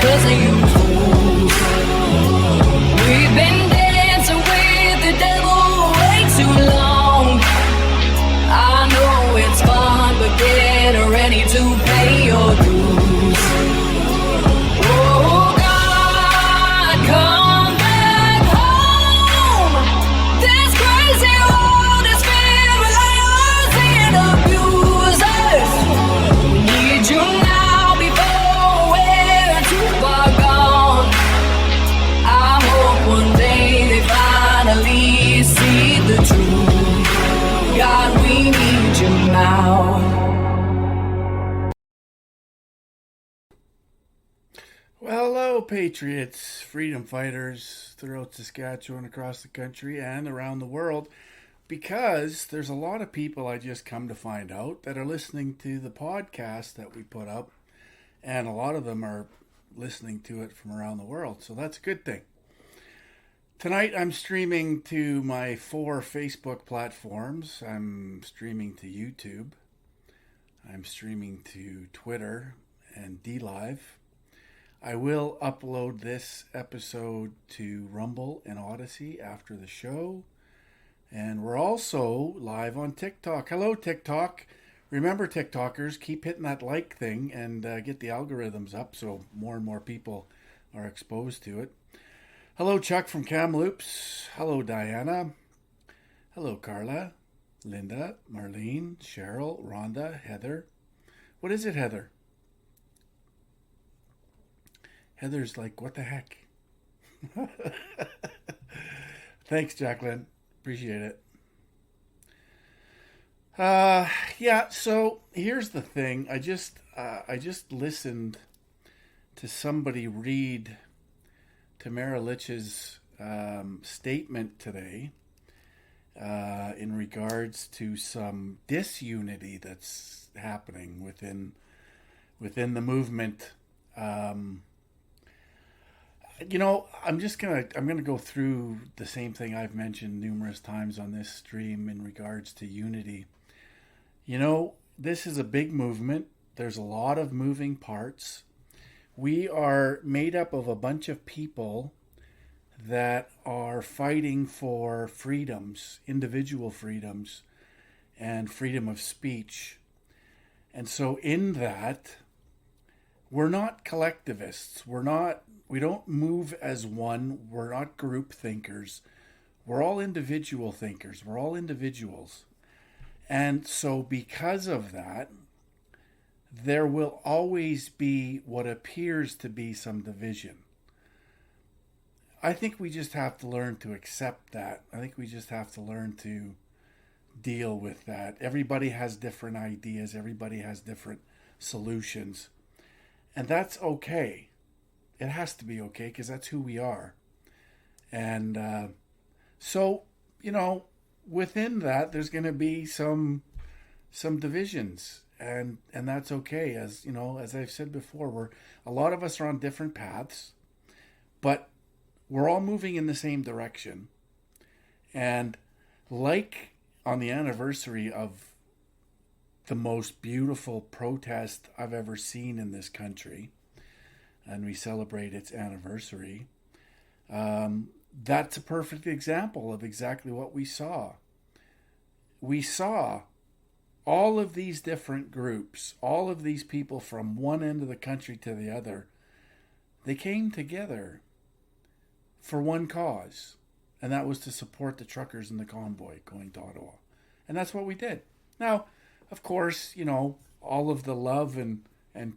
'cause of you fools. We've been dancing with the devil way too long. I know it's fun, but get ready to pay your dues. Oh God, come back home. This crazy world is filled with liars and abusers. We need you now before we're too far gone. I hope one day they finally see the truth. God, we need you now. Well, hello, patriots, freedom fighters throughout Saskatchewan, across the country, and around the world. Because there's a lot of people, I just come to find out, that are listening to the podcast that we put up, and a lot of them are listening to it from around the world. So that's a good thing. Tonight, I'm streaming to my 4 Facebook platforms. I'm streaming to YouTube. I'm streaming to Twitter and DLive. I will upload this episode to Rumble and Odyssey after the show. And we're also live on TikTok. Hello, TikTok. Remember, TikTokers, keep hitting that like thing and get the algorithms up so more and more people are exposed to it. Hello, Chuck from Kamloops. Hello, Diana. Hello, Carla, Linda, Marlene, Cheryl, Rhonda, Heather. What is it, Heather? Heather's like, what the heck? Thanks, Jacqueline. Appreciate it. Yeah, so here's the thing. I just listened to somebody read Tamara Lich's statement today in regards to some disunity that's happening within the movement. I'm gonna go through the same thing I've mentioned numerous times on this stream in regards to unity. This is a big movement. There's a lot of moving parts. We are made up of a bunch of people that are fighting for freedoms, individual freedoms, and freedom of speech. And so in that, we're not collectivists. We don't move as one. We're not group thinkers. We're all individual thinkers. We're all individuals. And so because of that, there will always be what appears to be some division. I think we just have to learn to accept that. I think we just have to learn to deal with that. Everybody has different ideas. Everybody has different solutions. And that's okay. It has to be okay because that's who we are. And so, within that, there's going to be some divisions. And that's okay. As I've said before, a lot of us are on different paths, but we're all moving in the same direction. And like on the anniversary of the most beautiful protest I've ever seen in this country, and we celebrate its anniversary, that's a perfect example of exactly what we saw. We saw all of these different groups, all of these people from one end of the country to the other, they came together for one cause, and that was to support the truckers in the convoy going to Ottawa. And that's what we did. Now, of course, all of the love and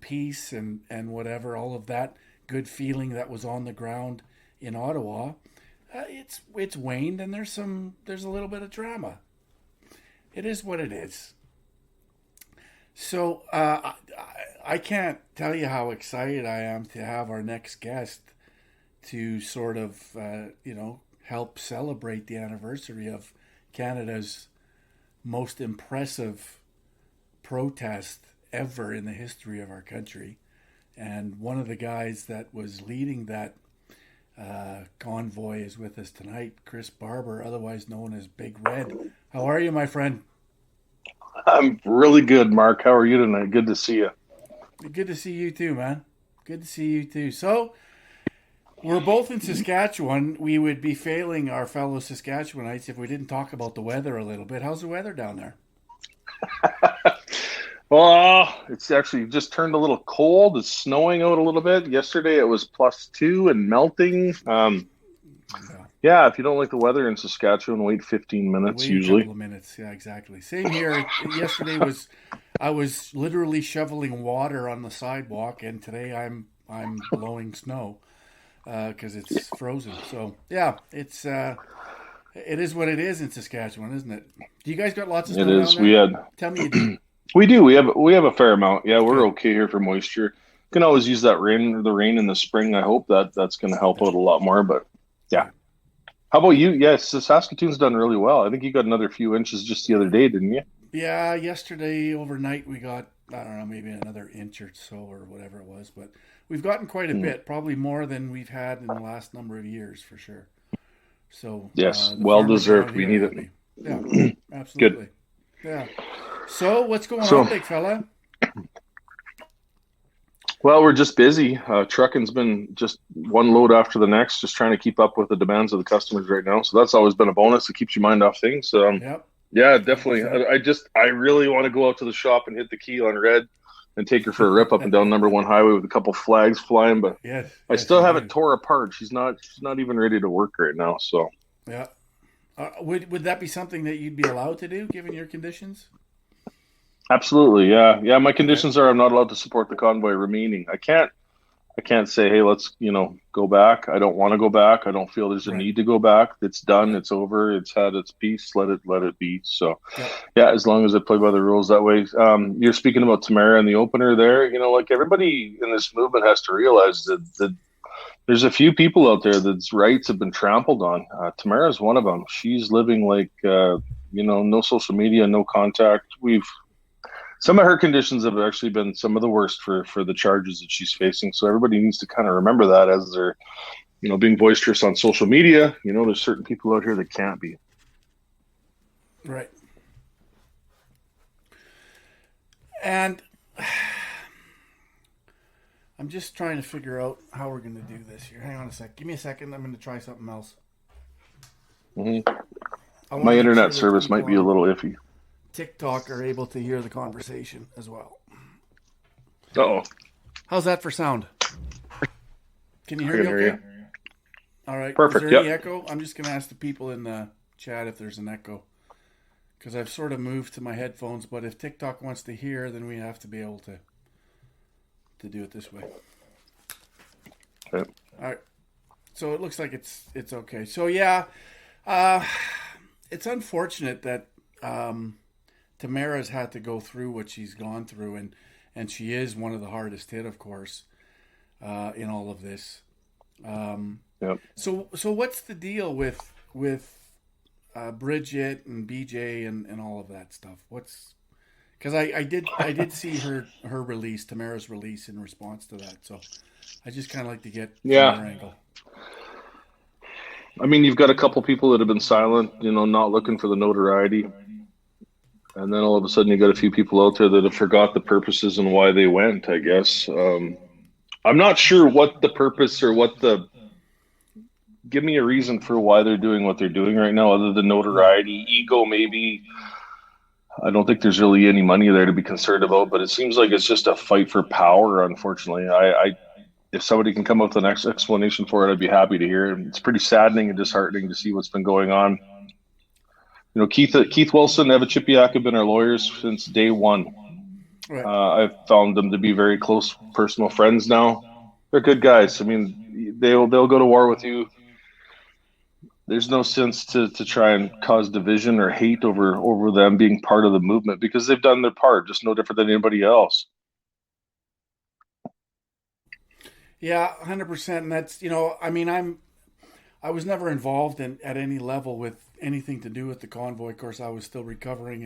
peace and whatever, all of that good feeling that was on the ground in Ottawa, it's waned, and there's a little bit of drama. It is what it is. So I can't tell you how excited I am to have our next guest to sort of help celebrate the anniversary of Canada's most impressive protest ever in the history of our country. And one of the guys that was leading that convoy is with us tonight, Chris Barber, otherwise known as Big Red. How are you, my friend? I'm really good, Mark. How are you tonight? Good to see you. Good to see you too, man. Good to see you too. So, we're both in Saskatchewan. We would be failing our fellow Saskatchewanites if we didn't talk about the weather a little bit. How's the weather down there? Well, it's actually just turned a little cold. It's snowing out a little bit. Yesterday it was +2 and melting. Yeah. Yeah, if you don't like the weather in Saskatchewan, wait 15 minutes Wait a couple usually. of minutes. Yeah, exactly. Same here. Yesterday I was literally shoveling water on the sidewalk, and today I'm blowing snow because it's frozen. So yeah, it is what it is in Saskatchewan, isn't it? Do you guys got lots of It snow down is. there? We had Tell me you do. we do. We have a fair amount. Yeah, we're Good. okay here for moisture. Can always use that rain in the spring. I hope that's going to help out a lot more, but yeah. Good. How about you? Yes, Saskatoon's done really well. I think you got another few inches just the other day, didn't you? Yeah, yesterday overnight we got, I don't know, maybe another inch or so or whatever it was, but we've gotten quite a Mm. bit, probably more than we've had in the last number of years for sure. So Yes, the well farmers deserved. around We here need are it. happy. Yeah, Good. absolutely. Yeah. So what's going So, on, big fella? well, we're just busy. Trucking's been just one load after the next, just trying to keep up with the demands of the customers right now. So that's always been a bonus. It keeps your mind off things. Yep, Yeah, definitely. 100%. I really want to go out to the shop and hit the key on red and take her for a rip up and down number 1 highway with a couple flags flying, but Yes, I yes, still you have it do. tore apart. She's not even ready to work right now. So Yeah. Would that be something that you'd be allowed to do given your conditions? absolutely, yeah, yeah. My Okay. conditions are I'm not allowed to support the convoy remaining. I can't say, hey, let's, go back. I don't want to go back. I don't feel there's a Right. need to go back. It's done. Right. It's over. It's had its piece. Let it be. So, Yep. yeah, as long as I play by the rules that way. You're speaking about Tamara and the opener there. Like everybody in this movement has to realize that there's a few people out there that's rights have been trampled on. Tamara's one of them. She's living like, no social media, no contact. Some of her conditions have actually been some of the worst for the charges that she's facing. So everybody needs to kind of remember that as they're, being boisterous on social media. There's certain people out here that can't be. Right. And I'm just trying to figure out how we're going to do this here. Hang on a sec. Give me a second. I'm going to try something else. Hmm. I want My to make sure internet that service people might be a on little iffy. TikTok are able to hear the conversation as well. Uh-oh. How's that for sound? Can you I hear can me hear okay? you. All right. Is Perfect. there any Yep. echo? I'm just going to ask the people in the chat if there's an echo. Because I've sort of moved to my headphones, but if TikTok wants to hear, then we have to be able to do it this way. Okay. All right. So it looks like it's okay. So yeah, uh, it's unfortunate that Tamara's had to go through what she's gone through, and she is one of the hardest hit, of course, in all of this. Yep. So what's the deal with Bridget and BJ and all of that stuff? What's because I did see her release, Tamara's release in response to that. So I just kind of like to get from your Yeah. angle. I mean, you've got a couple people that have been silent, not looking for the notoriety. And then all of a sudden you got a few people out there that have forgot the purposes and why they went, I guess. I'm not sure what the purpose or give me a reason for why they're doing what they're doing right now, other than Right. notoriety, ego, maybe. I don't think there's really any money there to be concerned about, but it seems like it's just a fight for power, unfortunately. If somebody can come up with an explanation for it, I'd be happy to hear it. It's pretty saddening and disheartening to see what's been going on. Keith Wilson, Eva Chipiak have been our lawyers since day one. Right. I've found them to be very close personal friends now. They're good guys. I mean, they'll go to war with you. There's no sense to try and cause division or hate over them being part of the movement because they've done their part, just no different than anybody else. Yeah, 100%. And that's I mean, I was never involved at any level with anything to do with the convoy. Of course, I was still recovering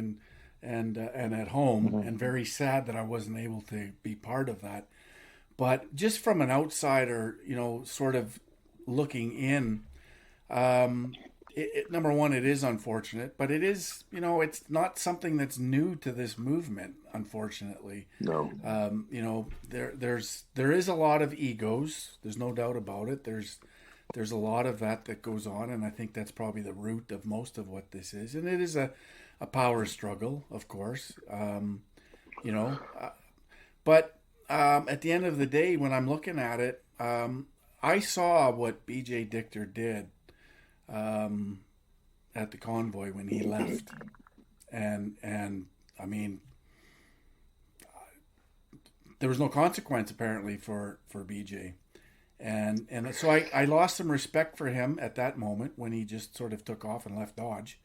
and at home, Mm-hmm. and very sad that I wasn't able to be part of that. But just from an outsider, sort of looking in, number one, it is unfortunate, but it is, it's not something that's new to this movement, unfortunately. No. There is a lot of egos. There's no doubt about it. There's a lot of that goes on, and I think that's probably the root of most of what this is. And it is a power struggle, of course. But at the end of the day, when I'm looking at it, I saw what BJ Dichter did at the Convoy when he left, and I mean, there was no consequence apparently for BJ, and so I lost some respect for him at that moment when he just sort of took off and left Dodge.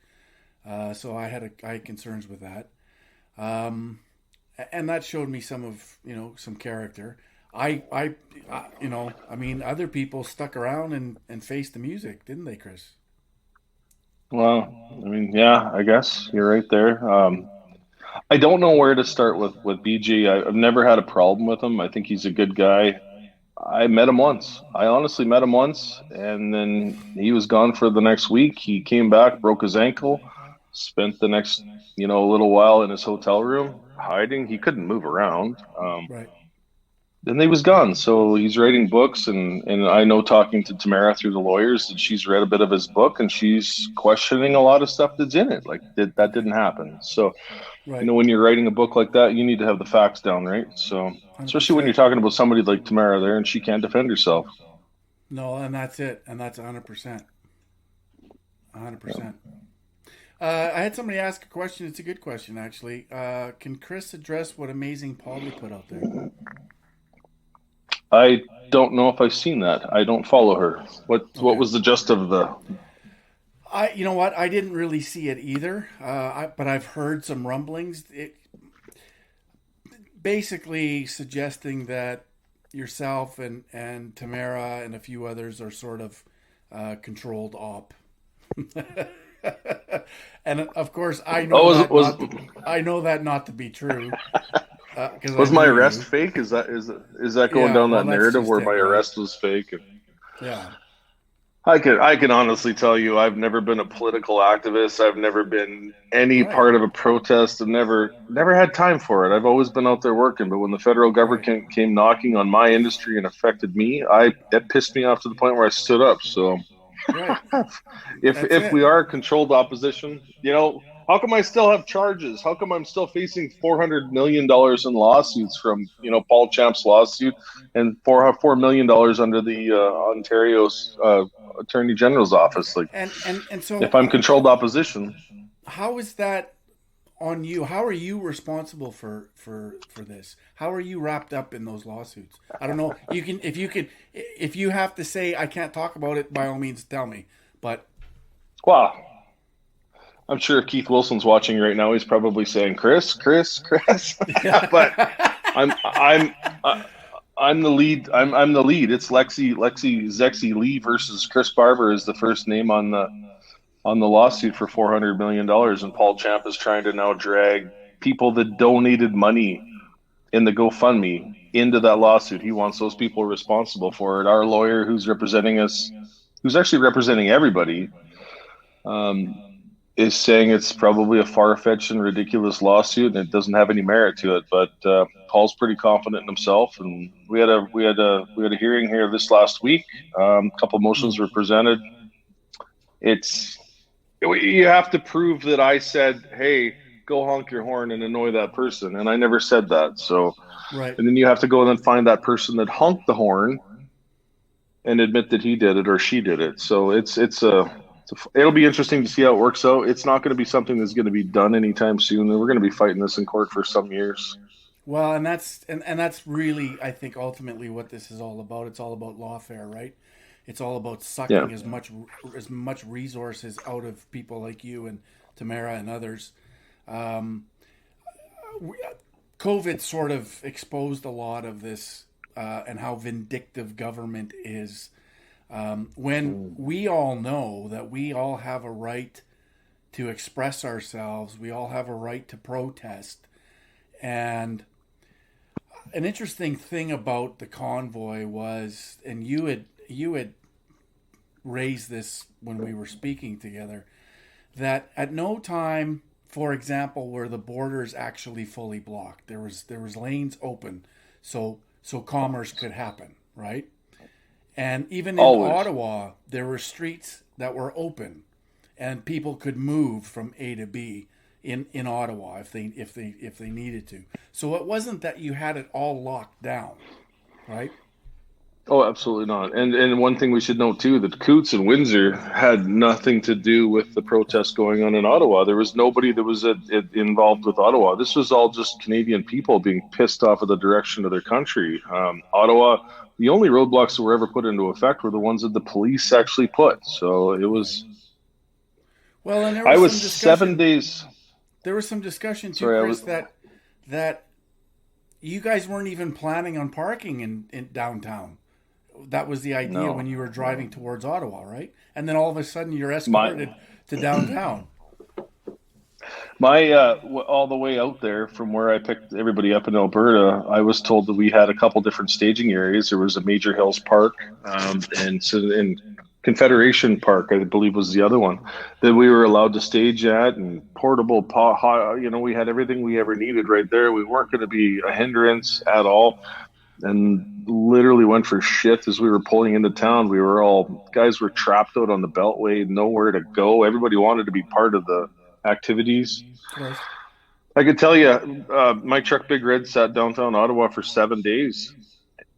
So I had concerns with that, and that showed me some character. I mean, other people stuck around and faced the music, didn't they, Chris? Well, I mean, yeah, I guess you're right there. I don't know where to start with BG. I've never had a problem with him. I think he's a good guy. I met him once. I honestly met him once, and then he was gone for the next week. He came back, broke his ankle, spent the next, little while in his hotel room hiding. He couldn't move around. Right. Then he was gone. So he's writing books, and I know, talking to Tamara through the lawyers, that she's read a bit of his book, and she's questioning a lot of stuff that's in it. Like, that didn't happen. So, right. When you're writing a book like that, you need to have the facts down, right? So, especially when you're talking about somebody like Tamara there, and she can't defend herself. No, and that's it. And that's 100%. 100%. I had somebody ask a question. It's a good question, actually. Can Chris address what Amazing Polly put out there? I don't know if I've seen that. I don't follow her. What was the gist of the? You know what? I didn't really see it either, but I've heard some rumblings. It basically suggesting that yourself and Tamara and a few others are sort of controlled op. And of course, I know I know that not to be true. Was my arrest fake? Is that going down that narrative where my arrest was fake? Yeah. I can honestly tell you, I've never been a political activist. I've never been any part of a protest. I've never had time for it. I've always been out there working. But when the federal government came knocking on my industry and affected me, that pissed me off to the point where I stood up. So, if we are a controlled opposition, how come I still have charges? How come I'm still facing $400 million in lawsuits from, Paul Champ's lawsuit, and $4 million under the Ontario's Attorney General's office? Like, and so, if I'm controlled opposition, how is that on you? How are you responsible for this? How are you wrapped up in those lawsuits? I don't know. If you have to say I can't talk about it, by all means, tell me. But wow. I'm sure if Keith Wilson's watching right now, he's probably saying, Chris. But I'm the lead. I'm the lead. It's Lexi Zexi Lee versus Chris Barber is the first name on the lawsuit for $400 million. And Paul Champ is trying to now drag people that donated money in the GoFundMe into that lawsuit. He wants those people responsible for it. Our lawyer, who's representing us, who's actually representing everybody, is saying it's probably a far-fetched and ridiculous lawsuit, and it doesn't have any merit to it. But Paul's pretty confident in himself, and we had a hearing here this last week. A couple motions were presented. You have to prove that I said, "Hey, go honk your horn and annoy that person," and I never said that. So, right. And then you have to go and then find that person that honked the horn and admit that he did it or she did it. So it'll be interesting to see how it works out. It's not going to be something that's going to be done anytime soon. We're going to be fighting this in court for some years. Well, and that's really, I think, ultimately what this is all about. It's all about lawfare, right? It's all about sucking as much resources out of people like you and Tamara and others. COVID sort of exposed a lot of this and how vindictive government is. When we all know that we all have a right to express ourselves, we all have a right to protest. And an interesting thing about the Convoy was, and you had raised this when we were speaking together, that at no time, for example, were the borders actually fully blocked. There was lanes open, so commerce could happen, right? And even in Always. Ottawa, there were streets that were open, and people could move from A to B in Ottawa if they needed to. So it wasn't that you had it all locked down, right? Oh, absolutely not. And one thing we should note too, that Coots and Windsor had nothing to do with the protests going on in Ottawa. There was nobody that was involved with Ottawa. This was all just Canadian people being pissed off of the direction of their country. Ottawa, the only roadblocks that were ever put into effect were the ones that the police actually put. So it was. Well, and I was 7 days. There was some discussion too, Sorry, Chris, that you guys weren't even planning on parking in downtown. That was the idea when you were driving towards Ottawa, right? And then all of a sudden you're escorted to downtown. All the way out there from where I picked everybody up in Alberta, I was told that we had a couple different staging areas. There was a Major Hills Park, and Confederation Park, I believe, was the other one that we were allowed to stage at, and portable we had everything we ever needed right there. We weren't going to be a hindrance at all. And literally went for shit as we were pulling into town. Guys were trapped out on the Beltway, nowhere to go. Everybody wanted to be part of the activities. Right. I could tell you, my truck Big Red sat downtown Ottawa for 7 days.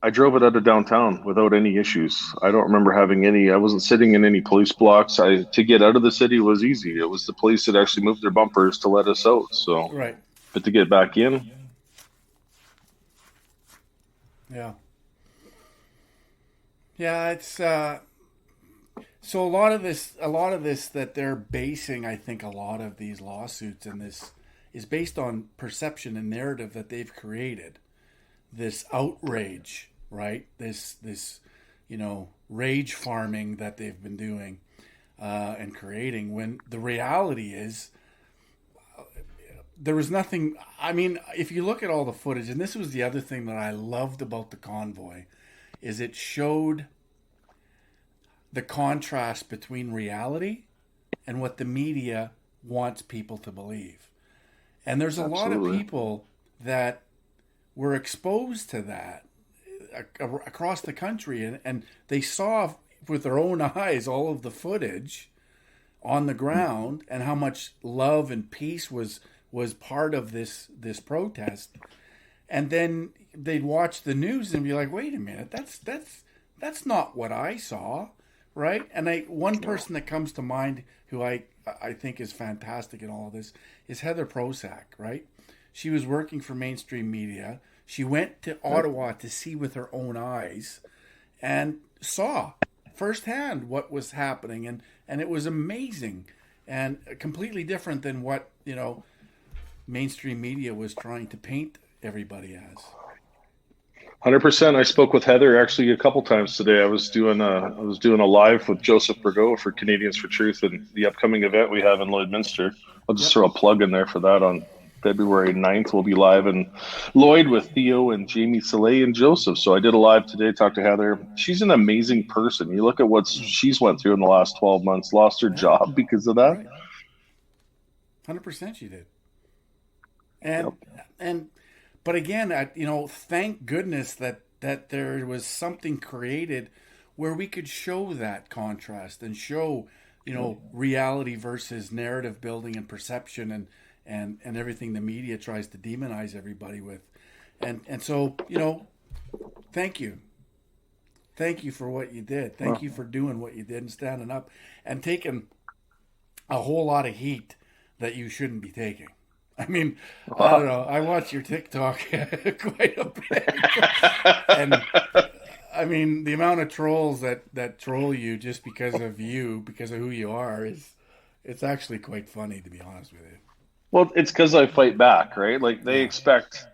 I drove it out of downtown without any issues. I don't remember having any. I wasn't sitting in any police blocks. To get out of the city was easy. It was the police that actually moved their bumpers to let us out. So, right. But to get back in. Yeah. Yeah, it's so a lot of this that they're basing, I think, a lot of these lawsuits and this is based on perception and narrative that they've created. This outrage, right? This rage farming that they've been doing and creating, when the reality is there was nothing. I mean, if you look at all the footage, and this was the other thing that I loved about the Convoy, is it showed the contrast between reality and what the media wants people to believe. And there's a lot of people that were exposed to that across the country, and they saw with their own eyes all of the footage on the ground and how much love and peace was part of this protest. And then they'd watch the news and be like, wait a minute, that's not what I saw, right? And one person that comes to mind who I think is fantastic in all of this is Heather Prosack, right? She was working for mainstream media. She went to Ottawa to see with her own eyes and saw firsthand what was happening, and it was amazing and completely different than what, mainstream media was trying to paint everybody as. 100%. I spoke with Heather actually a couple times today. I was doing a live with Joseph Burgo for Canadians for Truth and the upcoming event we have in Lloydminster. I'll just throw a plug in there for that. On February 9th, we'll be live in Lloyd with Theo and Jamie Soleil and Joseph. So I did a live today, talked to Heather. She's an amazing person. You look at what she's went through in the last 12 months, lost her job because of that. Right. 100% she did. But again, thank goodness that there was something created where we could show that contrast and show, reality versus narrative building and perception and everything the media tries to demonize everybody with. And so, thank you. Thank you for what you did. Thank you for doing what you did and standing up and taking a whole lot of heat that you shouldn't be taking. I mean, I don't know. I watch your TikTok quite a bit. And I mean, the amount of trolls that troll you just because of who you are, it's actually quite funny, to be honest with you. Well, it's because I fight back, right? Like they expect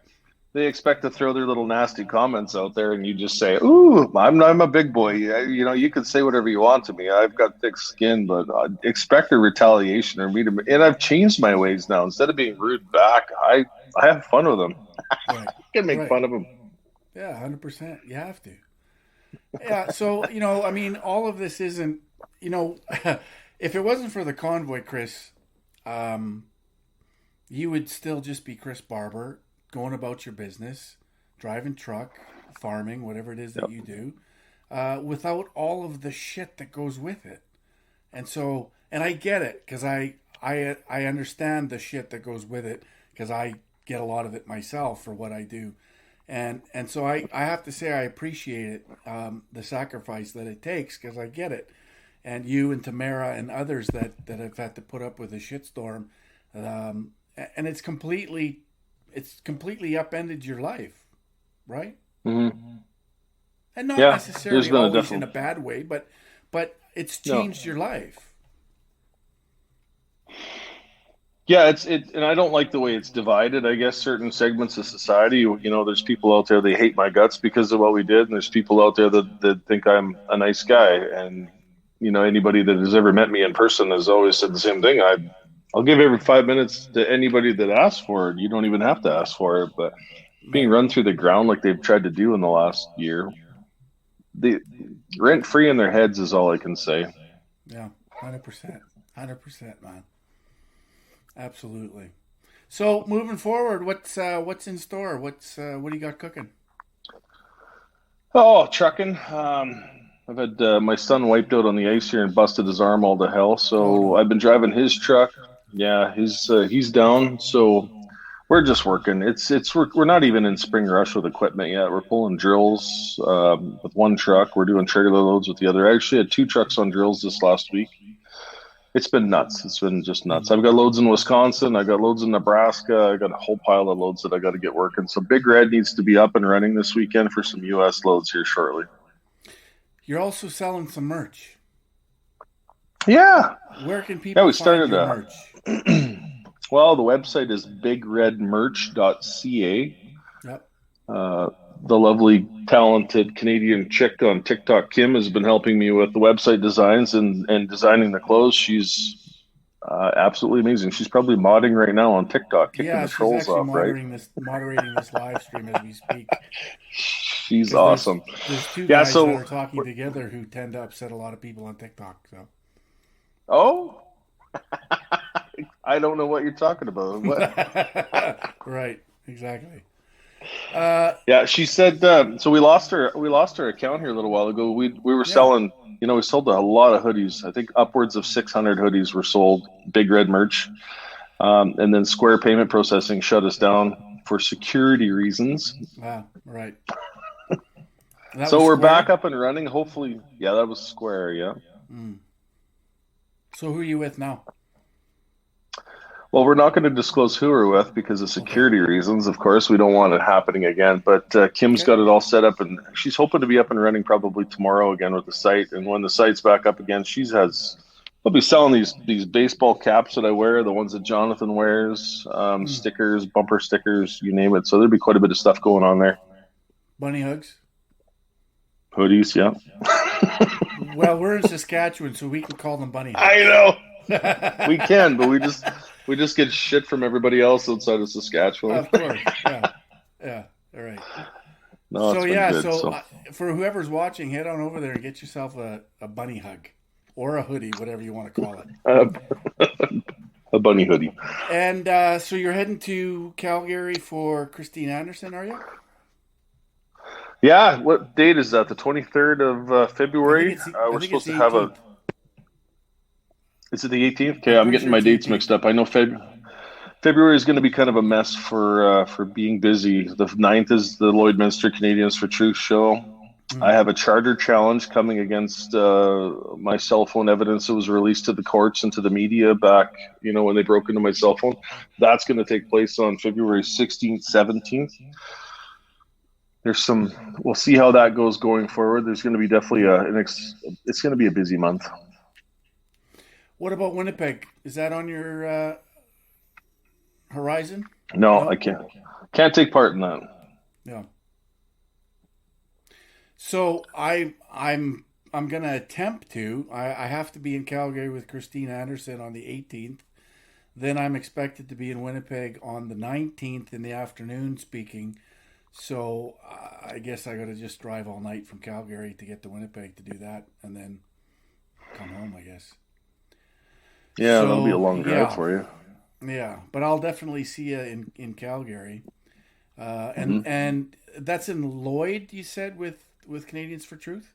to throw their little nasty comments out there, and you just say, "Ooh, I'm a big boy." You can say whatever you want to me. I've got thick skin, but expect a retaliation or me to. And I've changed my ways now. Instead of being rude back, I have fun with them. Right. I can make fun of them. Yeah, 100%. You have to. Yeah. So I mean, all of this isn't you know, if it wasn't for the convoy, Chris, you would still just be Chris Barber, going about your business, driving truck, farming, whatever it is that you do, without all of the shit that goes with it. And so, and I get it because I understand the shit that goes with it because I get a lot of it myself for what I do. And so I have to say I appreciate it, the sacrifice that it takes because I get it. And you and Tamara and others that have had to put up with a shitstorm, and it's completely upended your life, right? Mm-hmm. And not necessarily always in a definitely bad way, but it's changed your life. Yeah, and I don't like the way it's divided. I guess certain segments of society, there's people out there they hate my guts because of what we did, and there's people out there that think I'm a nice guy. And anybody that has ever met me in person has always said the same thing. I'll give every 5 minutes to anybody that asks for it. You don't even have to ask for it, but being run through the ground like they've tried to do in the last year, the rent free in their heads is all I can say. Yeah, 100%, man. Absolutely. So moving forward, what's in store? What do you got cooking? Oh, trucking. I've had my son wiped out on the ice here and busted his arm all to hell. So I've been driving his truck. Yeah, he's down. So we're just working. We're not even in spring rush with equipment yet. We're pulling drills with one truck. We're doing trailer loads with the other. I actually had 2 trucks on drills this last week. It's been nuts. It's been just nuts. I've got loads in Wisconsin. I got loads in Nebraska. I got a whole pile of loads that I got to get working. So Big Red needs to be up and running this weekend for some U.S. loads here shortly. You're also selling some merch. Yeah. Where can people find your merch? Well, the website is bigredmerch.ca. Yep. The lovely, talented Canadian chick on TikTok, Kim, has been helping me with the website designs and designing the clothes. She's absolutely amazing. She's probably modding right now on TikTok, kicking the trolls off, moderating this live stream as we speak. She's awesome. There's 2 guys that are talking together who tend to upset a lot of people on TikTok. So. Oh, I don't know what you're talking about. What? Right. Exactly. Yeah, she said. So we lost her account here a little while ago. We were selling. We sold a lot of hoodies. I think upwards of 600 hoodies were sold. Big Red Merch, and then Square Payment Processing shut us down for security reasons. Right. So we're back up and running. Hopefully, yeah, that was Square. Yeah. So who are you with now? Well, we're not going to disclose who we're with because of security reasons. Of course, we don't want it happening again. But Kim's got it all set up, and she's hoping to be up and running probably tomorrow again with the site. And when the site's back up again, I'll be selling these baseball caps that I wear, the ones that Jonathan wears, stickers, bumper stickers, you name it. So there'll be quite a bit of stuff going on there. Bunny hugs? Hoodies, yeah. Well, we're in Saskatchewan, so we can call them bunny hugs. I know. We can, but we just get shit from everybody else outside of Saskatchewan. Of course, yeah, all right. No, so good, for whoever's watching, head on over there and get yourself a bunny hug or a hoodie, whatever you want to call it. A bunny hoodie. And so you're heading to Calgary for Christine Anderson, are you? Yeah. What date is that? The 23rd of February. We're supposed to have a. Is it the 18th? Okay, I'm getting my dates mixed up. I know February is going to be kind of a mess for being busy. The 9th is the Lloydminster Canadians for Truth show. I have a charter challenge coming against my cell phone evidence that was released to the courts and to the media back, when they broke into my cell phone. That's going to take place on February 16th, 17th. We'll see how that goes going forward. There's going to be definitely it's going to be a busy month. What about Winnipeg? Is that on your horizon? No, I can't take part in that. Yeah. So I'm going to attempt to. I have to be in Calgary with Christine Anderson on the 18th. Then I'm expected to be in Winnipeg on the 19th in the afternoon speaking. So I guess I got to just drive all night from Calgary to get to Winnipeg to do that, and then come home, I guess. Yeah, So that'll be a long drive for you. Yeah, but I'll definitely see you in Calgary. Mm-hmm. And that's in Lloyd, you said, with Canadians for Truth?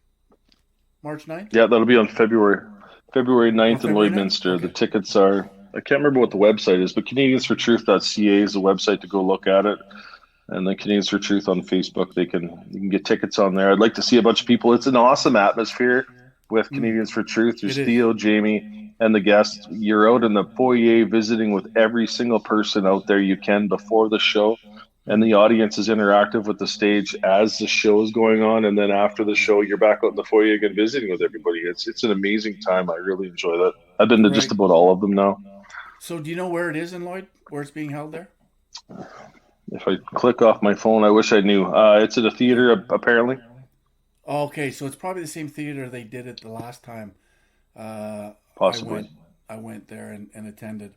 March 9th? Yeah, that'll be on February Or 9th in February 9th? Lloydminster. The Okay. tickets are, I can't remember what the website is, but CanadiansForTruth.ca is the website to go look at it. And then Canadians for Truth on Facebook, you can get tickets on there. I'd like to see a bunch of people. It's an awesome atmosphere with Mm, Canadians for Truth. it There's is. Theo, Jamie, and the guests. You're out in the foyer visiting with every single person out there you can before the show. And Mm, the audience is interactive with the stage as the show is going on. And then after the show, you're back out in the foyer again visiting with everybody. It's an amazing time. I really enjoy that. I've been to just right. about all of them now. So do you know where it is in Lloyd? Where it's being held there? If I click off my phone, I wish I knew. It's at a Okay. theater, apparently. Okay, so it's probably the same theater they did it the last time I Possibly. went there and attended.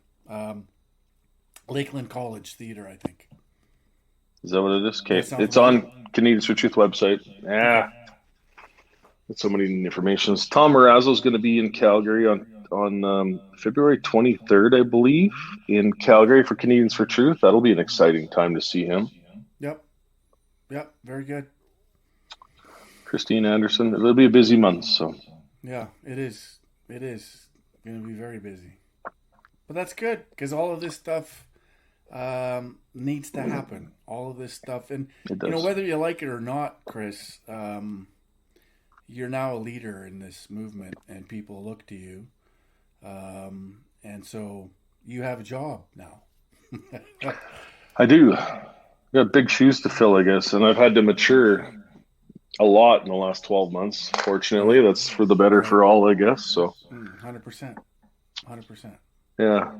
Lakeland College Theater, I think. Is that what it is? Does Okay. that sound It's familiar? on Canadians for Truth website. Okay. Yeah. That's so many informations. Tom Marazzo is going to be in Calgary on February 23rd, I believe, in Calgary for Canadians for Truth. That'll be an exciting time to see him. Yep. Yep. Very good. Christine Anderson. It'll be a busy month. So Yeah, it is. It is going to be very busy. But that's good because all of this stuff needs to happen. All of this stuff. And, it does. whether you like it or not, Chris, you're now a leader in this movement and people look to you. And so you have a job now. I do. I got big shoes to fill, I guess, and I've had to mature a lot in the last 12 months. Fortunately, Right. that's for the better Right. for all, I guess. So 100%. 100%. yeah.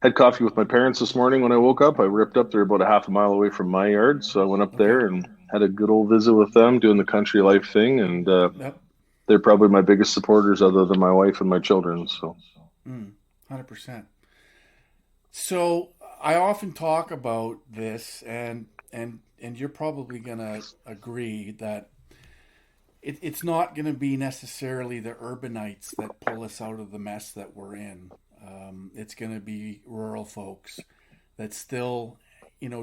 Had coffee with my parents this morning when I woke up. I ripped up. They're about a half a mile away from my yard. So I went up Okay. there and had a good old visit with them doing the country life thing. And Yep. they're probably my biggest supporters other than my wife and my children. So 100%. So I often talk about this, and you're probably gonna agree that it's not going to be necessarily the urbanites that pull us out of the mess that we're in. It's going to be rural folks that still,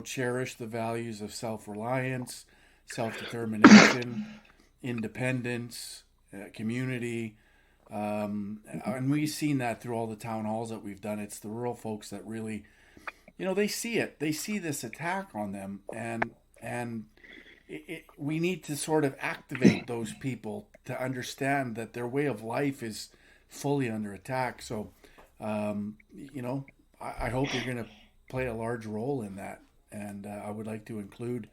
cherish the values of self-reliance, self-determination, independence, community. And we've seen that through all the town halls that we've done. It's the rural folks that really, they see it. They see this attack on them, and we need to sort of activate those people to understand that their way of life is fully under attack. So, I hope you're going to play a large role in that. And I would like to include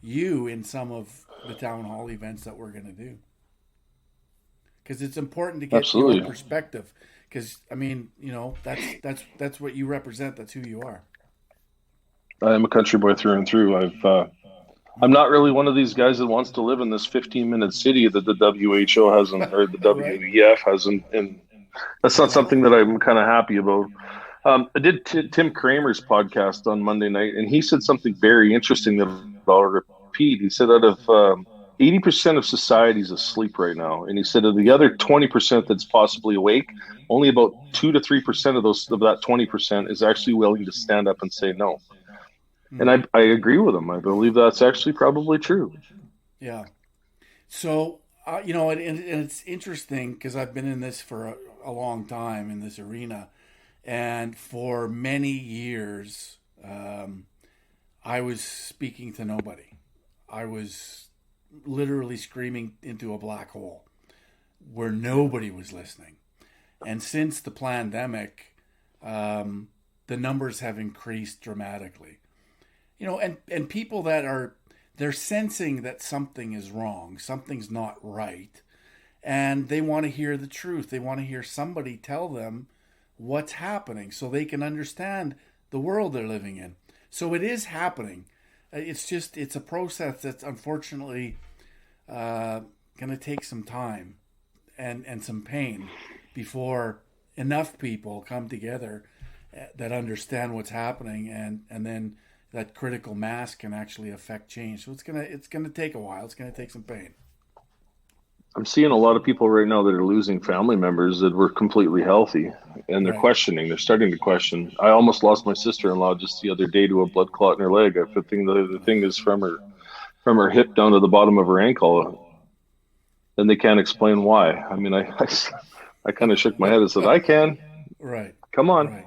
you in some of the town hall events that we're going to do. Because it's important to get absolutely. your perspective. Because, that's what you represent. That's who you are. I am a country boy through and through. I'm not really one of these guys that wants to live in this 15-minute city that the WHO hasn't, or the Right? WEF hasn't, and that's not something that I'm kind of happy about. I did Tim Kramer's podcast on Monday night, and he said something very interesting that I'll repeat. He said out of 80% of society is asleep right now, and he said of the other 20% that's possibly awake, only about 2 to 3% of that 20% is actually willing to stand up and say no. And I agree with him. I believe that's actually probably true. Yeah. So, and it's interesting because I've been in this for a long time in this arena. And for many years, I was speaking to nobody. I was literally screaming into a black hole where nobody was listening. And since the pandemic, the numbers have increased dramatically. And people they're sensing that something is wrong, something's not right, and they want to hear the truth. They want to hear somebody tell them what's happening so they can understand the world they're living in. So it is happening. It's a process that's unfortunately going to take some time and some pain before enough people come together that understand what's happening, and then that critical mass can actually affect change. So it's gonna take a while. It's gonna take some pain. I'm seeing a lot of people right now that are losing family members that were completely healthy, and they're Right. questioning. They're starting to question. I almost lost my sister-in-law just the other day to a blood clot in her leg. I think the thing is from her hip down to the bottom of her ankle, and they can't explain why. I mean, I kind of shook my head and said, "I can. Right. Come on." Right.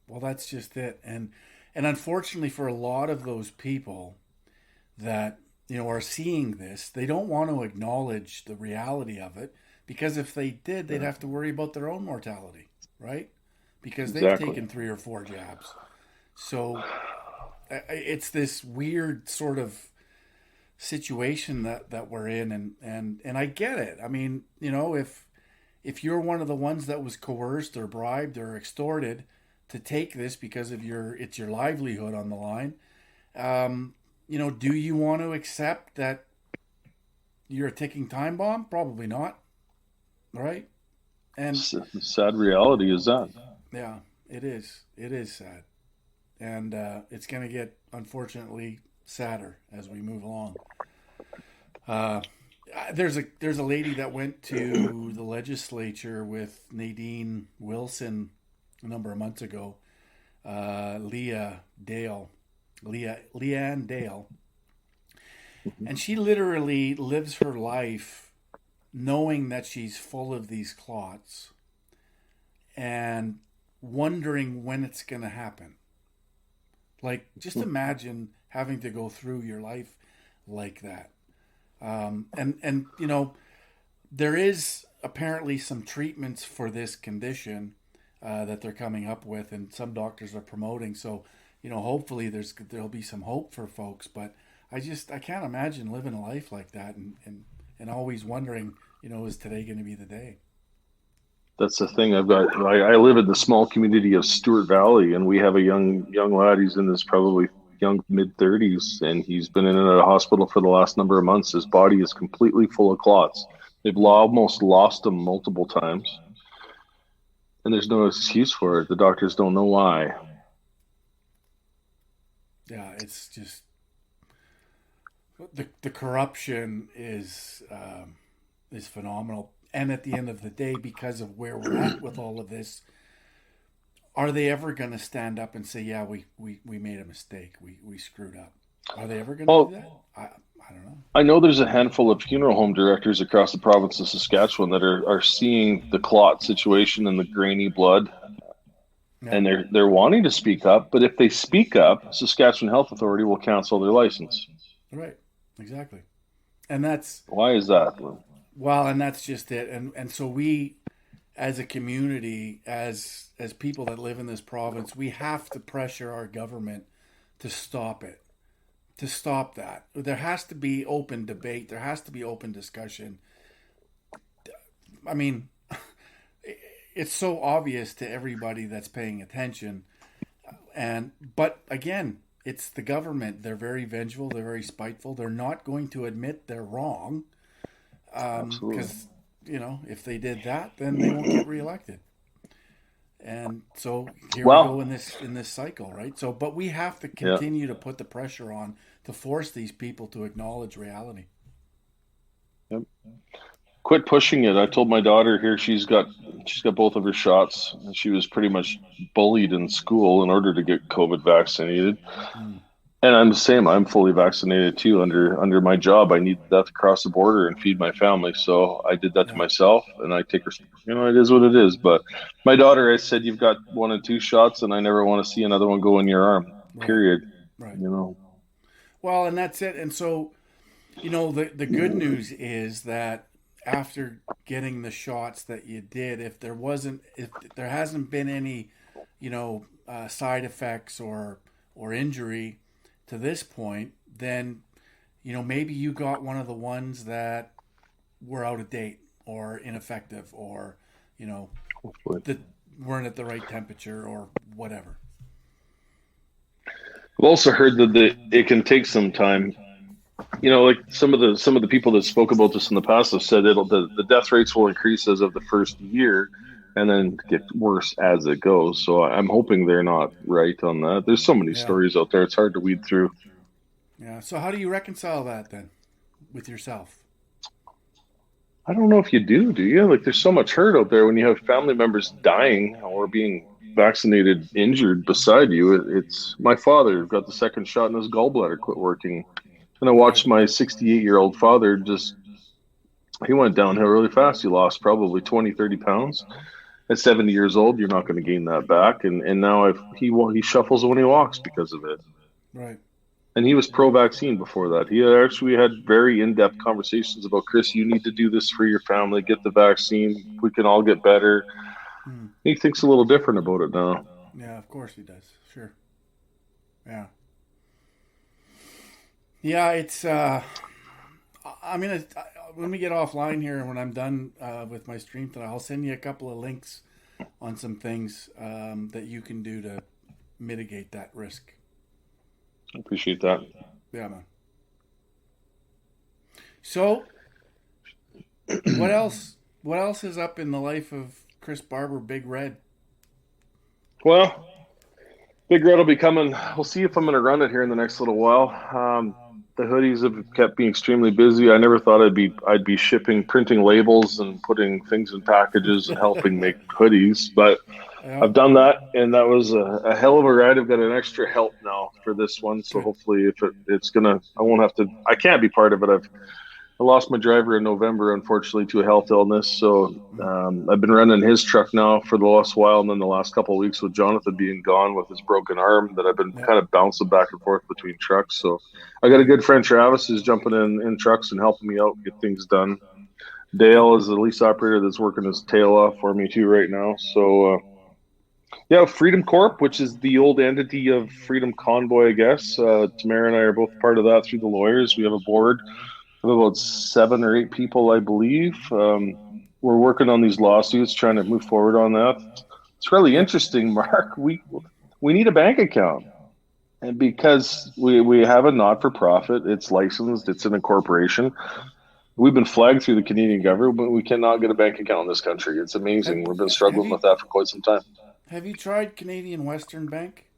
Well, that's just it. And unfortunately for a lot of those people that, are seeing this, they don't want to acknowledge the reality of it, because if they did, they'd have to worry about their own mortality, right? Because they've Exactly. taken 3 or 4 jabs. So it's this weird sort of situation that we're in, and I get it. I mean, if you're one of the ones that was coerced or bribed or extorted to take this because of it's your livelihood on the line, do you want to accept that you're a ticking time bomb? Probably not, right? And The sad reality is that. yeah, it is. It is sad, and it's going to get, unfortunately, sadder as we move along. Uh, there's a lady that went to the legislature with Nadine Wilson a number of months ago, Leanne Dale, and she literally lives her life knowing that she's full of these clots and wondering when it's going to happen. Like, just imagine having to go through your life like that. And there is apparently some treatments for this condition that they're coming up with, and some doctors are promoting. So, hopefully there'll be some hope for folks. But I can't imagine living a life like that and always wondering, is today going to be the day? That's the thing. I live in the small community of Stewart Valley, and we have a young lad. He's in his probably young mid-30s, and he's been in and out of hospital for the last number of months. His body is completely full of clots. They've almost lost him multiple times, and there's no excuse for it. The doctors don't know why. Yeah, it's just the corruption is phenomenal. And at the end of the day, because of where we're at with all of this, are they ever going to stand up and say, "Yeah, we made a mistake. We screwed up"? Are they ever going to do Well, that? I don't know. I know there's a handful of funeral home directors across the province of Saskatchewan that are seeing the clot situation and the grainy blood, Yeah, and they're wanting to speak up. But if they speak up, Saskatchewan Health Authority will cancel their license. right, exactly. And that's Why is that? and that's just it. And so we, as a community, as people that live in this province, we have to pressure our government to stop it, to stop that. There has to be open debate. There has to be open discussion. I mean, it's so obvious to everybody that's paying attention. But again, it's the government. They're very vengeful. They're very spiteful. They're not going to admit they're wrong, Absolutely. because if they did that, then they won't get reelected. And so here we go Well, in this cycle, right? So, but we have to yeah. continue to put the pressure on to force these people to acknowledge reality. Yep. Quit pushing it. I told my daughter here she's got both of her shots. She was pretty much bullied in school in order to get COVID vaccinated. Mm, And I'm the same. I'm fully vaccinated too. Under my job, I need that to cross the border and feed my family. So I did that to yeah, myself, and I take her. It is what it is. But my daughter, I said, you've got 1 and 2 shots, and I never want to see another one go in your arm. right, Period. right. You know. Well, and that's it. And so, the good news is that after getting the shots that you did, if there hasn't been any, side effects or injury to this point, then maybe you got one of the ones that were out of date or ineffective, or Hopefully. that weren't at the right temperature or whatever. I've also heard that it can take some time. Like some of the people that spoke about this in the past have said the death rates will increase as of the first year, and then get worse as it goes. So I'm hoping they're not right on that. There's so many Yeah, stories out there; it's hard to weed through. yeah. So how do you reconcile that then with yourself? I don't know if you do you? Like, there's so much hurt out there when you have family members dying or being vaccinated, injured beside you. It's my father got the second shot and his gallbladder quit working. And I Right. watched my 68-year-old father just, he went downhill really fast. He lost probably 20, 30 pounds. At 70 years old, you're not going to gain that back. And now he shuffles when he walks because of it. Right. And he was pro-vaccine before that. He actually had very in-depth conversations about, Chris, you need to do this for your family. Get the vaccine. We can all get better. Hmm. He thinks a little different about it now. Yeah, of course he does. Sure. Yeah. Yeah, it's. I mean, when we get offline here and when I'm done with my stream tonight, I'll send you a couple of links on some things that you can do to mitigate that risk. I appreciate that. Yeah, man. So, what else? What else is up in the life of Chris Barber, Big Red? Well, Big Red will be coming. We'll see if I'm going to run it here in the next little while. The hoodies have kept me extremely busy. I never thought I'd be shipping, printing labels, and putting things in packages and helping make hoodies, but Yeah, I've done that, and that was a hell of a ride. I've got an extra help now for this one, so good. hopefully, if it's gonna, I won't have to. I can't be part of it. I lost my driver in November, unfortunately, to a health illness. So I've been running his truck now for the last while, and then the last couple of weeks with Jonathan being gone with his broken arm, that I've been Yeah, kind of bouncing back and forth between trucks. So I got a good friend, Travis, who's jumping in trucks and helping me out get things done. good. Dale is the lease operator that's working his tail off for me too right now. So yeah, Freedom Corp, which is the old entity of Freedom Convoy, I guess. Tamara and I are both part of that through the lawyers. We have a board of about 7 or 8 people, I believe. We're working on these lawsuits, trying to move forward on that. It's really Yep. interesting, Mark. We need a bank account, and because we have a not for profit, it's licensed, it's in a corporation. We've been flagged through the Canadian government, but we cannot get a bank account in this country. It's Have amazing. We've been Have struggling you with that for quite some time. have you tried Canadian Western Bank?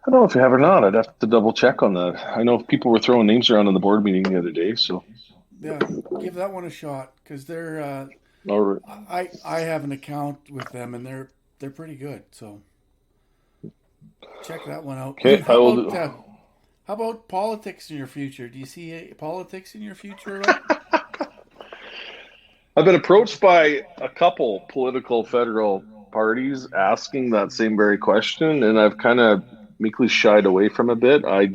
I don't know if you have or not. I'd have to double check on that. I know people were throwing names around in the board meeting the other day. So, Yeah, give that one a shot because they're. all right. I have an account with them and they're pretty good. So check that one out. Okay, I will do. How about politics in your future? Do you see politics in your future at all? I've been approached by a couple political federal parties asking that same very question, and I've kind of meekly shied away from a bit. I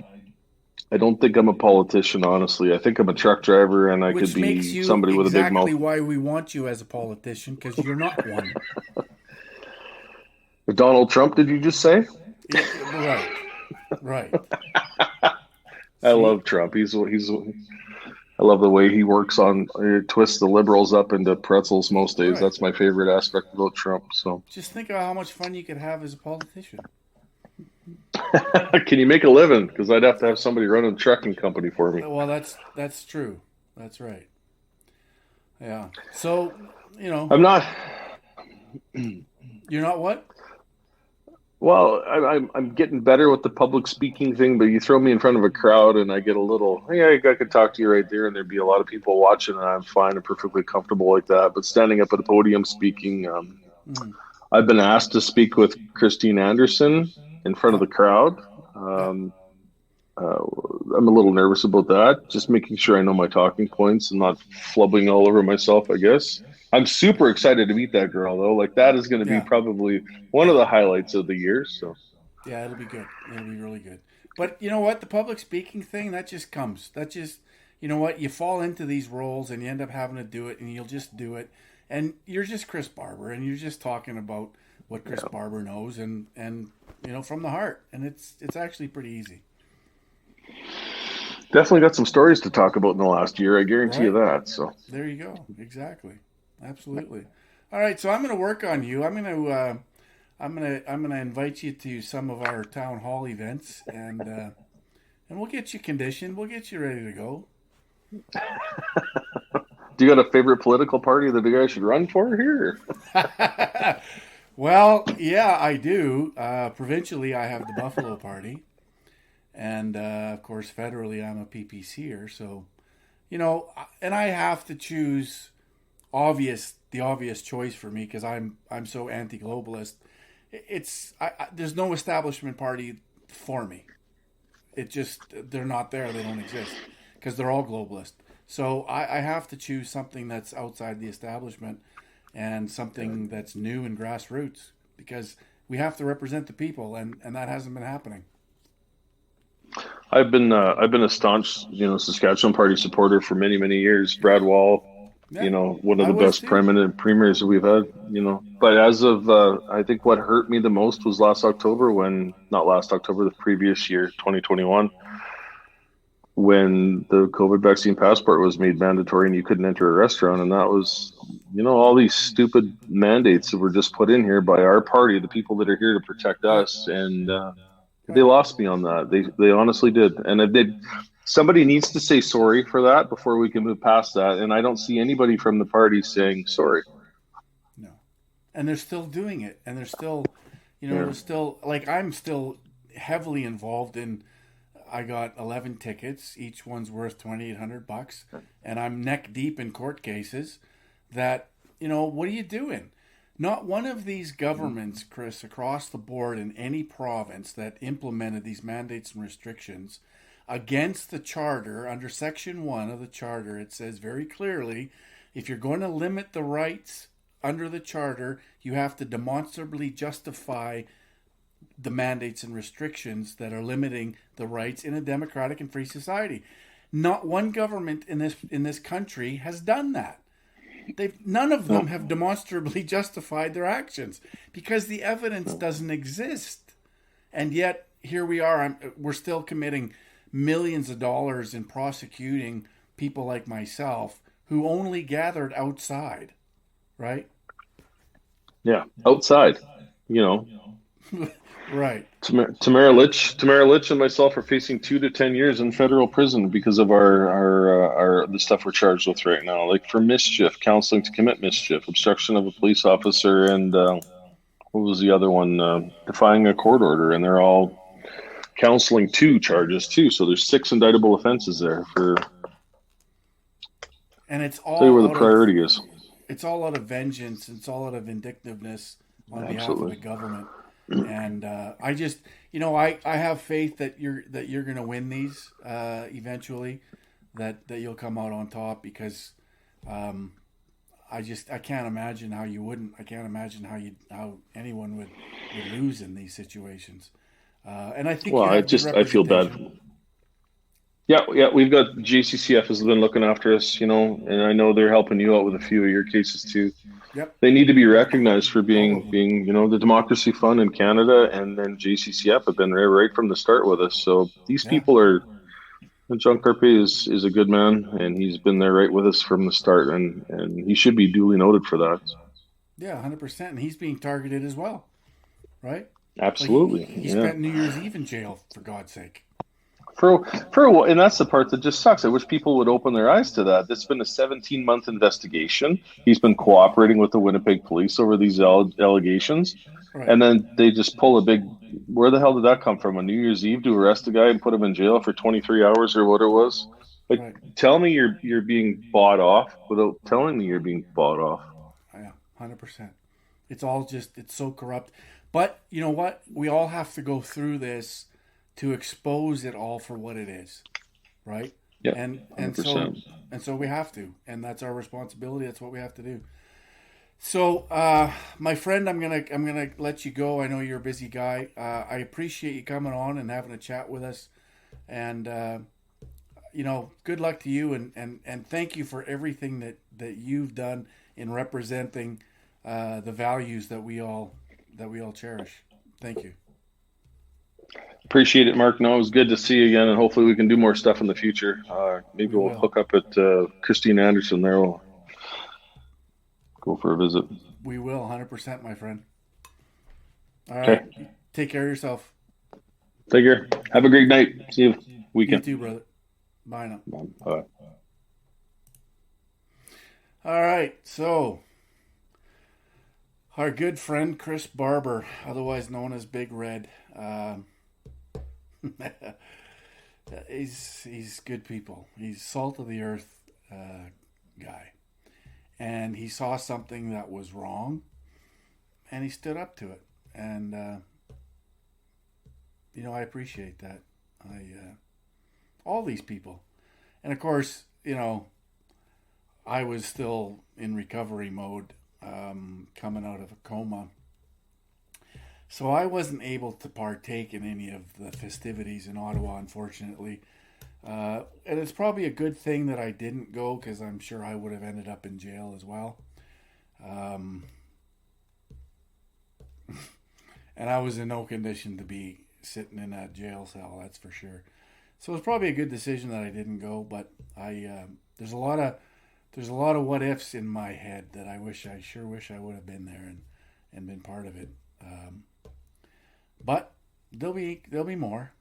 don't think I'm a politician, honestly. I think I'm a truck driver, and I could Which makes be you somebody with a big exactly mouth. why we want you as a politician because you're not one. Donald Trump, did you just say? Right, right. I See, love Trump. I love the way he works on twists the liberals up into pretzels most days. right. That's my favorite aspect about Trump. So, Just think of how much fun you could have as a politician. can you make a living? Because I'd have to have somebody running a trucking company for me. Well, that's true. That's right. Yeah. So, I'm not. you're not what? Well, I'm getting better with the public speaking thing, but you throw me in front of a crowd and I get a little, yeah, I could talk to you right there, and there'd be a lot of people watching, and I'm fine and perfectly comfortable like that. But standing up at a podium speaking, Mm, I've been asked to speak with Christine Anderson in front of yeah. the crowd. Yeah. I'm a little nervous about that, just making sure I know my talking points and not flubbing all over myself, I guess. I'm super excited to meet that girl, though. Like, that is going to be Yeah. probably one of the highlights of the year. So, Yeah, it'll be good. It'll be really good. But you know what? The public speaking thing, that just comes. That just, you know what? You fall into these roles and you end up having to do it and you'll just do it. And you're just Chris Barber and you're just talking about what Chris yeah. Barber knows and from the heart. And it's actually pretty easy. Definitely got some stories to talk about in the last year. I guarantee you Right? that. So, There you go. Exactly. Absolutely. All right, so I'm going to work on you. I'm gonna invite you to some of our town hall events, and we'll get you conditioned. We'll get you ready to go. do you got a favorite political party that I should run for here? Well, yeah, I do. Provincially, I have the Buffalo Party, and of course, federally, I'm a PPCer. So, you know, and I have to choose the obvious choice for me because I'm so anti-globalist. There's no establishment party for me. It just they're not there. They don't exist because they're all globalist. So I have to choose something that's outside the establishment and something that's new and grassroots because we have to represent the people, and that hasn't been happening. I've been a staunch, Saskatchewan Party supporter for many, many years. Brad Wall, Yeah, one of I the was best too. premiers that we've had, But as of, I think what hurt me the most was not last October, the previous year, 2021, when the COVID vaccine passport was made mandatory and you couldn't enter a restaurant. And that was, all these stupid mandates that were just put in here by our party, the people that are here to protect Right, us. And they right. lost me on that. They honestly did. And if they somebody needs to say sorry for that before we can move past that. And I don't see anybody from the party saying sorry. No, and they're still doing it, and they're still, Yeah. they're still like I'm still heavily involved in. I got 11 tickets. Each one's worth $2,800, and I'm neck deep in court cases. That what are you doing? Not one of these governments, Chris, across the board in any province that implemented these mandates and restrictions against the charter under Section 1 of the charter. It says very clearly if you're going to limit the rights under the charter, you have to demonstrably justify the mandates and restrictions that are limiting the rights in a democratic and free society. Not one government in this country has done that. None of them No. have demonstrably justified their actions because the evidence doesn't exist. And yet here we are. We're still committing millions of dollars in prosecuting people like myself who only gathered outside, right? Yeah. Outside, Right. Tamara Litch and myself are facing 2 to 10 years in federal prison because of our the stuff we're charged with right now, like for mischief, counseling to commit mischief, obstruction of a police officer, and what was the other one? Defying a court order, and they're all counseling two charges too. So there's 6 indictable offenses there. For And tell you where the priority is. it's all out of vengeance. It's all out of vindictiveness on behalf of the Absolutely. government. And I just, I have faith that you're going to win these eventually, that you'll come out on top because I can't imagine how you wouldn't. I can't imagine how anyone would lose in these situations. And I think Well, you have good I feel bad. representation. Yeah, we've got JCCF has been looking after us, and I know they're helping you out with a few of your cases too. Yep, They need to be recognized for all of them. being the Democracy Fund in Canada, and then JCCF have been there right from the start with us. So these Yeah, people are. John Carpe is a good man, and he's been there right with us from the start, and he should be duly noted for that. yeah, 100%. And he's being targeted as well, right? Like Absolutely, he yeah. spent New Year's Eve in jail for God's sake. For a while, and that's the part that just sucks. I wish people would open their eyes to that. It's been a 17-month investigation. He's been cooperating with the Winnipeg police over these allegations, Right, and then they just pull a big. Where the hell did that come from? On New Year's Eve to arrest a guy and put him in jail for 23 hours or what it was? Like, right. tell me you're being bought off without telling me you're being bought off. Yeah, 100%. It's all just it's so corrupt. But you know what? We all have to go through this to expose it all for what it is, right? Yeah, And and so 100%. and so we have to, and that's our responsibility. That's what we have to do. So, my friend, I'm gonna let you go. I know you're a busy guy. I appreciate you coming on and having a chat with us, and good luck to you, and thank you for everything that you've done in representing the values that we all cherish. Thank you. Appreciate it, Mark. No, it was good to see you again, and hopefully we can do more stuff in the future. Maybe We we'll will. hook up at Christine Anderson there. We'll go for a visit. We will. 100%, my friend. All right. Okay. Take care of yourself. Take care. Have a great night. See you You weekend. too, brother. Bye now. Bye. All right. So, our good friend Chris Barber, otherwise known as Big Red, he's good people. He's salt of the earth. guy. And he saw something that was wrong, and he stood up to it. And, I appreciate that. All these people. And of course, I was still in recovery mode, coming out of a coma. So I wasn't able to partake in any of the festivities in Ottawa, unfortunately. And it's probably a good thing that I didn't go, because I'm sure I would have ended up in jail as well. And I was in no condition to be sitting in a jail cell, that's for sure. So it was probably a good decision that I didn't go, but there's a lot of what ifs in my head that I sure wish I would have been there and been part of it. But there'll be more.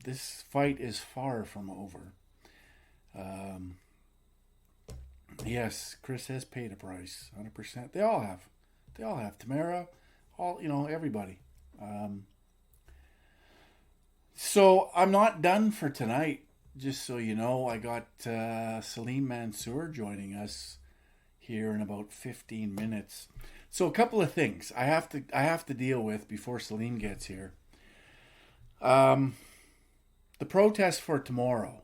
This fight is far from over. Yes, Chris has paid a price, 100%. They all have. Tamara, everybody. So I'm not done for tonight. Just so you know, I got Salim Mansour joining us here in about 15 minutes. So a couple of things I have to deal with before Salim gets here. The protest for tomorrow,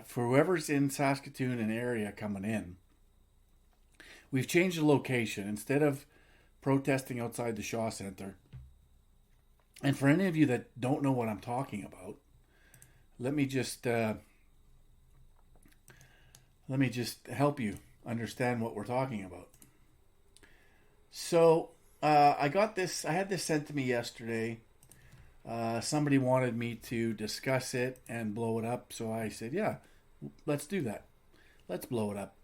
for whoever's in Saskatoon and area coming in, we've changed the location. Instead of protesting outside the Shaw Centre, and for any of you that don't know what I'm talking about, let me just help you understand what we're talking about. So I had this sent to me yesterday. Somebody wanted me to discuss it and blow it up, so I said, yeah, let's do that. Let's blow it up.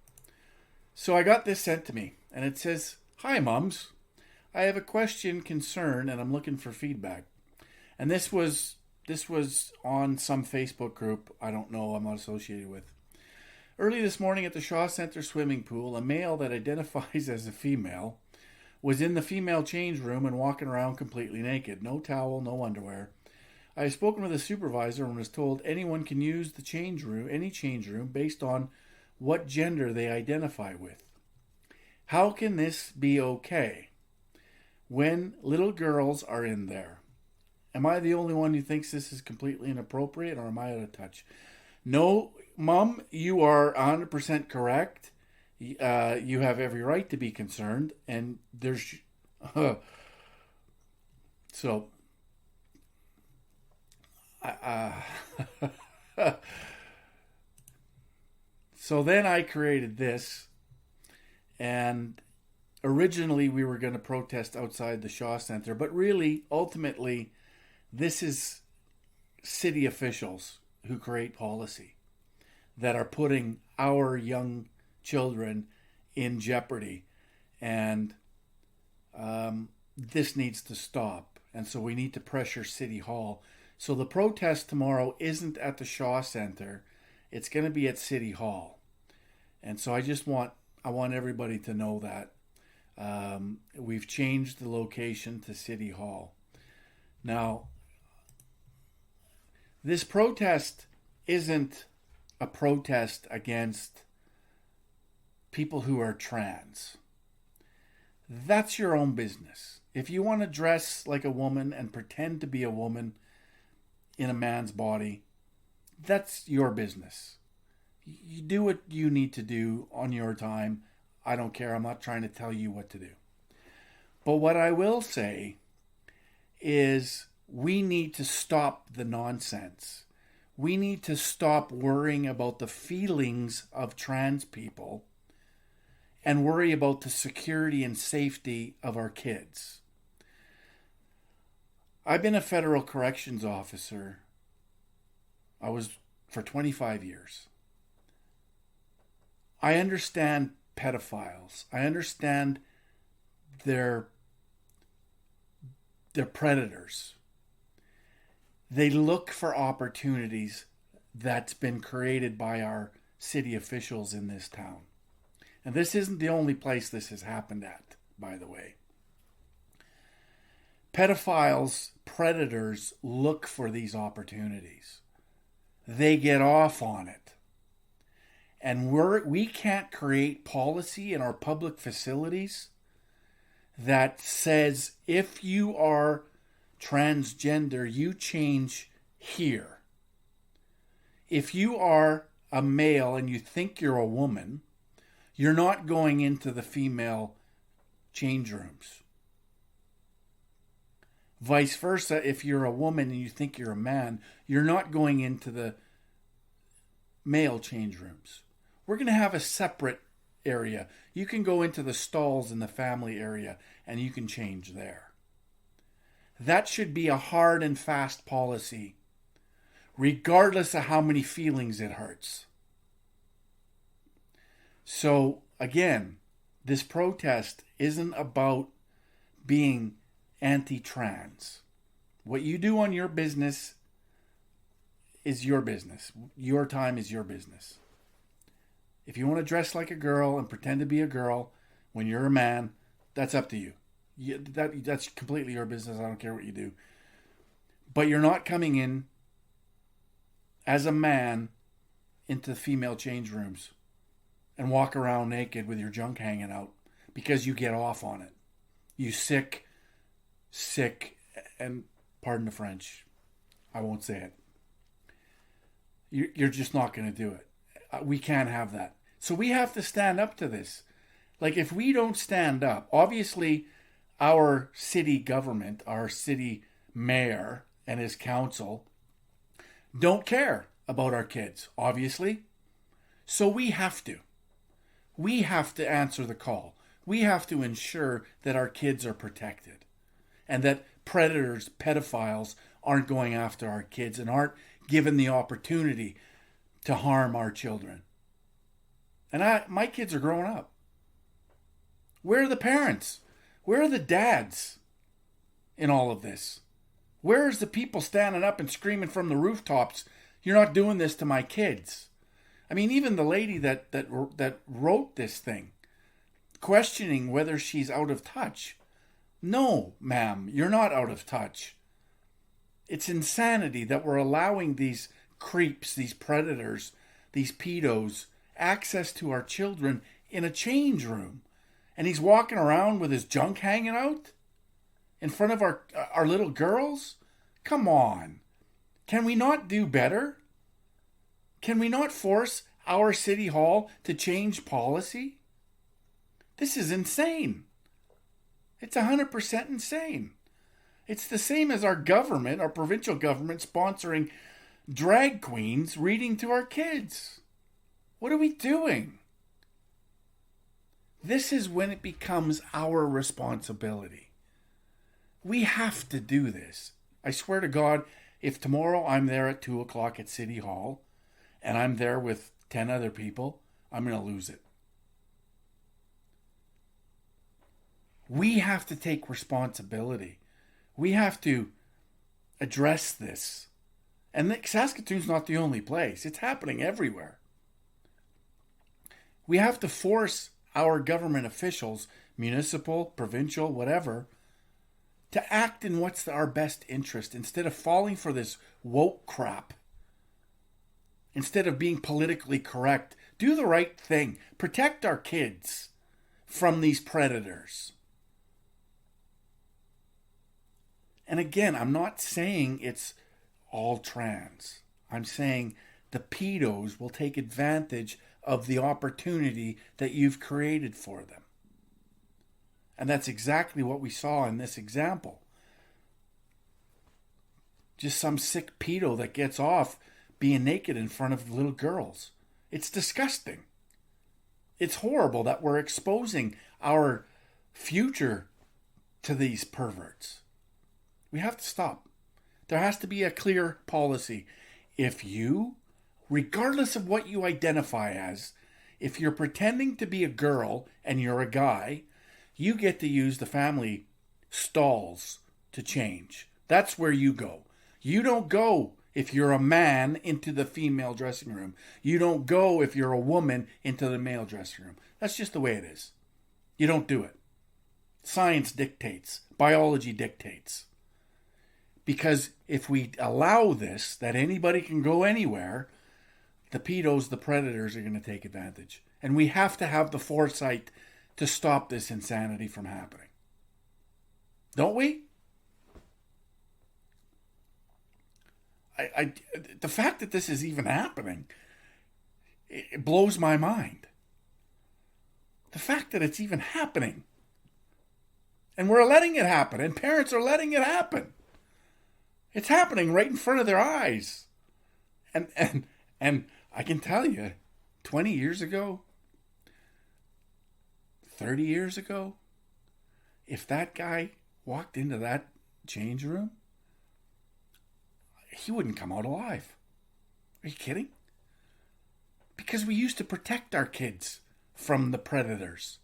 So I got this sent to me, and it says, "Hi, mums. I have a question, concern, and I'm looking for feedback." And this was on some Facebook group I don't know, I'm not associated with. Early this morning at the Shaw Centre swimming pool, a male that identifies as a female was in the female change room and walking around completely naked. No towel, no underwear. I have spoken with a supervisor and was told anyone can use the change room, any change room, based on what gender they identify with. How can this be okay when little girls are in there? Am I the only one who thinks this is completely inappropriate, or am I out of touch? No, Mom, you are 100% correct. You have every right to be concerned, and there's... So... So then I created this, and originally we were going to protest outside the Shaw Centre, but really, ultimately, this is city officials who create policy that are putting our young children in jeopardy, and this needs to stop. And so we need to pressure City Hall. So the protest tomorrow isn't at the Shaw Centre; it's going to be at City Hall. And so I want everybody to know that we've changed the location to City Hall. Now, this protest isn't a protest against people who are trans. That's your own business. If you want to dress like a woman and pretend to be a woman in a man's body, that's your business. You do what you need to do on your time. I don't care. I'm not trying to tell you what to do. But what I will say is we need to stop the nonsense. We need to stop worrying about the feelings of trans people and worry about the security and safety of our kids. I've been a federal corrections officer. I was for 25 years. I understand pedophiles. I understand they're predators. They look for opportunities that's been created by our city officials in this town. And this isn't the only place this has happened at, by the way. Pedophiles, predators look for these opportunities. They get off on it. And we can't create policy in our public facilities that says if you are transgender, you change here. If you are a male and you think you're a woman, you're not going into the female change rooms. Vice versa, if you're a woman and you think you're a man, you're not going into the male change rooms. We're going to have a separate area. You can go into the stalls in the family area and you can change there. That should be a hard and fast policy, regardless of how many feelings it hurts. So, again, this protest isn't about being anti-trans. What you do on your business is your business. Your time is your business. If you want to dress like a girl and pretend to be a girl when you're a man, that's up to you. That's completely your business. I don't care what you do. But you're not coming in as a man into the female change rooms and walk around naked with your junk hanging out because you get off on it. You sick, and pardon the French, I won't say it. You're just not going to do it. We can't have that. So we have to stand up to this. Like, if we don't stand up, obviously our city government, our city mayor and his council don't care about our kids, obviously. So we have to. We have to answer the call. We have to ensure that our kids are protected and that predators, pedophiles aren't going after our kids and aren't given the opportunity to harm our children. And my kids are growing up. Where are the parents? Where are the dads in all of this? Where's the people standing up and screaming from the rooftops, "You're not doing this to my kids"? I mean, even the lady that wrote this thing, questioning whether she's out of touch. No, ma'am, you're not out of touch. It's insanity that we're allowing these creeps, these predators, these pedos, access to our children in a change room. And he's walking around with his junk hanging out in front of our little girls? Come on. Can we not do better? Can we not force our city hall to change policy? This is insane. It's 100% insane. It's the same as our government, our provincial government, sponsoring drag queens reading to our kids. What are we doing? This is when it becomes our responsibility. We have to do this. I swear to God, if tomorrow I'm there at 2 o'clock at City Hall and I'm there with 10 other people, I'm going to lose it. We have to take responsibility. We have to address this. And Saskatoon's not the only place. It's happening everywhere. We have to force our government officials, municipal, provincial, whatever, to act in what's our best interest instead of falling for this woke crap. Instead of being politically correct, do the right thing. Protect our kids from these predators. And again, I'm not saying it's all trans. I'm saying the pedos will take advantage of the opportunity that you've created for them. And that's exactly what we saw in this example. Just some sick pedo that gets off being naked in front of little girls. It's disgusting. It's horrible that we're exposing our future to these perverts. We have to stop. There has to be a clear policy. If you, regardless of what you identify as, if you're pretending to be a girl and you're a guy, you get to use the family stalls to change. That's where you go. You don't go if you're a man into the female dressing room. You don't go if you're a woman into the male dressing room. That's just the way it is. You don't do it. Science dictates. Biology dictates. Because if we allow this, that anybody can go anywhere, the pedos, the predators are going to take advantage. And we have to have the foresight to stop this insanity from happening. Don't we? The fact that this is even happening, it blows my mind. The fact that it's even happening. And we're letting it happen. And parents are letting it happen. It's happening right in front of their eyes. And I can tell you, 20 years ago, 30 years ago, if that guy walked into that change room, he wouldn't come out alive. Are you kidding? Because we used to protect our kids from the predators.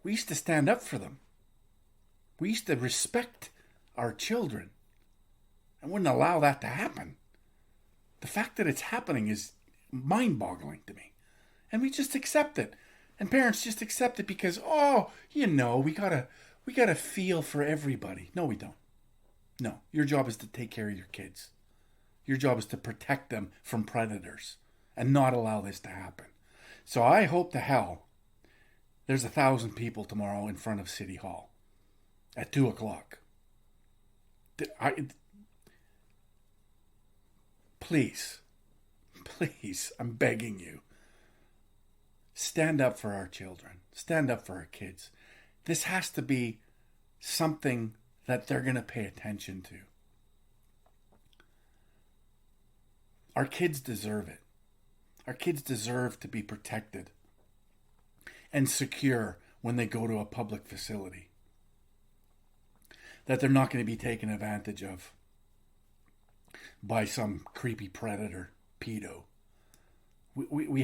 We used to stand up for them. We used to respect our children and wouldn't allow that to happen. The fact that it's happening is mind-boggling to me. And we just accept it. And parents just accept it because, we gotta feel for everybody. No, we don't. No, your job is to take care of your kids. Your job is to protect them from predators and not allow this to happen. So I hope to hell there's 1,000 people tomorrow in front of City Hall at 2:00. Please, I'm begging you. Stand up for our children. Stand up for our kids. This has to be something that they're going to pay attention to. Our kids deserve it. Our kids deserve to be protected and secure when they go to a public facility. That they're not going to be taken advantage of by some creepy predator, pedo. We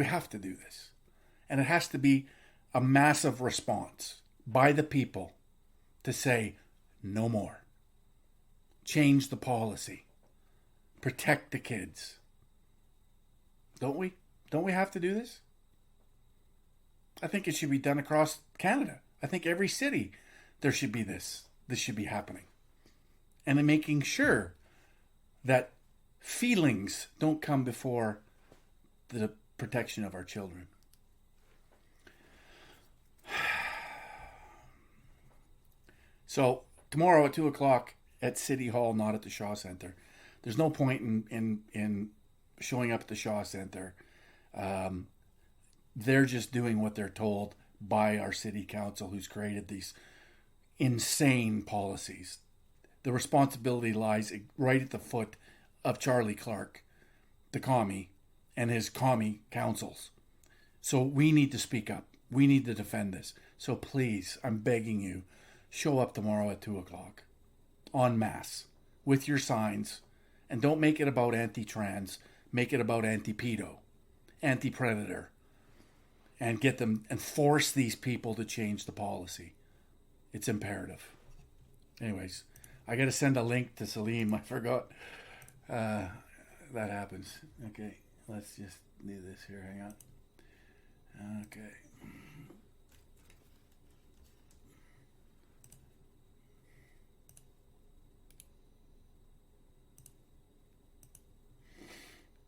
have to do this. And it has to be a massive response by the people to say, no more. Change the policy. Protect the kids. Don't we? Don't we have to do this? I think it should be done across Canada. I think every city there should be this. This should be happening. And in making sure that feelings don't come before the protection of our children. So tomorrow at 2:00 at City Hall, not at the Shaw Centre. There's no point in showing up at the Shaw Centre. They're just doing what they're told by our city council, who's created these insane policies. The responsibility lies right at the foot of Charlie Clark, the commie, and his commie councils. So we need to speak up. We need to defend this. So please, I'm begging you, show up tomorrow at 2:00 en masse with your signs, and don't make it about anti-trans. Make it about anti-pedo, anti-predator, and get them and force these people to change the policy. It's imperative. Anyways, I got to send a link to Salim. I forgot that happens. Okay, let's just do this here. Hang on. Okay.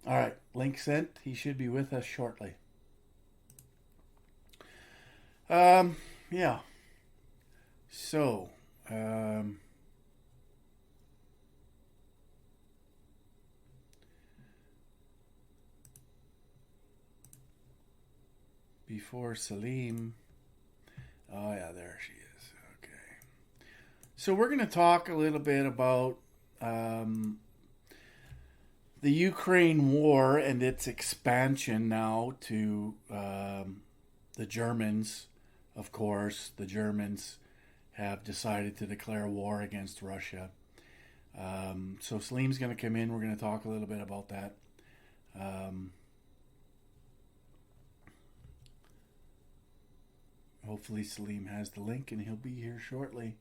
All right, link sent. He should be with us shortly. Yeah. So, before Salim. Oh, yeah, there she is. Okay. So we're going to talk a little bit about the Ukraine war and its expansion now to the Germans. Of course, the Germans have decided to declare war against Russia. So Salim's going to come in. We're going to talk a little bit about that. Hopefully Salim has the link and he'll be here shortly.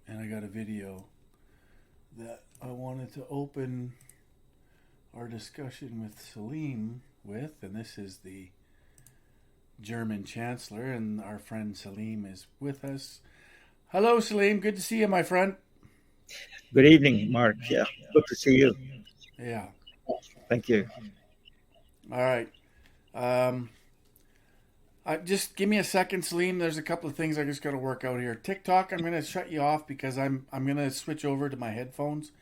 And I got a video that I wanted to open our discussion with Salim with, and this is the German Chancellor, and our friend Salim is with us. Hello, Salim. Good to see you, my friend. Good evening, Mark. Yeah, good to see you. Yeah. Thank you. All right. Just give me a second, Salim. There's a couple of things I just got to work out here. TikTok, I'm going to shut you off because I'm going to switch over to my headphones.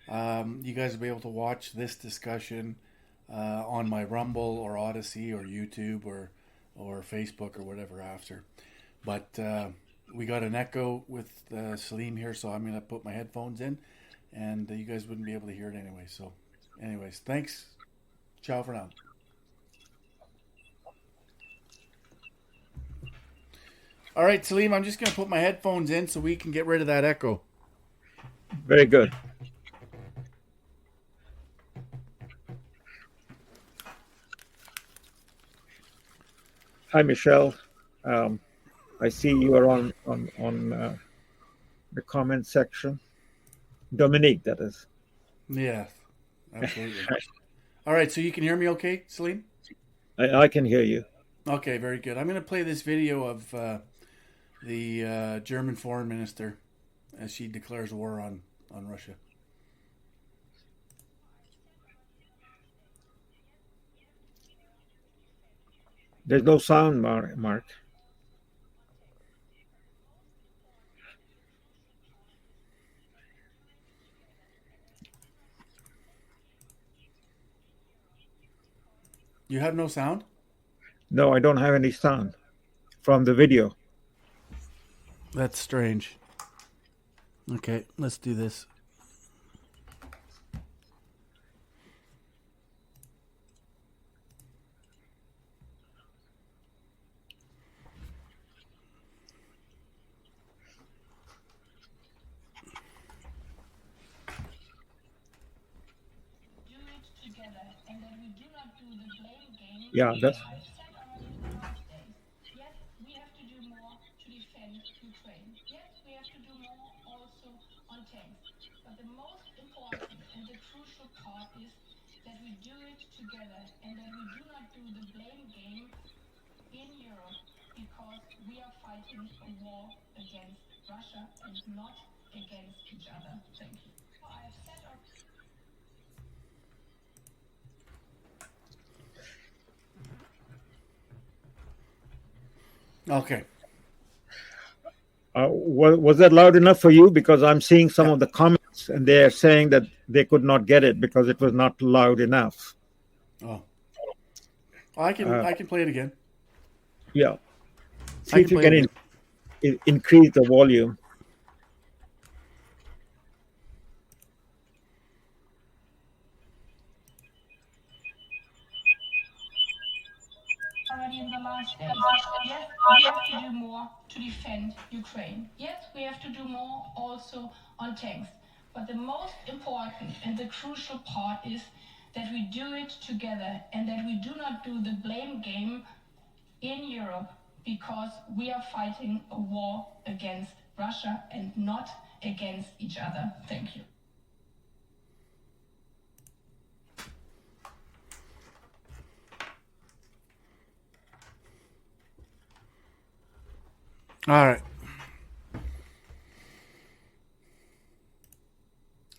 You guys will be able to watch this discussion on my Rumble or Odyssey or YouTube or Facebook or whatever after. But we got an echo with Salim here, so I'm going to put my headphones in, and you guys wouldn't be able to hear it anyway. So, anyways, thanks. Ciao for now. All right, Salim, I'm just going to put my headphones in so we can get rid of that echo. Very good. Hi, Michelle. I see you are on the comment section. Dominique, that is. Yeah, absolutely. All right, so you can hear me okay, Salim? I can hear you. Okay, very good. I'm going to play this video of the German foreign minister as she declares war on Russia. There's no sound, Mark. You have no sound? No, I don't have any sound from the video. That's strange. Okay, let's do this. Yeah, that's. Okay. Was that loud enough for you? Because I'm seeing some of the comments, and they are saying that they could not get it because it was not loud enough. Oh, I can play it again. Yeah. See if you can increase the volume. Already in the last days. Yes, we have to do more to defend Ukraine. Yes, we have to do more also on tanks. But the most important and the crucial part is that we do it together and that we do not do the blame game in Europe because we are fighting a war against Russia and not against each other. Thank you. All right.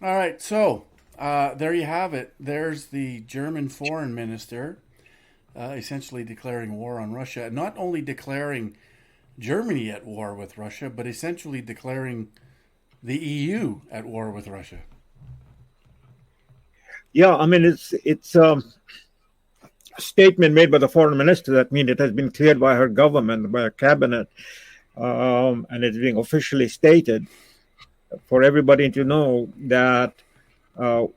All right, so there you have it. There's the German foreign minister essentially declaring war on Russia. Not only declaring Germany at war with Russia, but essentially declaring the EU at war with Russia. Yeah, I mean, it's a statement made by the foreign minister that means it has been cleared by her government, by her cabinet, and it's being officially stated for everybody to know that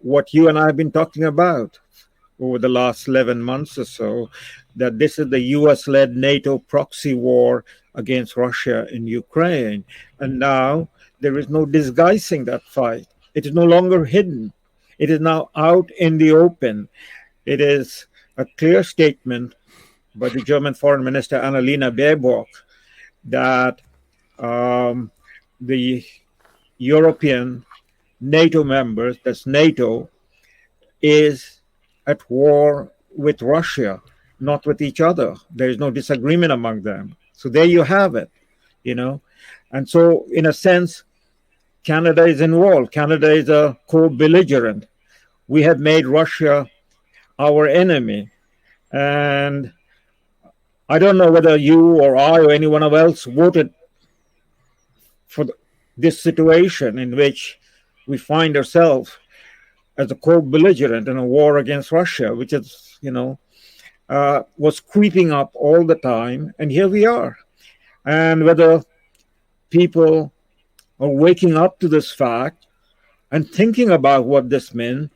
what you and I have been talking about over the last 11 months or so, that this is the US-led NATO proxy war against Russia in Ukraine. And now there is no disguising that fight. It is no longer hidden. It is now out in the open. It is a clear statement by the German Foreign Minister Annalena Baerbock that the European NATO members, that's NATO, is at war with Russia, not with each other. There is no disagreement among them. So there you have it, you know. And so, in a sense, Canada is involved. Canada is a co-belligerent. We have made Russia our enemy. And I don't know whether you or I or anyone else voted for this situation in which we find ourselves as a co-belligerent in a war against Russia, which is, was creeping up all the time. And here we are. And whether people are waking up to this fact and thinking about what this mean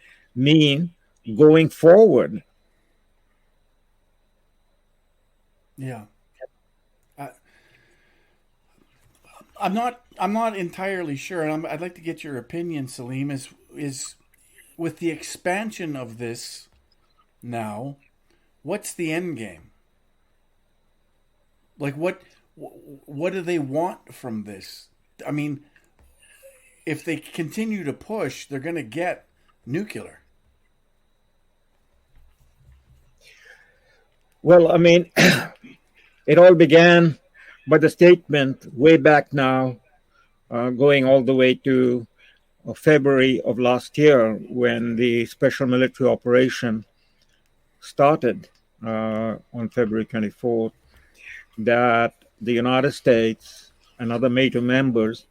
going forward. Yeah. I'm not entirely sure, and I'd like to get your opinion, Salim. Is with the expansion of this now, what's the end game? Like, what do they want from this? I mean, if they continue to push, they're going to get nuclear. Well, I mean, it all began by the statement way back now, going all the way to February of last year when the special military operation started on February 24th, that the United States and other NATO members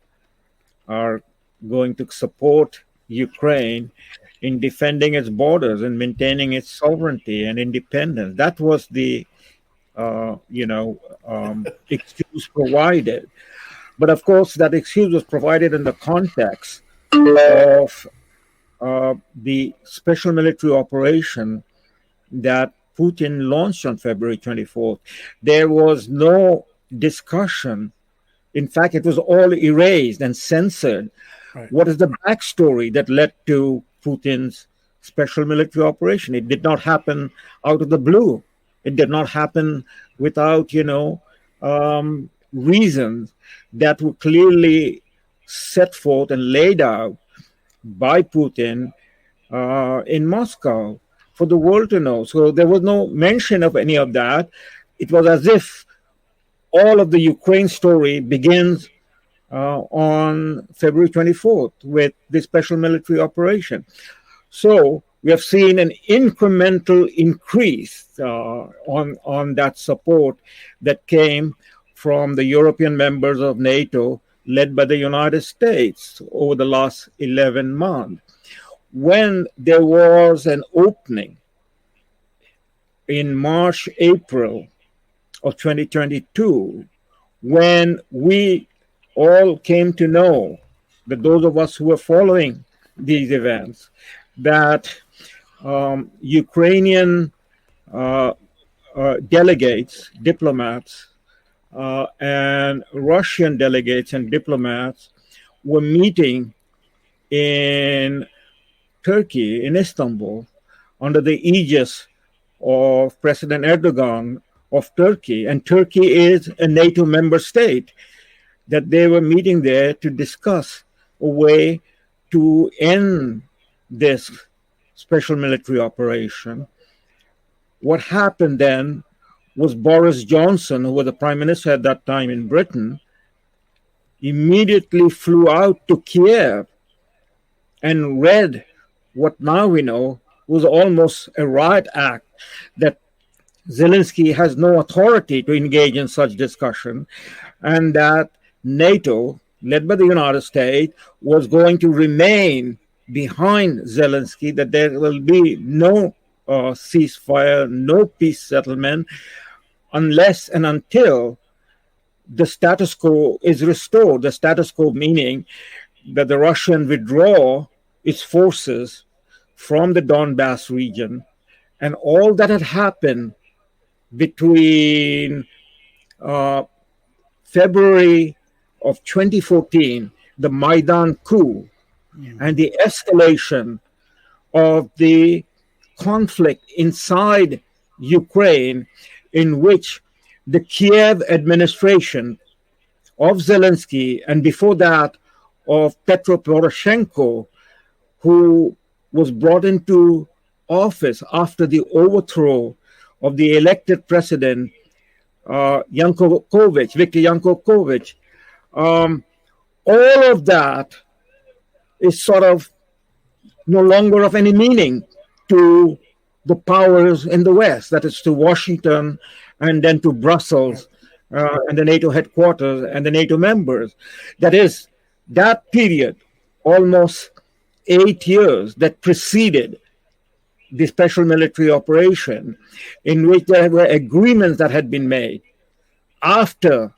are going to support Ukraine in defending its borders and maintaining its sovereignty and independence. That was the excuse provided. But of course, that excuse was provided in the context of the special military operation that Putin launched on February 24th. There was no discussion. In fact, it was all erased and censored. Right. What is the backstory that led to Putin's special military operation? It did not happen out of the blue. It did not happen without, reasons that were clearly set forth and laid out by Putin in Moscow for the world to know. So there was no mention of any of that. It was as if all of the Ukraine story begins on February 24th with the special military operation. So we have seen an incremental increase on that support that came from the European members of NATO, led by the United States over the last 11 months. When there was an opening in March, April of 2022, when we all came to know, that those of us who were following these events, that Ukrainian delegates, diplomats, and Russian delegates and diplomats were meeting in Turkey, in Istanbul, under the aegis of President Erdogan of Turkey. And Turkey is a NATO member state, that they were meeting there to discuss a way to end this special military operation. What happened then was Boris Johnson, who was the prime minister at that time in Britain, immediately flew out to Kiev and read what now we know was almost a riot act, that Zelensky has no authority to engage in such discussion, and that NATO, led by the United States, was going to remain behind Zelensky, that there will be no ceasefire, no peace settlement, unless and until the status quo is restored. The status quo meaning that the Russian withdraw its forces from the Donbass region, and all that had happened between February of 2014, the Maidan coup, and the escalation of the conflict inside Ukraine, in which the Kiev administration of Zelensky, and before that of Petro Poroshenko, who was brought into office after the overthrow of the elected president, Viktor Yanukovych, all of that is sort of no longer of any meaning to the powers in the West, that is to Washington and then to Brussels and the NATO headquarters and the NATO members. That is, that period, almost 8 years that preceded the special military operation, in which there were agreements that had been made after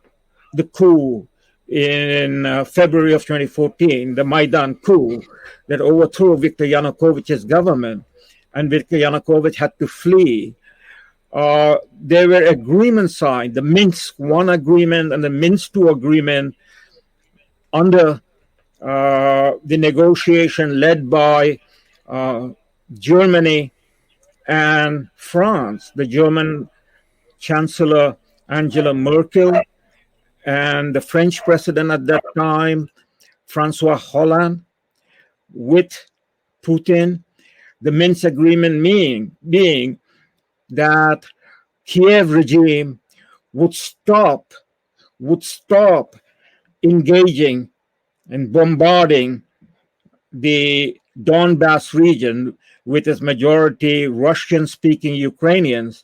the coup in February of 2014, the Maidan coup that overthrew Viktor Yanukovych's government, and Viktor Yanukovych had to flee. There were agreements signed, the Minsk I agreement and the Minsk II agreement, under the negotiation led by Germany and France, the German Chancellor Angela Merkel and the French president at that time, Francois Hollande, with Putin. The Minsk agreement being that Kiev regime would stop engaging and bombarding the Donbass region with its majority Russian-speaking Ukrainians,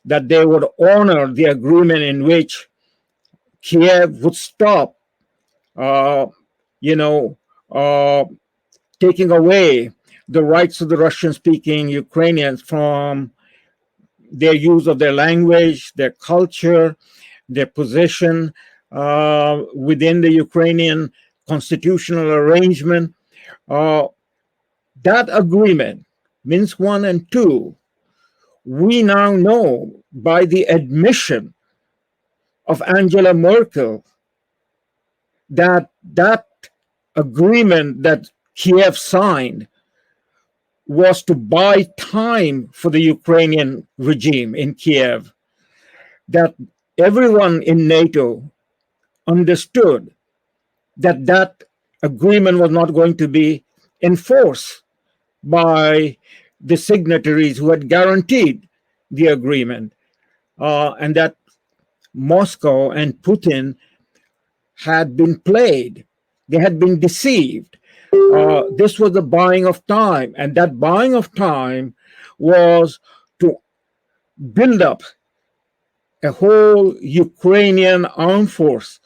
that they would honor the agreement in which Kiev would stop, taking away the rights of the Russian-speaking Ukrainians from their use of their language, their culture, their position within the Ukrainian constitutional arrangement. That agreement, Minsk I and II, we now know by the admission of Angela Merkel that that agreement that Kiev signed was to buy time for the Ukrainian regime in Kiev, that everyone in NATO understood that that agreement was not going to be enforced by the signatories who had guaranteed the agreement, and that Moscow and Putin had been played. They had been deceived. This was the buying of time, and that buying of time was to build up a whole Ukrainian armed force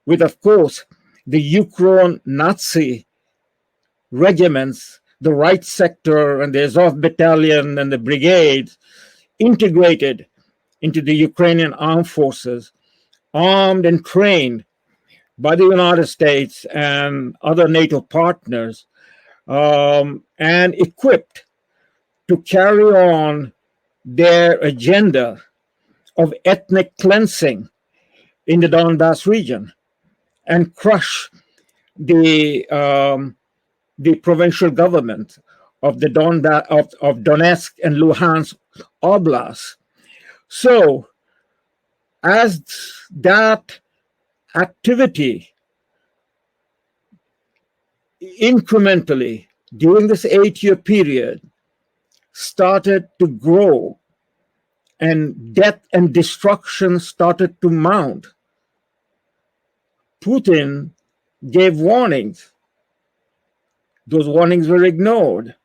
with, of course, the Ukraine Nazi regiments, the Right Sector and the Azov Battalion and the brigades integrated into the Ukrainian armed forces, armed and trained by the United States and other NATO partners, and equipped to carry on their agenda of ethnic cleansing in the Donbass region and crush the provincial government of the of Donetsk and Luhansk Oblast. So, as that activity incrementally during this 8-year period started to grow and death and destruction started to mount, Putin gave warnings. Those warnings were ignored.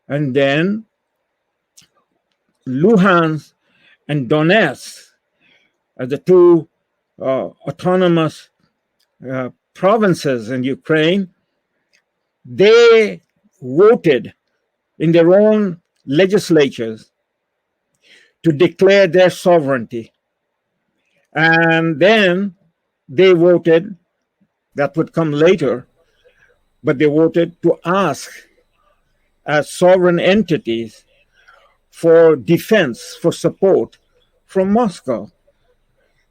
And then Luhansk and Donetsk, as the two autonomous provinces in Ukraine, they voted in their own legislatures to declare their sovereignty. And then they voted, that would come later, but they voted to ask as sovereign entities for defense, for support from Moscow.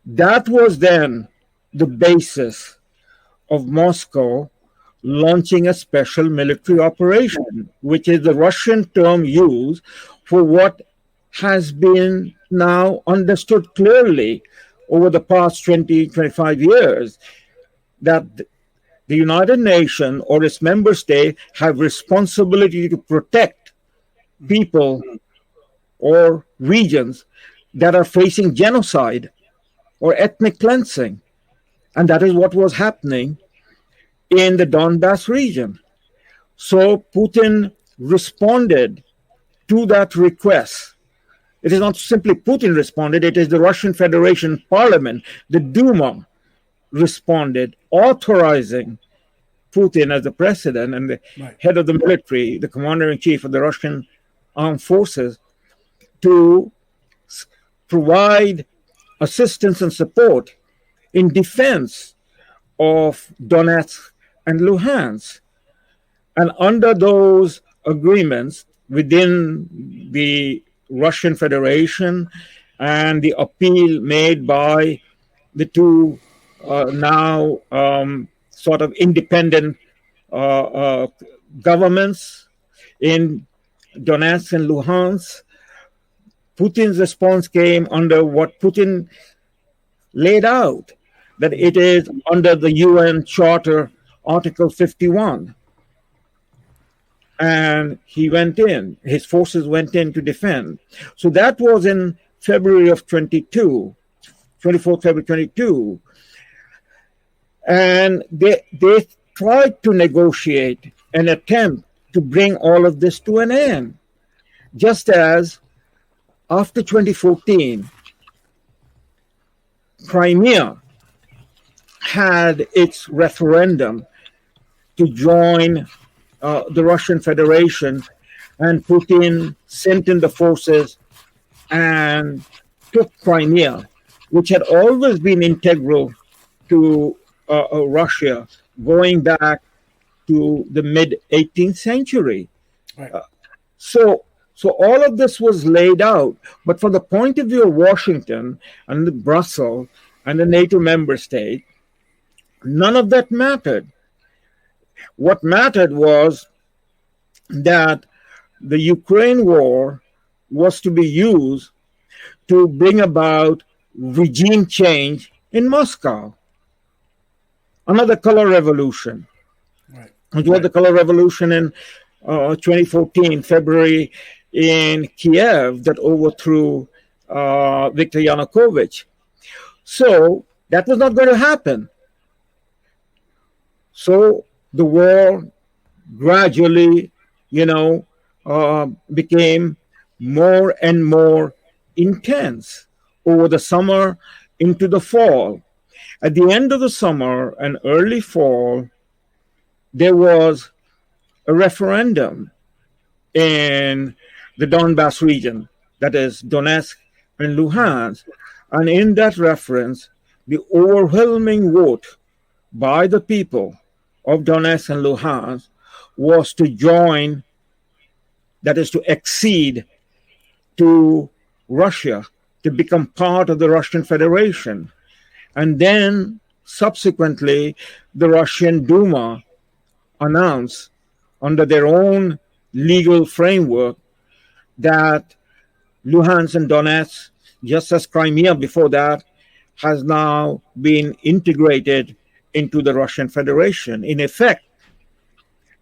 That was then the basis of Moscow launching a special military operation, which is the Russian term used for what has been now understood clearly over the past 20, 25 years, that the United Nations or its member state have responsibility to protect people or regions that are facing genocide or ethnic cleansing. And that is what was happening in the Donbass region. So Putin responded to that request. It is not simply Putin responded, it is the Russian Federation Parliament, the Duma, responded, authorizing Putin as the president and the head of the military, the commander in chief of the Russian armed forces, to provide assistance and support in defense of Donetsk and Luhansk. And under those agreements within the Russian Federation and the appeal made by the two now sort of independent governments in Donetsk and Luhansk, Putin's response came under what Putin laid out, that it is under the UN Charter, Article 51. And he went in, his forces went in to defend. So that was in February of 22, 24th February 22. And they tried to negotiate an attempt to bring all of this to an end. Just as after 2014, Crimea had its referendum to join the Russian Federation, and Putin sent in the forces and took Crimea, which had always been integral to Russia, going back to the mid-18th century. Right. So all of this was laid out, but from the point of view of Washington and Brussels and the NATO member state, none of that mattered. What mattered was that the Ukraine war was to be used to bring about regime change in Moscow. Another color revolution. Right. It was the color revolution in 2014, February, in Kiev, that overthrew Viktor Yanukovych. So that was not going to happen. So the war gradually, became more and more intense over the summer into the fall. At the end of the summer and early fall, there was a referendum in the Donbass region, that is Donetsk and Luhansk. And in that reference, the overwhelming vote by the people of Donetsk and Luhansk was to join, that is to accede to Russia, to become part of the Russian Federation. And then subsequently, the Russian Duma announced under their own legal framework that Luhansk and Donetsk, just as Crimea before that, has now been integrated into the Russian Federation. In effect,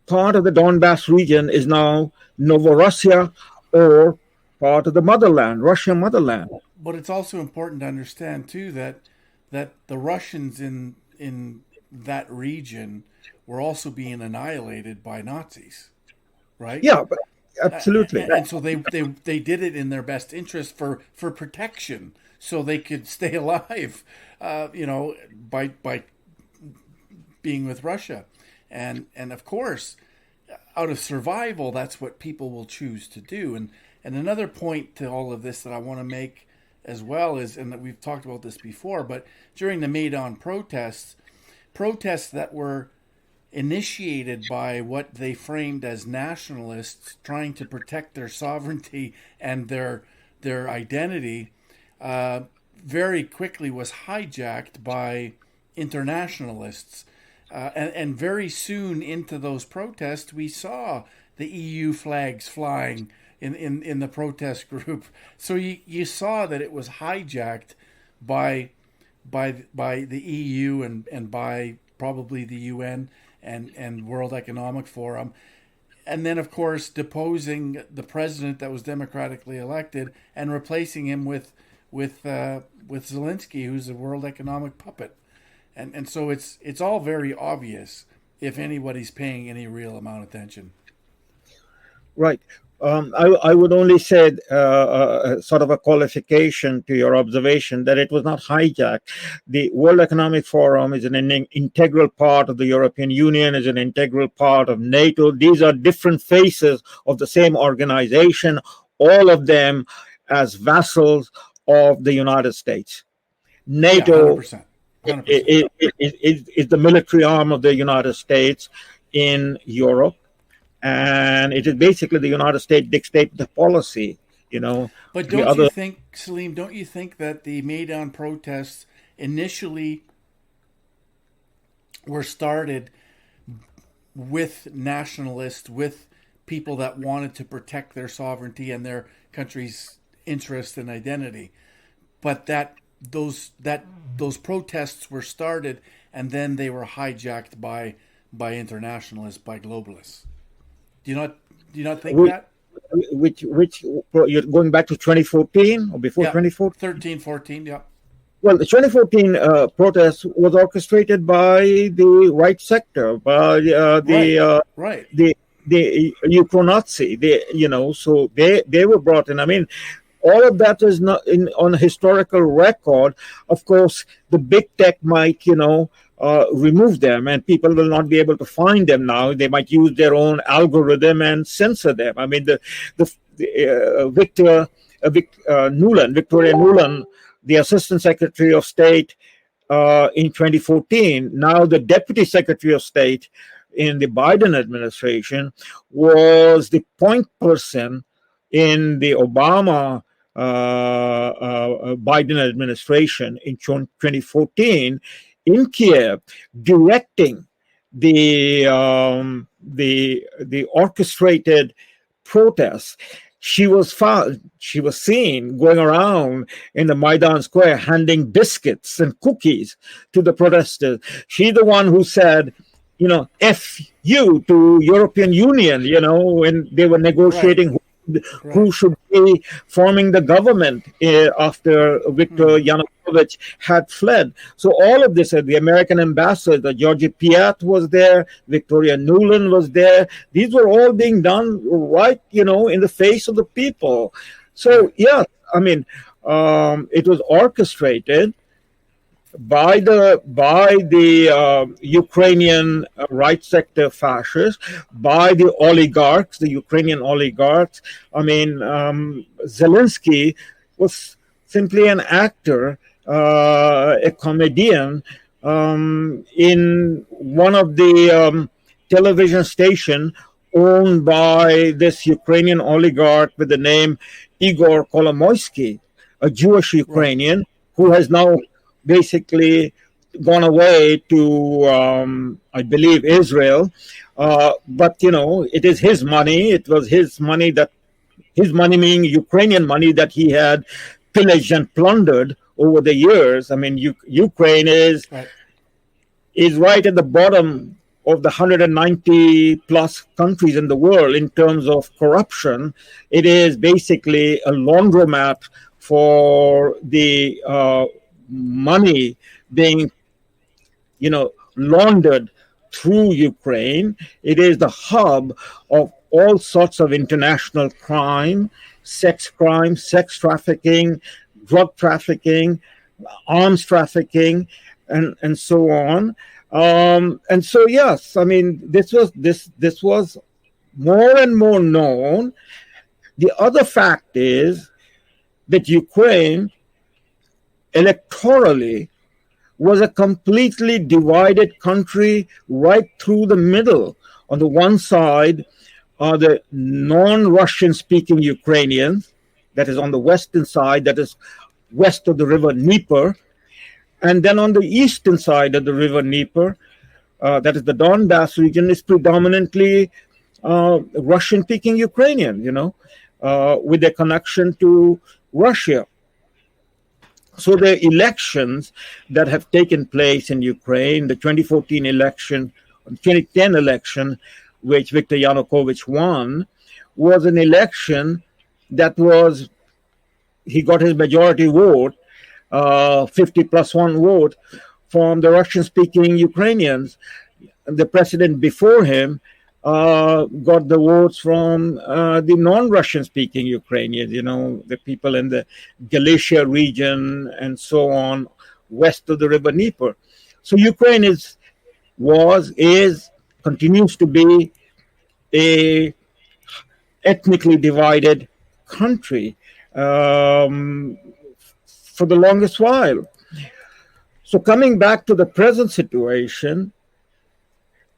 part of the Donbass region is now Novorussia, or part of the motherland, Russian motherland. But it's also important to understand too that the Russians in that region were also being annihilated by Nazis, right? Yeah, but absolutely. And so they did it in their best interest for protection, so they could stay alive, by being with Russia, and of course, out of survival, that's what people will choose to do. And another point to all of this that I want to make as well is, and that we've talked about this before, but during the Maidan protests that were initiated by what they framed as nationalists trying to protect their sovereignty and their identity, very quickly was hijacked by internationalists. And very soon into those protests, we saw the EU flags flying in the protest group. So you saw that it was hijacked by the EU and by probably the UN and World Economic Forum. and then of course deposing the president that was democratically elected and replacing him with Zelensky, who's a world economic puppet. And so it's all very obvious if anybody's paying any real amount of attention. Right. I would only say sort of a qualification to your observation that it was not hijacked. The World Economic Forum is an integral part of the European Union, is an integral part of NATO. These are different faces of the same organization, all of them as vassals of the United States. NATO 100%. 100%. is the military arm of the United States in Europe. And it is basically the United States dictate the policy, But don't you think, Salim, don't you think that the Maidan protests initially were started with nationalists, with people that wanted to protect their sovereignty and their country's interest and identity, but that those protests were started and then they were hijacked by internationalists, by globalists? Do you not think that? Which you're going back to 2014 or before 2014? 13, 14, yeah. Well, the 2014 protest was orchestrated by the right sector, by the Ukro-Nazi. So they were brought in. I mean, all of that is not on historical record. Of course, the big tech might, remove them, and people will not be able to find them now. They might use their own algorithm and censor them. I mean, Victoria Nuland, the Assistant Secretary of State in 2014, now the Deputy Secretary of State in the Biden administration, was the point person in the Obama Biden administration in 2014 in Kiev, directing the orchestrated protests. She was seen going around in the Maidan Square handing biscuits and cookies to the protesters. She's the one who said, F you to European Union, when they were negotiating who should be forming the government after Viktor Yanukovych had fled. So all of this, the American ambassador, Georgie Piat was there, Victoria Nuland was there. These were all being done right, in the face of the people. So, I mean, it was orchestrated by the Ukrainian right sector fascists, by the oligarchs, the Ukrainian oligarchs. I mean, Zelensky was simply an actor, a comedian in one of the television station owned by this Ukrainian oligarch with the name Igor Kolomoisky, a Jewish Ukrainian who has now basically gone away to, I believe, Israel. But, it is his money. It was his money meaning Ukrainian money that he had pillaged and plundered over the years. I mean, Ukraine is right at the bottom of the 190 plus countries in the world in terms of corruption. It is basically a laundromat for the money being, laundered through Ukraine. It is the hub of all sorts of international crime, sex trafficking, drug trafficking, arms trafficking, and so on. And so, yes, I mean, this was more and more known. The other fact is that Ukraine electorally was a completely divided country right through the middle. On the one side are the non-Russian speaking Ukrainians, that is on the western side, that is west of the river Dnieper. And then on the eastern side of the river Dnieper, that is the Donbass region, is predominantly Russian speaking Ukrainian, with a connection to Russia. So the elections that have taken place in Ukraine, the 2014 election, 2010 election, which Viktor Yanukovych won, was an election that was, he got his majority vote, 50 plus 1 vote from the Russian-speaking Ukrainians. The president before him got the votes from the non-Russian-speaking Ukrainians, the people in the Galicia region and so on, west of the river Dnieper. So Ukraine continues to be a ethnically divided country for the longest while. So coming back to the present situation,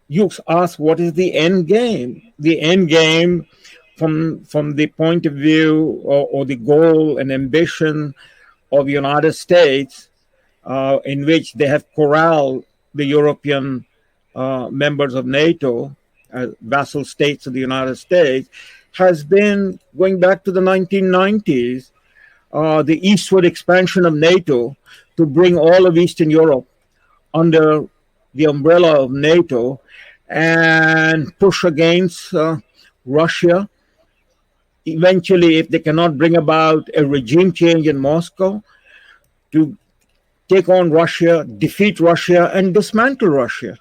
you ask what is the end game? The end game from the point of view or the goal and ambition of the United States, in which they have corralled the European members of NATO, vassal states of the United States, has been going back to the 1990s, the eastward expansion of NATO to bring all of Eastern Europe under the umbrella of NATO and push against Russia. Eventually, if they cannot bring about a regime change in Moscow, to take on Russia, defeat Russia, and dismantle Russia.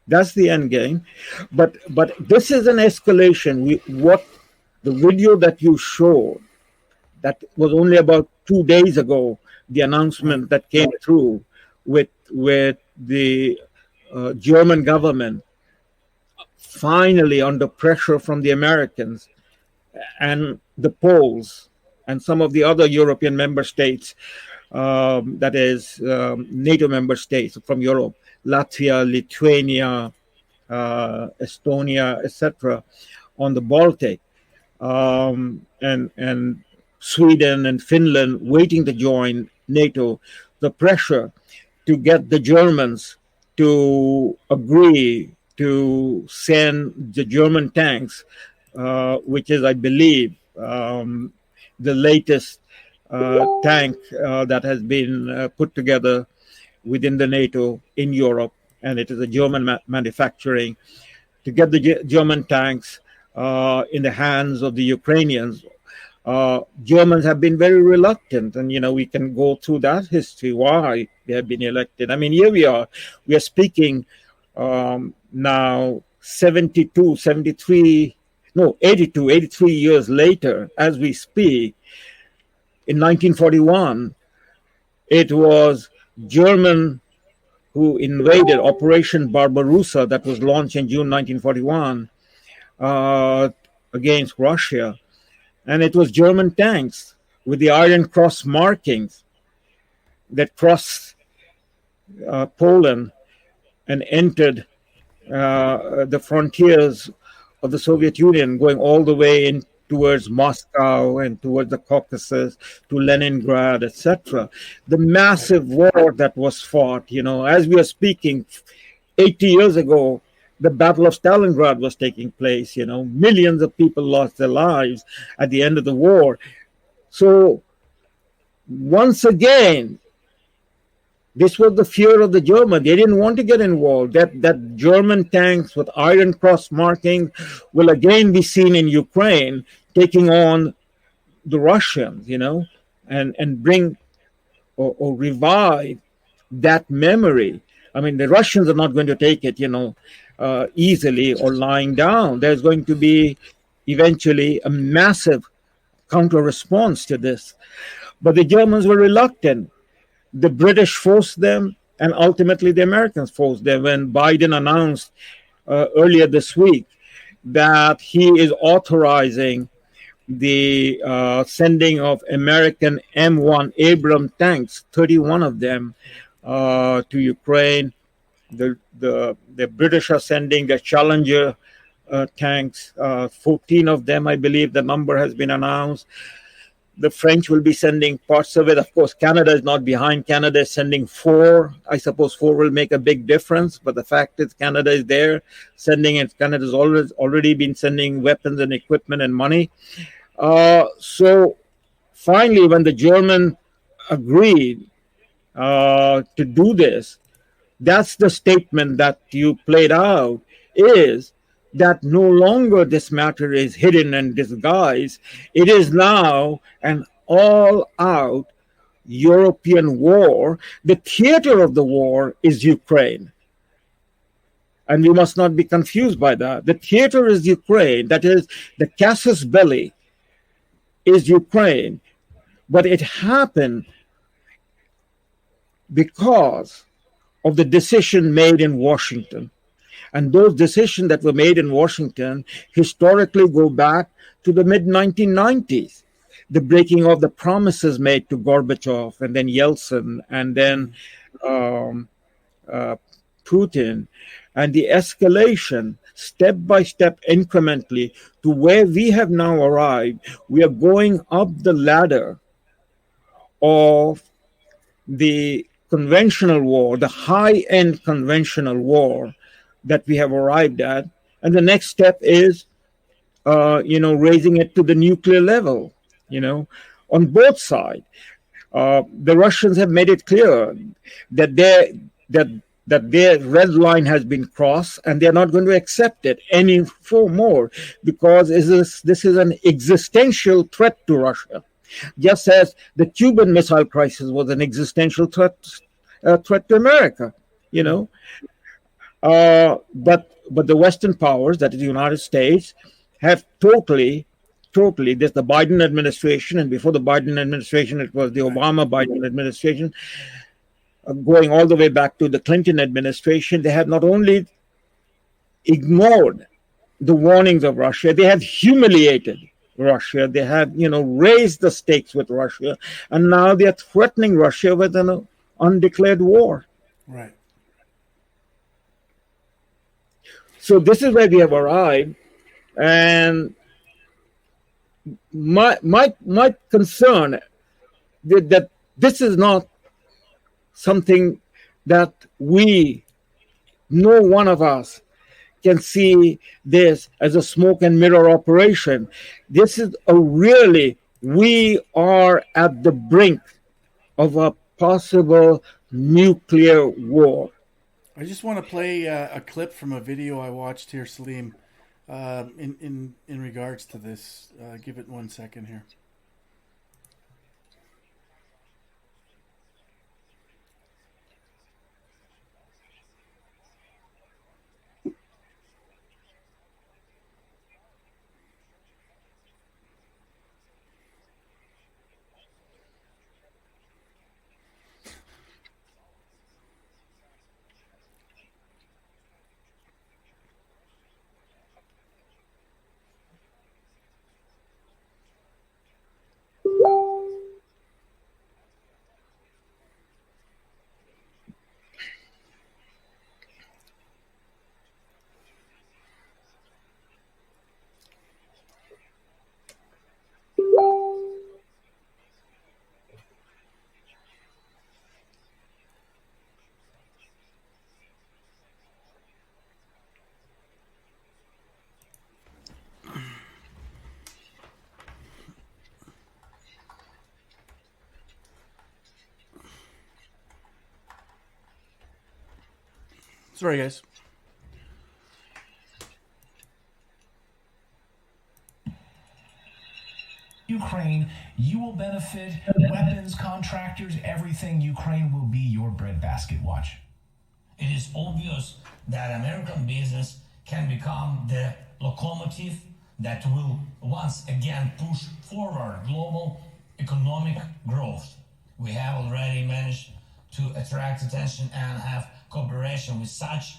That's the end game. But this is an escalation. What the video that you showed, that was only about 2 days ago, the announcement that came through with the German government finally under pressure from the Americans and the Poles and some of the other European member states, that is NATO member states from Europe, Latvia, Lithuania, Estonia, etc., on the Baltic, and Sweden and Finland waiting to join NATO, the pressure to get the Germans to agree to send the German tanks, which is, I believe, the latest tank that has been put together within the NATO in Europe, and it is a German manufacturing, to get the German tanks in the hands of the Ukrainians. Germans have been very reluctant, and we can go through that history, why they have been elected. I mean, here we are speaking now 83 years later as we speak. In 1941, it was German who invaded Operation Barbarossa that was launched in June 1941 against Russia. And it was German tanks with the Iron Cross markings that crossed Poland and entered the frontiers of the Soviet Union, going all the way in towards Moscow and towards the Caucasus, to Leningrad, etc. The massive war that was fought, as we are speaking, 80 years ago, the Battle of Stalingrad was taking place. Millions of people lost their lives at the end of the war. So once again, this was the fear of the Germans. They didn't want to get involved. That German tanks with Iron Cross marking will again be seen in Ukraine taking on the Russians, and bring or revive that memory. I mean, the Russians are not going to take it, easily or lying down. There's going to be eventually a massive counter response to this. But the Germans were reluctant. The British forced them, and ultimately the Americans forced them. When Biden announced earlier this week that he is authorizing the sending of American M1 Abrams tanks, 31 of them, to Ukraine. The British are sending the Challenger tanks, 14 of them, I believe the number has been announced. The French will be sending parts of it. Of course, Canada is not behind. Canada is sending 4. I suppose 4 will make a big difference. But the fact is Canada is there sending it. Canada has already been sending weapons and equipment and money. So finally, when the Germans agreed to do this, that's the statement that you played out is that no longer this matter is hidden and disguised. It is now an all out European war. The theater of the war is Ukraine. And we must not be confused by that. The theater is Ukraine. That is, the casus belli is Ukraine. But it happened because of the decision made in Washington. And those decisions that were made in Washington historically go back to the mid-1990s. The breaking of the promises made to Gorbachev and then Yeltsin and then Putin, and the escalation step by step incrementally to where we have now arrived. We are going up the ladder of the conventional war, the high-end conventional war that we have arrived at. And the next step is, raising it to the nuclear level, on both sides. The Russians have made it clear that their red line has been crossed, and they're not going to accept it any more because this is an existential threat to Russia, just as the Cuban Missile Crisis was an existential threat to America. But the Western powers, that is the United States, have totally. There's the Biden administration, and before the Biden administration, it was the Obama-Biden administration. Going all the way back to the Clinton administration, they have not only ignored the warnings of Russia, they have humiliated Russia. They have, raised the stakes with Russia, and now they are threatening Russia with an undeclared war. Right. So this is where we have arrived, and my concern that this is not something that no one of us can see this as a smoke and mirror operation. This is we are at the brink of a possible nuclear war. I just want to play a clip from a video I watched here, Salim, in regards to this. Give it 1 second here. Sorry, guys. Ukraine, you will benefit. Weapons, contractors, everything. Ukraine will be your breadbasket. Watch. It is obvious that American business can become the locomotive that will once again push forward global economic growth. We have already managed to attract attention and have cooperation with such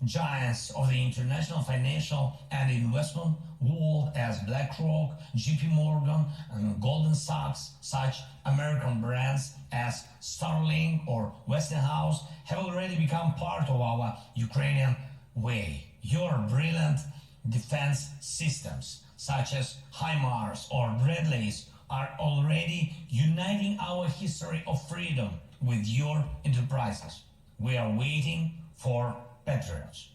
giants of the international financial and investment world as BlackRock, JP Morgan, and Goldman Sachs. Such American brands as Starlink or Westinghouse have already become part of our Ukrainian way. Your brilliant defense systems, such as HIMARS or Bradleys, are already uniting our history of freedom with your enterprises. We are waiting for Patriots.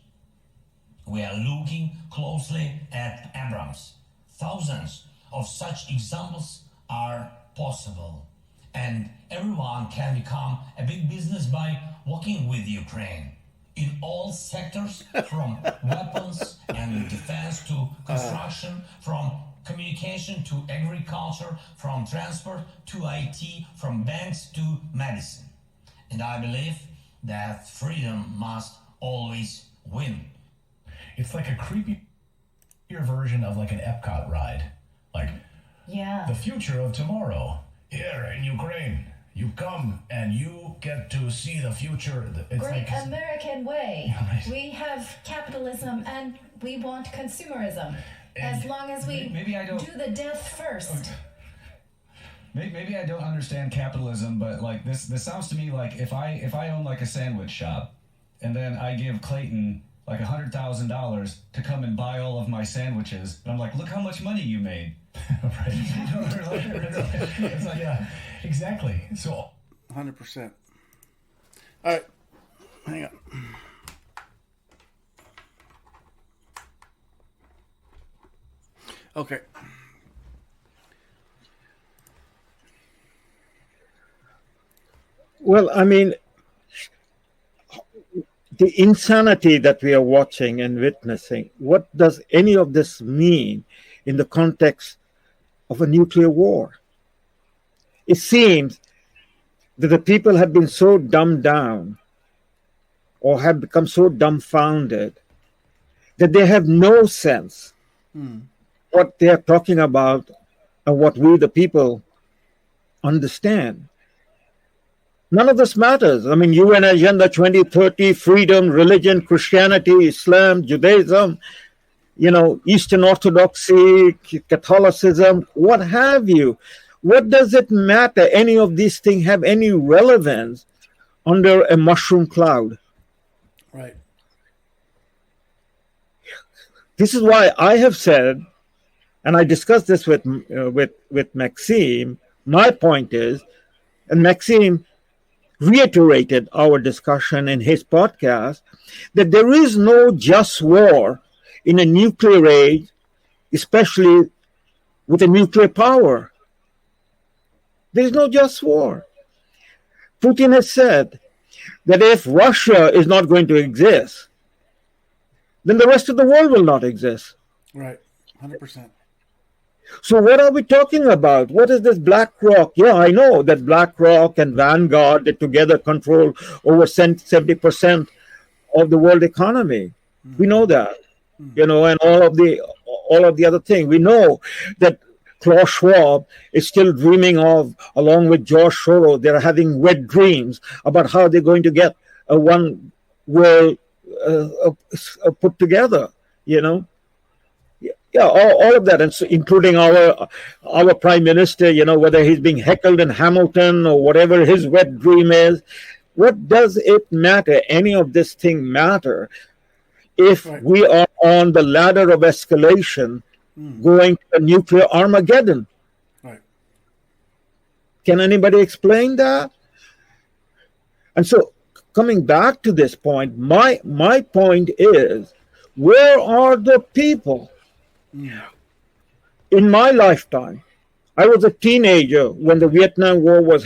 We are looking closely at Abrams. Thousands of such examples are possible, and everyone can become a big business by working with Ukraine. in all sectors, from weapons and defense to construction, from communication to agriculture, from transport to IT, from banks to medicine. And I believe that freedom must always win. It's like a creepier version of like an Epcot ride. Like, Yeah. the future of tomorrow. Here in Ukraine, you come and you get to see the future. It's Great like American way. Right. We have capitalism and we want consumerism. As long as we maybe I don't- do the death first. Maybe I don't understand capitalism, but like this sounds to me like if I own like a sandwich shop, and then I give Clayton like $100,000 to come and buy all of my sandwiches, and I'm like, look how much money you made. right. It's like, yeah, exactly. So 100%. All right. Hang on. Okay. Well, I mean, the insanity that we are watching and witnessing, what does any of this mean in the context of a nuclear war? It seems that the people have been so dumbed down or have become so dumbfounded that they have no sense what they are talking about and what we, the people, understand. None of this matters. I mean, UN Agenda 2030, freedom, religion, Christianity, Islam, Judaism, Eastern Orthodoxy, Catholicism, what have you. What does it matter? Any of these things have any relevance under a mushroom cloud? Right. This is why I have said, and I discussed this with Maxime, my point is, and Maxime reiterated our discussion in his podcast, that there is no just war in a nuclear age, especially with a nuclear power. There is no just war. Putin has said that if Russia is not going to exist, then the rest of the world will not exist. Right. 100%. So what are we talking about? What is this BlackRock? Yeah, I know that BlackRock and Vanguard, they together control over 70% of the world economy. We know that, and all of the other things. We know that Klaus Schwab is still dreaming of, along with George Soros, they're having wet dreams about how they're going to get a one world put together, Yeah, all of that, and so including our prime minister, whether he's being heckled in Hamilton or whatever his wet dream is. What does it matter? Any of this thing matter if we are on the ladder of escalation going to a nuclear Armageddon? Right. Can anybody explain that? And so coming back to this point, my point is, where are the people? In my lifetime, I was a teenager when the Vietnam War was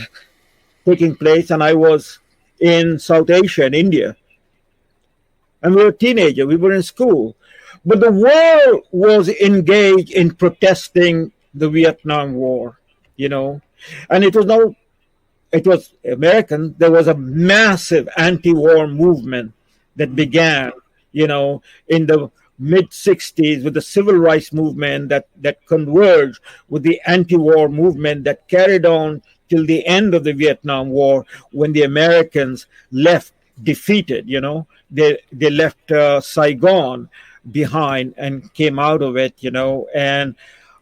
taking place, and I was in South Asia, in India. And we were teenagers, we were in school. But the world was engaged in protesting the Vietnam War, And it was American. There was a massive anti-war movement that began, in the mid-60s with the civil rights movement that converged with the anti-war movement that carried on till the end of the Vietnam War, when the Americans left defeated. They left Saigon behind and came out of it, and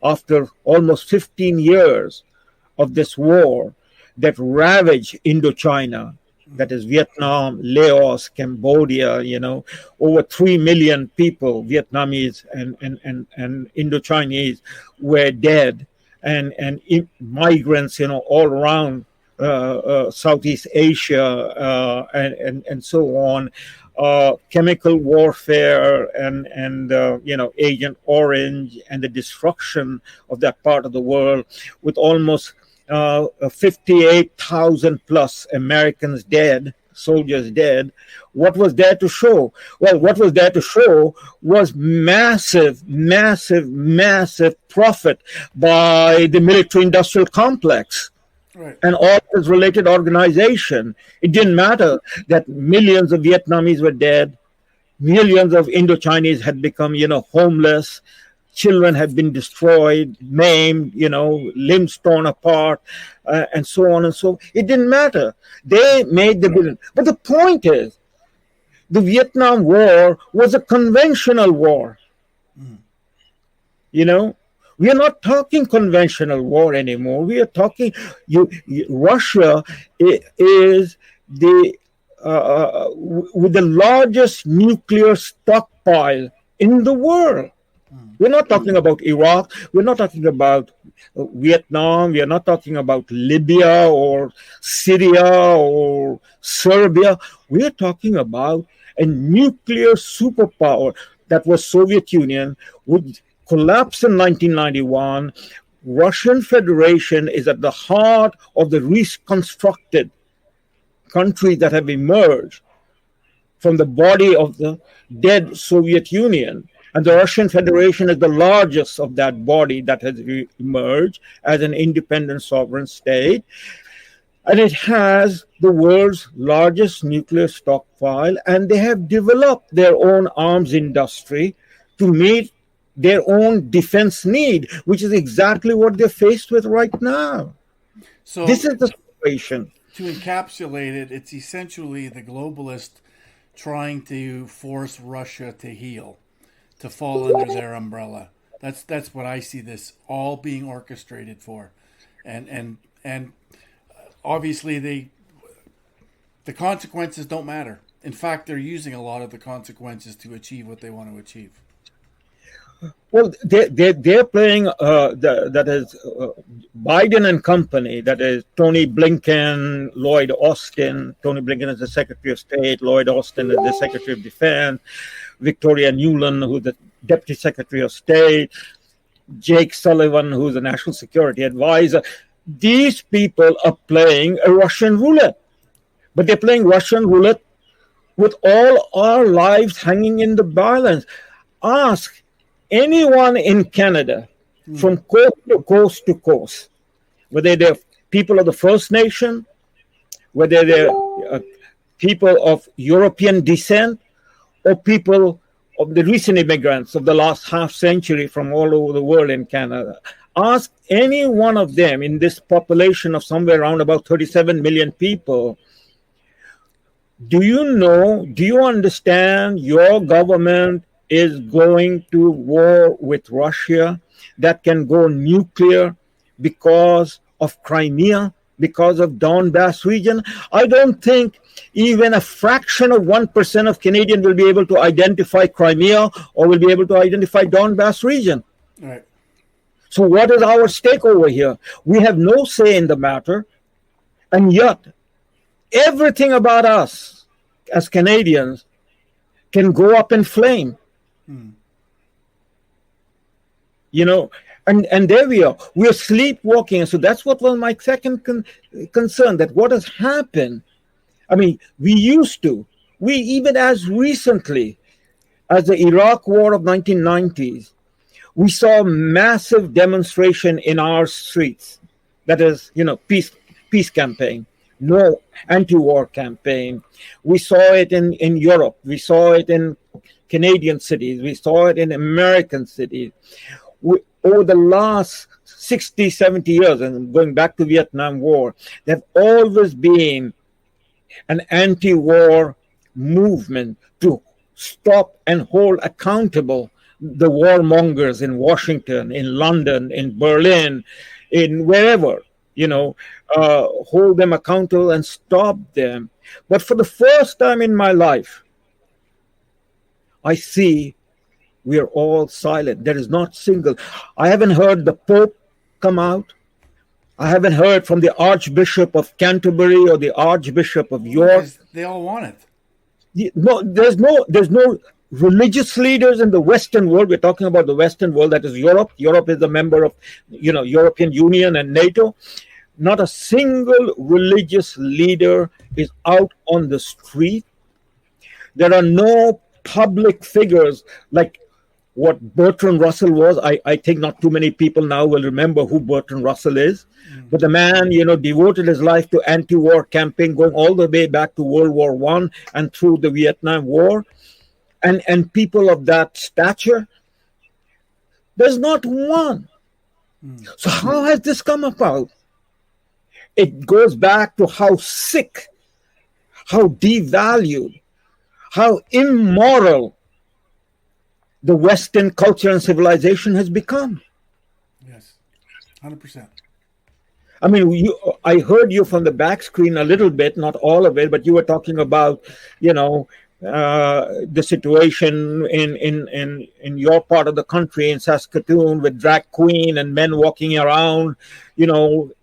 after almost 15 years of this war that ravaged Indochina, that is Vietnam, Laos, Cambodia, over 3 million people, Vietnamese and Indochinese, were dead, and migrants, all around Southeast Asia and so on. Chemical warfare and Agent Orange and the destruction of that part of the world, with almost 58,000 plus Americans dead, soldiers dead. What was there to show? Well, what was there to show was massive, massive, massive profit by the military-industrial complex. Right. And all its related organization. It didn't matter that millions of Vietnamese were dead, millions of Indochinese had become, homeless, children had been destroyed, maimed, limbs torn apart, and so on and so on. It didn't matter. They made the billion. But the point is, the Vietnam War was a conventional war. We are not talking conventional war anymore. We are talking. Russia is with the largest nuclear stockpile in the world. We're not talking about Iraq. We're not talking about Vietnam. We are not talking about Libya or Syria or Serbia. We are talking about a nuclear superpower that was Soviet Union, which collapsed in 1991. Russian Federation is at the heart of the reconstructed countries that have emerged from the body of the dead Soviet Union. And the Russian Federation is the largest of that body that has emerged as an independent sovereign state. And it has the world's largest nuclear stockpile, and they have developed their own arms industry to meet their own defense need, which is exactly what they're faced with right now. So this is the situation. To encapsulate it, it's essentially the globalist trying to force Russia to heel, to fall under their umbrella. That's what I see this all being orchestrated for, and obviously the consequences don't matter. In fact, they're using a lot of the consequences to achieve what they want to achieve. Well, they're playing that is Biden and company. That is Tony Blinken, Lloyd Austin. Tony Blinken is the Secretary of State. Lloyd Austin is the Secretary of Defense. Victoria Nuland, who's the Deputy Secretary of State. Jake Sullivan, who's the National Security Advisor. These people are playing a Russian roulette, but they're playing Russian roulette with all our lives hanging in the balance. Ask anyone in Canada, from coast to coast to coast, whether they're people of the First Nation, whether they're people of European descent, or people of the recent immigrants of the last half century from all over the world in Canada. Ask any one of them in this population of somewhere around about 37 million people, do you understand your government is going to war with Russia that can go nuclear because of Crimea, because of Donbass region? I don't think even a fraction of 1% of Canadians will be able to identify Crimea or will be able to identify Donbass region. Right. So what is our stake over here? We have no say in the matter, and yet everything about us as Canadians can go up in flame. And there we are. We are sleepwalking. And so that's what was my second concern, that what has happened. I mean, we even as recently as the Iraq War of 1990s, we saw massive demonstration in our streets. That is, peace campaign, no anti-war campaign. We saw it in Europe. We saw it in Canadian cities. We saw it in American cities. Over the last 60, 70 years, and going back to Vietnam War, there have always been an anti-war movement to stop and hold accountable the warmongers in Washington, in London, in Berlin, in wherever, hold them accountable and stop them. But for the first time in my life, I see we are all silent. There is not single. I haven't heard the Pope come out. I haven't heard from the Archbishop of Canterbury or the Archbishop of York. They all want it. No, there's no religious leaders in the Western world. We're talking about the Western world, that is Europe. Europe is a member of, European Union and NATO. Not a single religious leader is out on the street. There are no public figures like what Bertrand Russell was. I think not too many people now will remember who Bertrand Russell is. But the man, devoted his life to anti-war campaign, going all the way back to World War I and through the Vietnam War. And people of that stature, there's not one. So how has this come about? It goes back to how sick, how devalued, how immoral the Western culture and civilization has become. Yes, 100%. I mean, I heard you from the back screen a little bit, not all of it, but you were talking about, the situation in your part of the country, in Saskatoon, with drag queen and men walking around,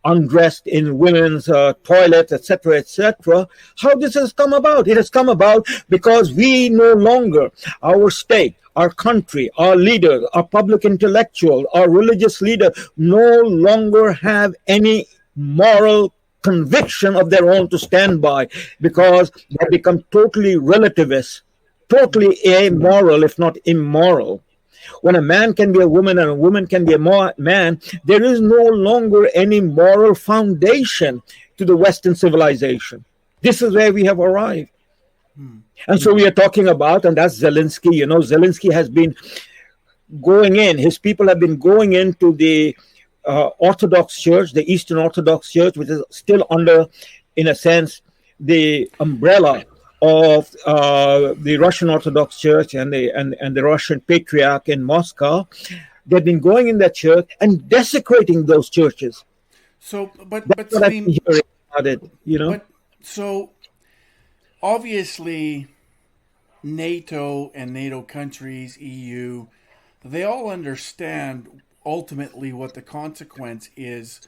undressed in women's toilets, etc., etc. How this has come about? It has come about because we no longer, our state, our country, our leaders, our public intellectuals, our religious leaders no longer have any moral conviction of their own to stand by, because they become totally relativist, totally amoral, if not immoral. When a man can be a woman and a woman can be a man, there is no longer any moral foundation to the Western civilization. This is where we have arrived. And so we are talking about, and that's Zelensky. Zelensky has been going in, his people have been going into the Orthodox Church, the Eastern Orthodox Church, which is still under, in a sense, the umbrella of the Russian Orthodox Church and the Russian Patriarch in Moscow. They've been going in that church and desecrating those churches. So, but Salim, about it, But so obviously, NATO and NATO countries, EU, they all understand ultimately what the consequence is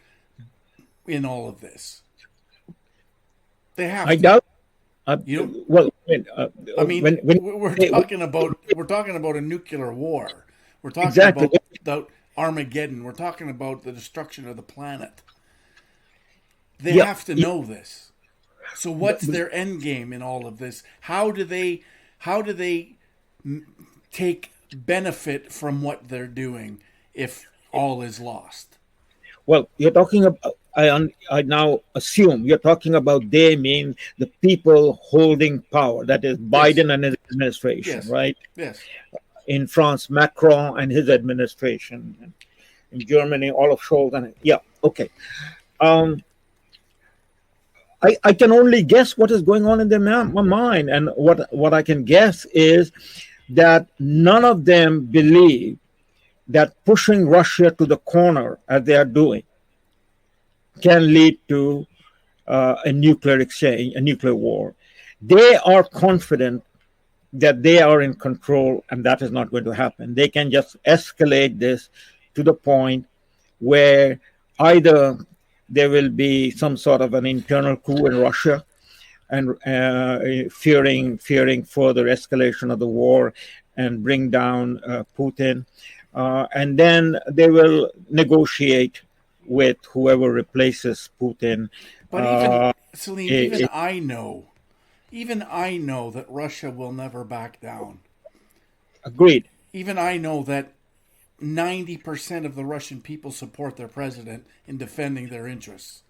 in all of this. They have. I doubt. We're talking about a nuclear war. We're talking about Armageddon. We're talking about the destruction of the planet. They have to know this. So what's their end game in all of this? How do they take benefit from what they're doing if all is lost? Well, you're talking about, I now assume you're talking about they mean the people holding power. That is Biden and his administration, right? Yes. In France, Macron and his administration. In Germany, Olaf Scholz. Okay. I can only guess what is going on in their mind. And what I can guess is that none of them believe that pushing Russia to the corner, as they are doing, can lead to a nuclear exchange, a nuclear war. They are confident that they are in control, and that is not going to happen. They can just escalate this to the point where either there will be some sort of an internal coup in Russia, and fearing further escalation of the war and bring down Putin. And then they will negotiate with whoever replaces Putin. But Salim, even I know that Russia will never back down. Agreed. Even I know that 90% of the Russian people support their president in defending their interests.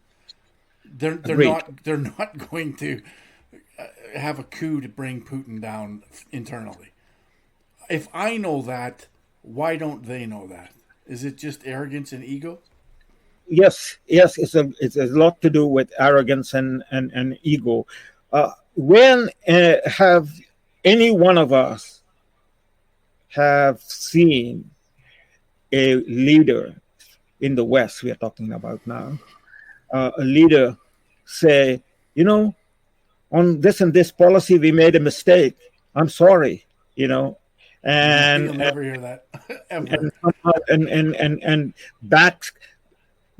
They're not going to have a coup to bring Putin down internally. If I know that, why don't they know that? Is it just arrogance and ego? Yes, it's a lot to do with arrogance and ego. When have any one of us have seen a leader in the West, we are talking about now, a leader say, on this and this policy, we made a mistake. I'm sorry, and you'll never hear that ever. And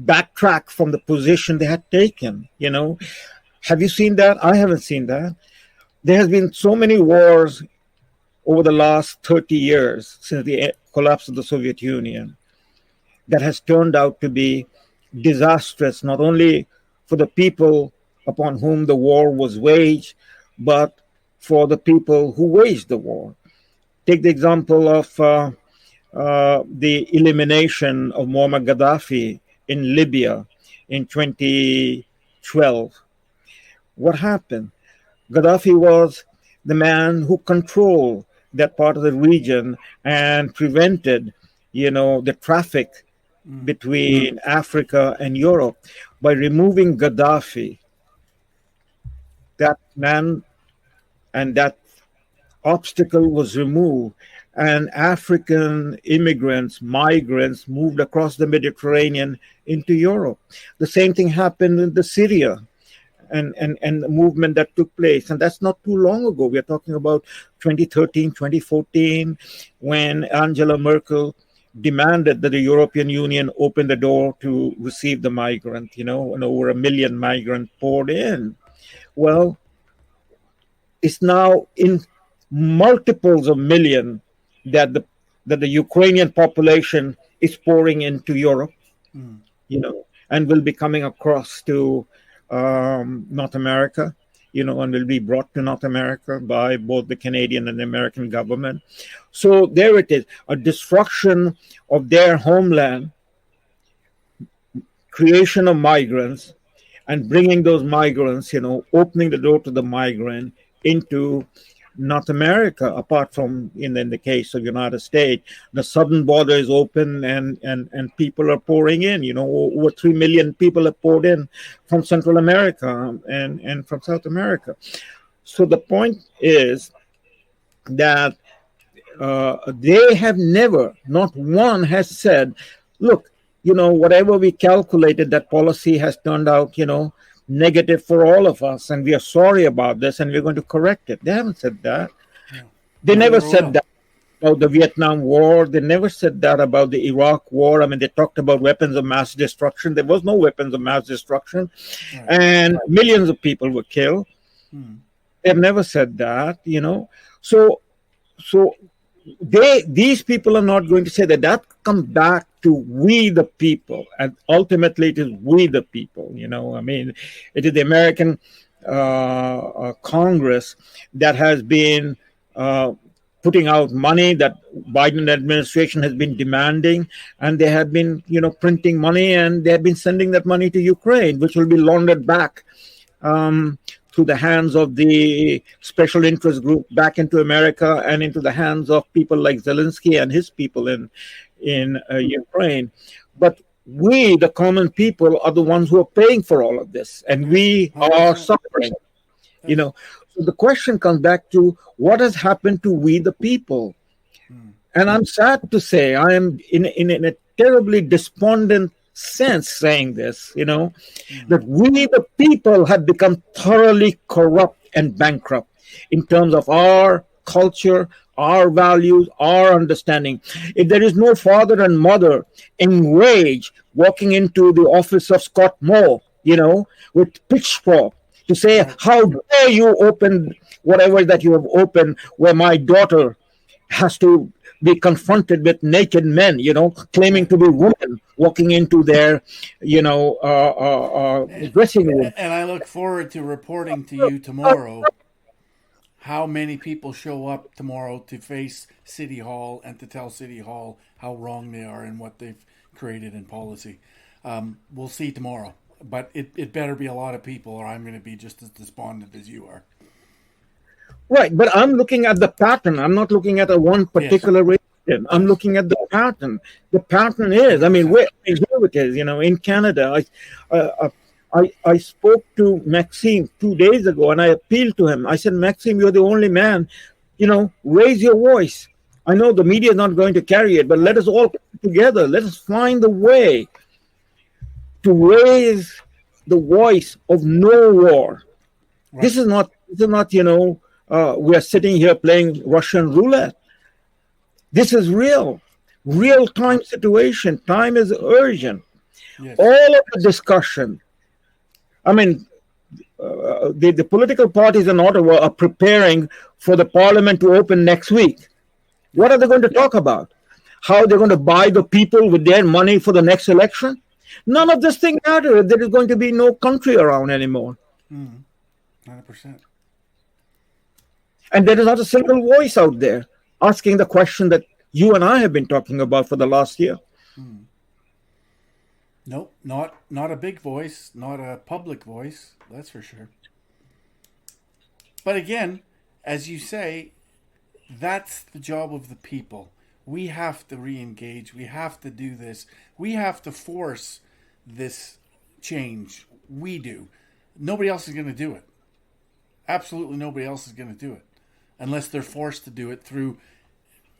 backtrack from the position they had taken. Have you seen that? I haven't seen that. There has been so many wars over the last 30 years since the collapse of the Soviet Union that has turned out to be disastrous, not only for the people upon whom the war was waged, but for the people who waged the war. Take the example of the elimination of Muammar Gaddafi in Libya in 2012. What happened? Gaddafi was the man who controlled that part of the region and prevented, the traffic between Africa and Europe. By removing Gaddafi, that man and that obstacle was removed, and African immigrants, migrants moved across the Mediterranean into Europe. The same thing happened in the Syria and the movement that took place. And that's not too long ago. We're talking about 2013, 2014, when Angela Merkel demanded that the European Union open the door to receive the migrant, and over 1 million migrants poured in. Well, it's now in multiples of million that the Ukrainian population is pouring into Europe, and will be coming across to North America, and will be brought to North America by both the Canadian and the American government. So there it is, a destruction of their homeland, creation of migrants, and bringing those migrants, opening the door to the migrant into North America. Apart from in the case of United States, the southern border is open and people are pouring in. Over 3 million people have poured in from Central America and from South America. So the point is that they have never, not one has said, look, whatever we calculated, that policy has turned out, negative for all of us, and we are sorry about this, and we're going to correct it. They haven't said that. They never said that about the Vietnam War. They never said that about the Iraq War. I mean, they talked about weapons of mass destruction. There was no weapons of mass destruction, and millions of people were killed. They've never said that, So these people are not going to say that. That comes back to we the people, and ultimately it is we the people. I mean, it is the American Congress that has been putting out money that Biden administration has been demanding, and they have been printing money, and they have been sending that money to Ukraine, which will be laundered back through the hands of the special interest group back into America and into the hands of people like Zelensky and his people in Ukraine. But we, the common people, are the ones who are paying for all of this, and we are suffering. So the question comes back to what has happened to we, the people. And I'm sad to say, I am in a terribly despondent sense saying this, that we, the people, have become thoroughly corrupt and bankrupt in terms of our culture, our values, our understanding. If there is no father and mother enraged walking into the office of Scott Moore, with pitchfork to say, how dare you open whatever that you have opened, where my daughter has to be confronted with naked men, claiming to be women, walking into their, dressing room. And I look forward to reporting to you tomorrow how many people show up tomorrow to face City Hall and to tell City Hall how wrong they are and what they've created in policy. We'll see tomorrow. But it better be a lot of people, or I'm going to be just as despondent as you are. Right, but I'm looking at the pattern. I'm not looking at a one particular region. I'm looking at the pattern. The pattern is, where it is. In Canada, I spoke to Maxime 2 days ago, and I appealed to him. I said, Maxime, you're the only man. Raise your voice. I know the media is not going to carry it, but let us all come together. Let us find a way to raise the voice of no war. Right. This is not, we are sitting here playing Russian roulette. This is real-time situation. Time is urgent. Yes. All of the discussion, the political parties in Ottawa are preparing for the parliament to open next week. What are they going to talk about? How they're going to buy the people with their money for the next election? None of this thing matters. There is going to be no country around anymore. 100%. And there is not a single voice out there asking the question that you and I have been talking about for the last year. Nope, not a big voice, not a public voice, that's for sure. But again, as you say, that's the job of the people. We have to re-engage. We have to do this. We have to force this change. We do. Nobody else is going to do it. Absolutely nobody else is going to do it unless they're forced to do it through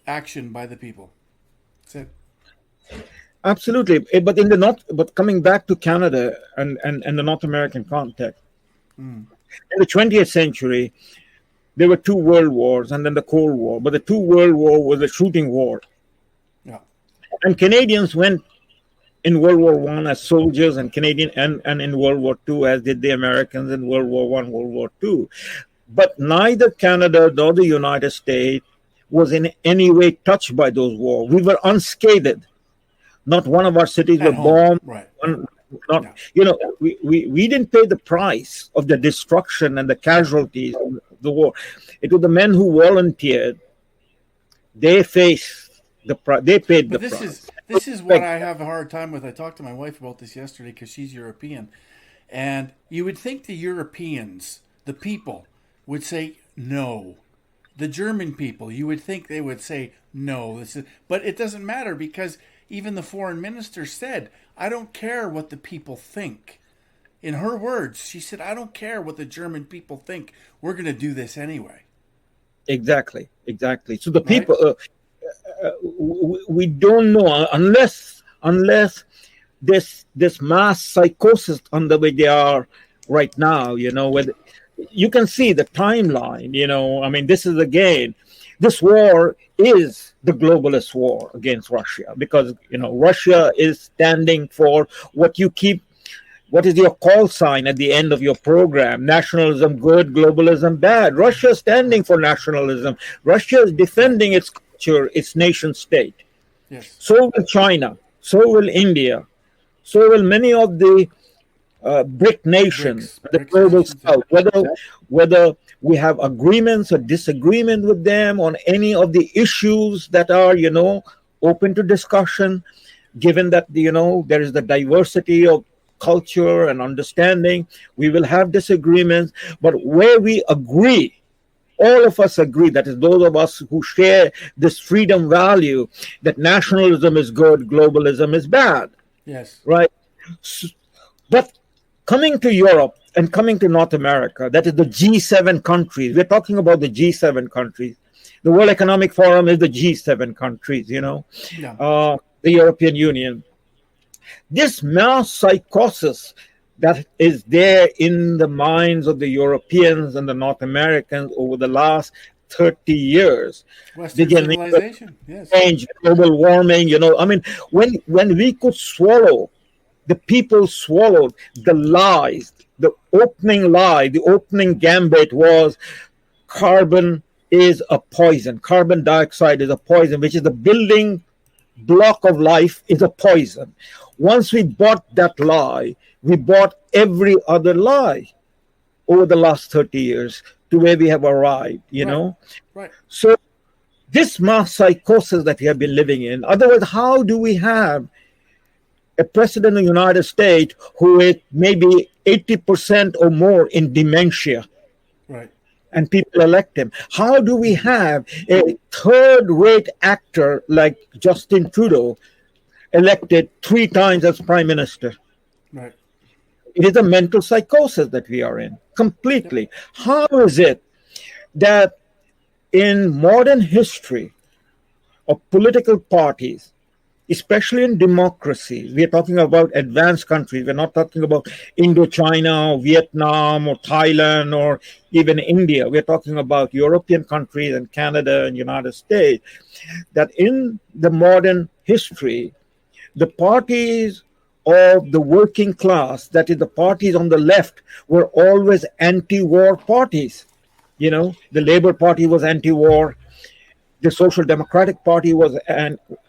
action by the people. That's it. Absolutely. But coming back to Canada and the North American context, in the 20th century, there were two world wars and then the Cold War. But the two world war was a shooting war. Yeah. And Canadians went in World War One as soldiers and in World War Two as did the Americans in World War One, World War Two. But neither Canada nor the United States was in any way touched by those wars. We were unscathed. Not one of our cities were bombed. Right. We didn't pay the price of the destruction and the casualties of the war. It was the men who volunteered. They faced the price. They paid the price. This is what I have a hard time with. I talked to my wife about this yesterday because she's European. And you would think the Europeans, the people, would say no. The German people, you would think they would say no. But it doesn't matter because even the foreign minister said, I don't care what the people think. In her words, she said, I don't care what the German people think. We're going to do this anyway. Exactly. So the people, we don't know unless this mass psychosis on the way they are right now, whether you can see the timeline, this is again, this war is the globalist war against Russia because, Russia is standing for what is your call sign at the end of your program? Nationalism good, globalism bad. Russia is standing for nationalism. Russia is defending its culture, its nation state. Yes. So will China. So will India. So will many of the BRIC nations, the global south, whether we have agreements or disagreement with them on any of the issues that are, open to discussion, given that, there is the diversity of culture and understanding, we will have disagreements, but where we agree, all of us agree, that is those of us who share this freedom value, that nationalism is good, globalism is bad. Yes. Right? But coming to Europe and coming to North America, that is the G7 countries. We're talking about the G7 countries. The World Economic Forum is the G7 countries, the European Union. This mass psychosis that is there in the minds of the Europeans and the North Americans over the last 30 years. Western civilization, yes. Change, global warming, when we could swallow, the people swallowed the lies. The opening gambit was carbon is a poison. Carbon dioxide is a poison, which is the building block of life, is a poison. Once we bought that lie, we bought every other lie over the last 30 years to where we have arrived, Right. So this mass psychosis that we have been living in, otherwise, how do we have a president of the United States who is maybe 80% or more in dementia? Right. And people elect him. How do we have a third-rate actor like Justin Trudeau elected 3 times as prime minister? Right. It is a mental psychosis that we are in, completely. Yep. How is it that in modern history of political parties, especially in democracies, we are talking about advanced countries. We're not talking about Indochina or Vietnam or Thailand or even India. We're talking about European countries and Canada and United States, that in the modern history, the parties of the working class, that is the parties on the left, were always anti-war parties. The Labour Party was anti-war. the Social Democratic Party was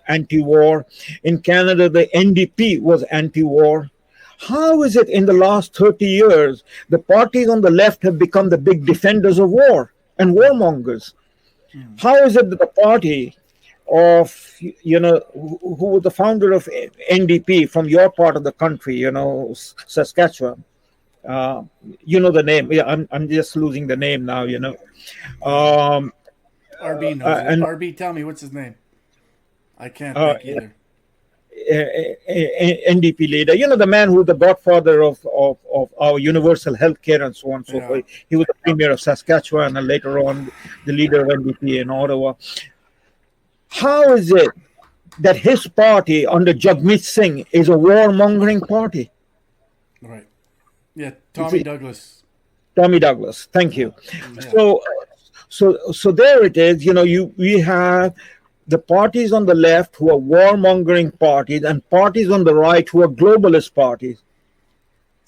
anti-war. In Canada, the NDP was anti-war. How is it in the last 30 years the parties on the left have become the big defenders of war and warmongers? How is it that the party of, who was the founder of NDP from your part of the country, Saskatchewan? You know the name. Yeah, I'm just losing the name now, RB knows it. RB, tell me, what's his name? I can't think either. NDP leader, the man who's the godfather of our universal health care and so on and so forth. He was the premier of Saskatchewan and later on the leader of NDP in Ottawa. How is it that his party under Jagmeet Singh is a warmongering party? Right. Yeah, Tommy Douglas. Tommy Douglas, thank you. Yeah. So there it is. We have the parties on the left who are warmongering parties and parties on the right who are globalist parties.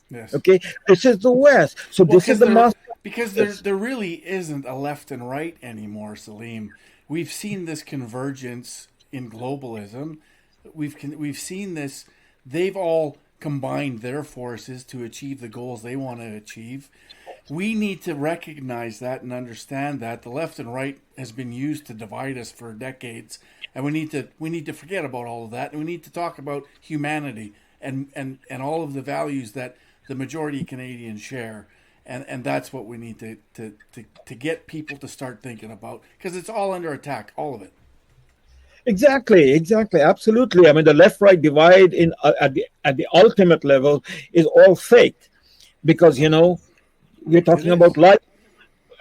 Yes. Okay, this is the West. So this is the because there really isn't a left and right anymore, Salim. We've seen this convergence in globalism. We've seen this. They've all combined their forces to achieve the goals they want to achieve. We need to recognize that and understand that the left and right has been used to divide us for decades, and we need to forget about all of that, and we need to talk about humanity and all of the values that the majority of Canadians share, and that's what we need to get people to start thinking about, because it's all under attack, all of it. Exactly, absolutely. I mean, the left-right divide at the ultimate level is all fake, because we're talking about life,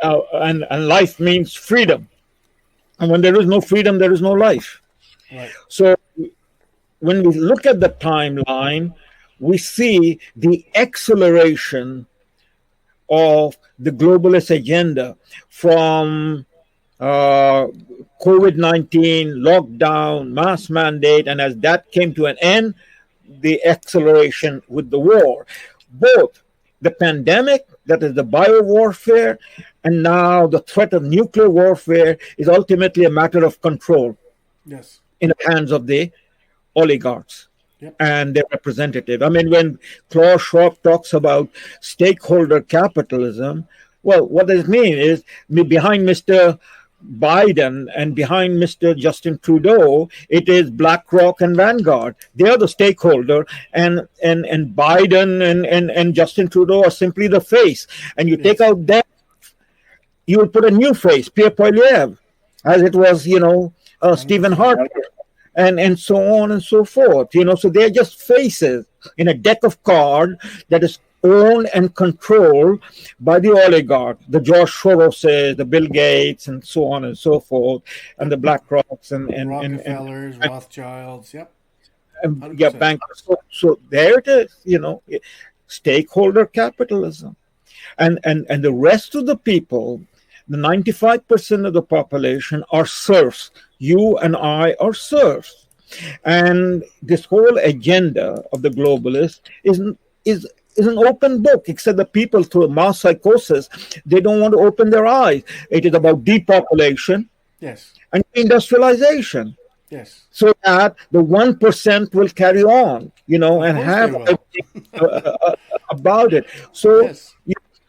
and life means freedom. And when there is no freedom, there is no life. Right. So when we look at the timeline, we see the acceleration of the globalist agenda from COVID-19, lockdown, mass mandate, and as that came to an end, the acceleration with the war. Both the pandemic, that is the bio-warfare, and now the threat of nuclear warfare is ultimately a matter of control. Yes. In the hands of the oligarchs. Yep. And their representative. I mean, when Klaus Schwab talks about stakeholder capitalism, well, what does it mean is behind Mr. Biden and behind Mr. Justin Trudeau, it is BlackRock and Vanguard. They are the stakeholder, and Biden and Justin Trudeau are simply the face. And you take out that, you will put a new face, Pierre Poilievre, as it was, Stephen Harper, and so on and so forth. So they're just faces in a deck of cards that is owned and controlled by the oligarch, the George Soroses, the Bill Gates, and so on and so forth, and the BlackRocks and Rockefellers, Rothschilds, yep. Yeah, bankers. So there it is, stakeholder capitalism, and the rest of the people, the 95% of the population are serfs. You and I are serfs, and this whole agenda of the globalists is an open book, except the people through mass psychosis, they don't want to open their eyes. It is about depopulation, yes, and industrialization, yes, so that the 1% will carry on, and have about it. So yes.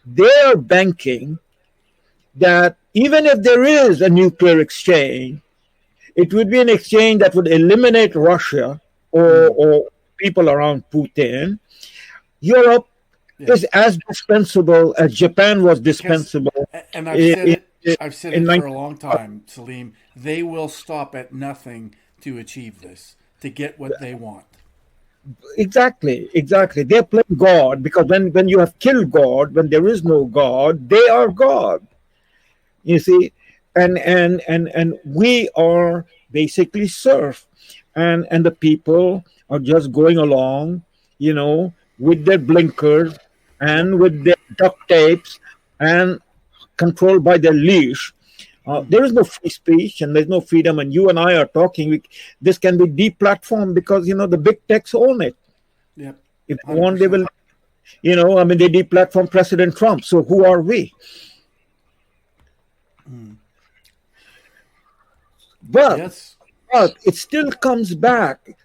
They are banking that even if there is a nuclear exchange, it would be an exchange that would eliminate Russia or people around Putin. Europe is as dispensable as Japan was dispensable. And I've said it for a long time, Salim. They will stop at nothing to achieve this, to get what they want. Exactly. They're playing God, because when you have killed God, when there is no God, they are God. You see, and we are basically serf, and the people are just going along, with their blinkers and with their duct tapes and controlled by their leash. There is no free speech and there's no freedom. And you and I are talking. This can be deplatformed because, the big techs own it. Yep. If they want, they will, they deplatform President Trump. So who are we? But Yes. but it still comes back.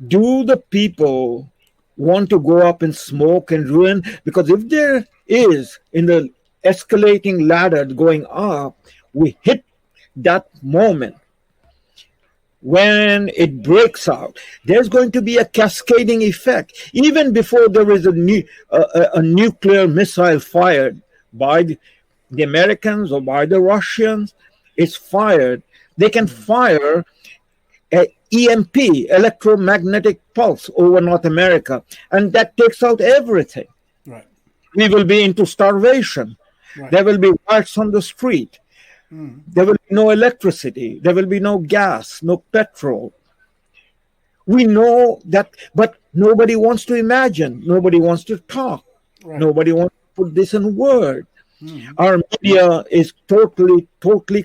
Do the people want to go up in smoke and ruin? Because if there is in the escalating ladder going up, we hit that moment when it breaks out. There's going to be a cascading effect. Even before there is a nuclear missile fired by the Americans or by the Russians, it's fired. They can fire a EMP, electromagnetic pulse, over North America, and that takes out everything. Right. We will be into starvation. Right. There will be riots on the street. There will be no electricity. There will be no gas, no petrol. We know that, but nobody wants to imagine. Nobody wants to talk. Right. Nobody wants to put this in words. Our media is totally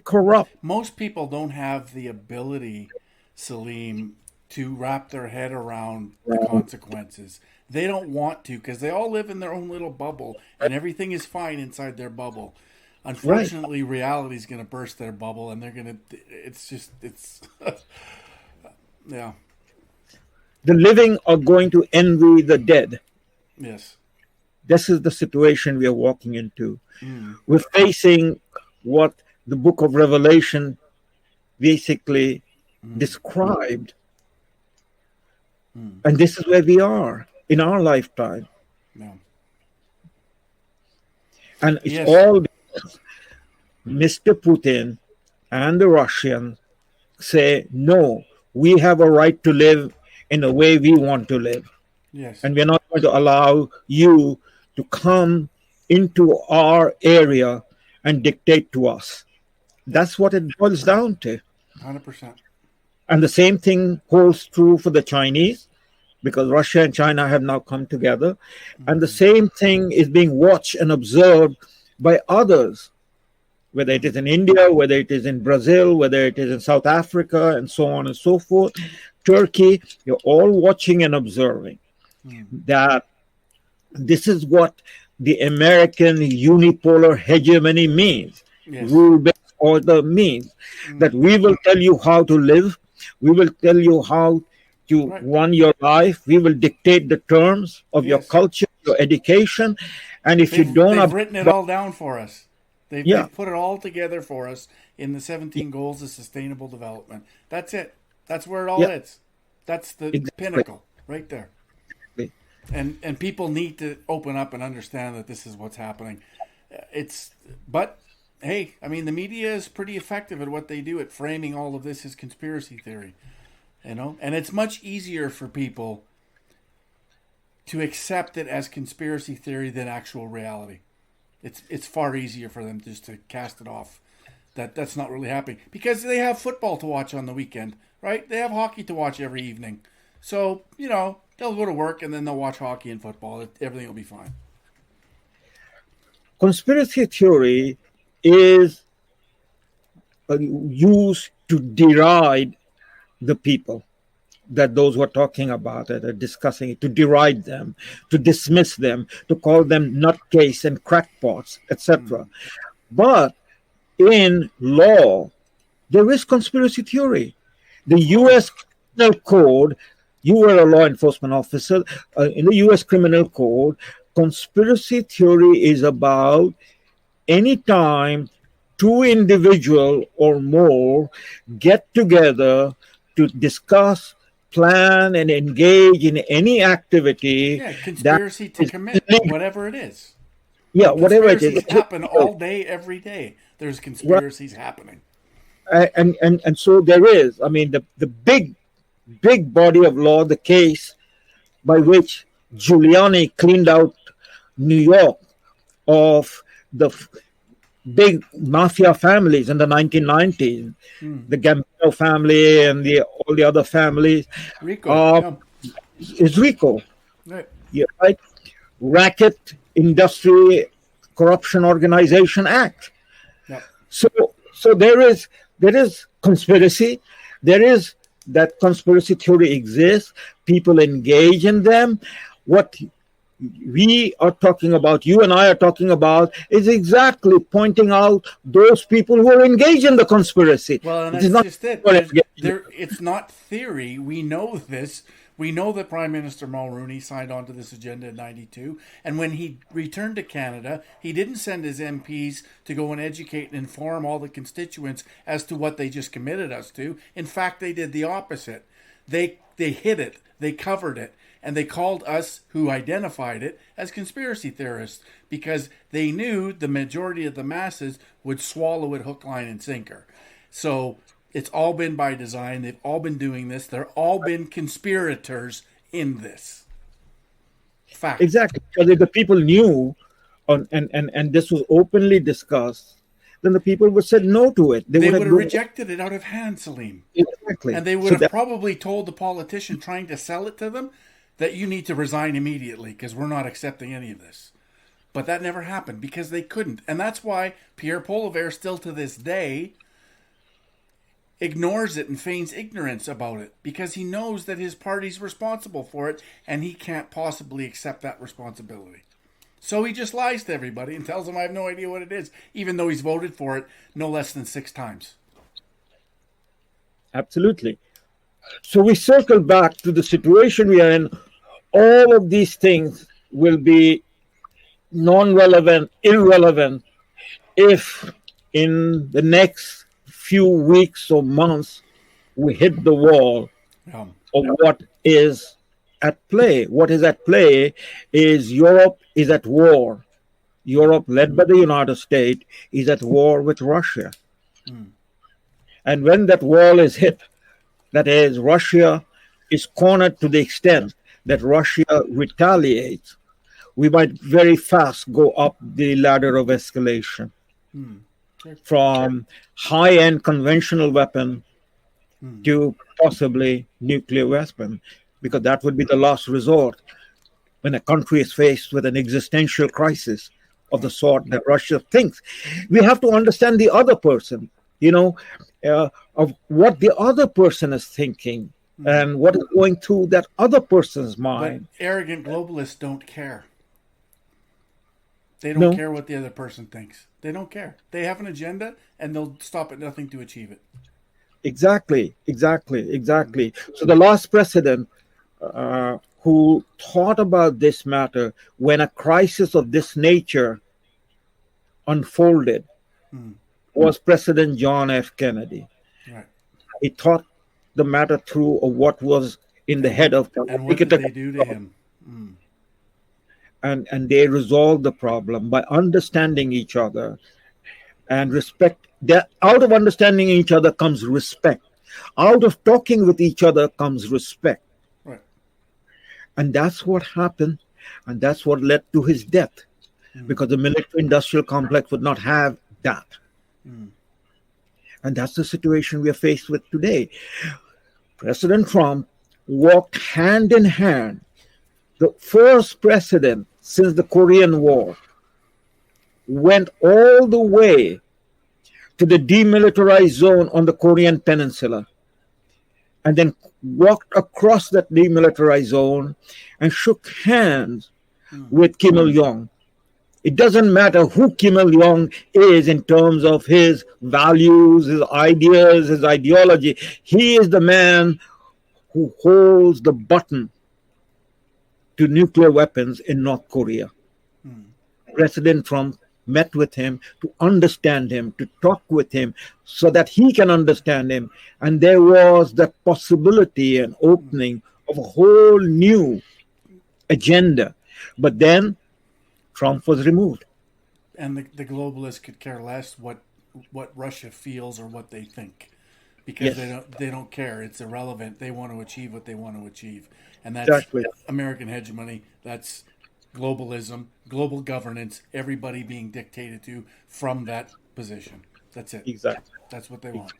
corrupt. Most people don't have the ability, Salim, to wrap their head around the consequences. They don't want to because they all live in their own little bubble and everything is fine inside their bubble. Unfortunately, reality is going to burst their bubble and they're going to, it's yeah. The living are going to envy the dead. Yes. This is the situation we are walking into. We're facing what the book of Revelation basically described. And this is where we are in our lifetime. No. And it's Yes. all because Mr. Putin and the Russians say, no, we have a right to live in the way we want to live. Yes. And we're not going to allow you to come into our area and dictate to us. That's what it boils down to. 100%. And the same thing holds true for the Chinese, because Russia and China have now come together. And the same thing is being watched and observed by others, whether it is in India, whether it is in Brazil, whether it is in South Africa, and so on and so forth. Turkey, you're all watching and observing that this is what the American unipolar hegemony means. Yes. Rule-based order means that we will tell you how to live. We will tell you how to run your life. We will dictate the terms of your Yes. culture, your education. And if you don't... They've written it all down for us. They've put it all together for us in the 17 goals of sustainable development. That's it. That's where it all is. That's the pinnacle right there. And people need to open up and understand that this is what's happening. But hey, I mean, the media is pretty effective at what they do at framing all of this as conspiracy theory, and it's much easier for people to accept it as conspiracy theory than actual reality. It's far easier for them just to cast it off. That's not really happening because they have football to watch on the weekend, right? They have hockey to watch every evening. So, they'll go to work and then they'll watch hockey and football. Everything will be fine. Conspiracy theory is used to deride the people, that those who are talking about it are discussing it, to deride them, to dismiss them, to call them nutcase and crackpots, etc. But in law, there is conspiracy theory. The U.S. Criminal Code, you were a law enforcement officer, in the U.S. Criminal Code, conspiracy theory is about any time two individuals or more get together to discuss, plan, and engage in any activity. Yeah, conspiracy to commit whatever it is. Yeah, whatever it is. Conspiracies happen all day, every day. There's conspiracies happening. And so there is. I mean, the big body of law, the case by which Giuliani cleaned out New York of the big mafia families in the 1990s, the Gambino family and all the other families. RICO. Is RICO. Right. Yeah, right? Racket Industry Corruption Organization Act. Yep. So there is conspiracy. There is that conspiracy theory exists. People engage in them. What we are talking about, you and I are talking about, is exactly pointing out those people who are engaged in the conspiracy. Well, and It is that's not just it. who are engaged in it. It's not theory. We know this. We know that Prime Minister Mulroney signed on to this agenda in '92, and when he returned to Canada, he didn't send his MPs to go and educate and inform all the constituents as to what they just committed us to. In fact, they did the opposite. They hid it. They covered it. And they called us, who identified it, as conspiracy theorists because they knew the majority of the masses would swallow it hook, line, and sinker. So it's all been by design. They've all been doing this. They're all been conspirators in this. Fact. Exactly. Because if the people knew and this was openly discussed, then the people would have said no to it. They would have rejected it out of hand, Salim. Exactly. And they would have probably told the politician trying to sell it to them that you need to resign immediately because we're not accepting any of this. But that never happened because they couldn't. And that's why Pierre Poilievre still to this day ignores it and feigns ignorance about it because he knows that his party's responsible for it and he can't possibly accept that responsibility. So he just lies to everybody and tells them I have no idea what it is, even though he's voted for it no less than 6 times. Absolutely. So we circle back to the situation we are in. All of these things will be non-relevant, irrelevant, if in the next few weeks or months we hit the wall of what is at play. What is at play is Europe is at war. Europe, led by the United States, is at war with Russia. And when that wall is hit, that is, Russia is cornered to the extent that Russia retaliates, we might very fast go up the ladder of escalation from high-end conventional weapon to possibly nuclear weapon, because that would be the last resort when a country is faced with an existential crisis of the sort that Russia thinks. We have to understand the other person, of what the other person is thinking and what is going through that other person's mind. But arrogant globalists don't care. They don't care what the other person thinks. They don't care. They have an agenda and they'll stop at nothing to achieve it. Exactly. So the last president who thought about this matter when a crisis of this nature unfolded was President John F. Kennedy. Right. He thought the matter through of what was in the head of and what did they do to him? And they resolved the problem by understanding each other and respect. That out of understanding each other comes respect. Out of talking with each other comes respect. Right. And that's what happened, and that's what led to his death, because the military-industrial complex would not have that. And that's the situation we are faced with today. President Trump walked hand in hand, the first president since the Korean War, went all the way to the demilitarized zone on the Korean Peninsula, and then walked across that demilitarized zone and shook hands with Kim Il-jong. It doesn't matter who Kim Il-jong is in terms of his values, his ideas, his ideology. He is the man who holds the button to nuclear weapons in North Korea. President Trump met with him to understand him, to talk with him so that he can understand him. And there was the possibility and opening of a whole new agenda. But then Trump was removed. And the globalists could care less what Russia feels or what they think, because they don't care. It's irrelevant. They want to achieve what they want to achieve, and that's Exactly. American hegemony. That's globalism, global governance. Everybody being dictated to from that position. That's it. Exactly. That's what they want.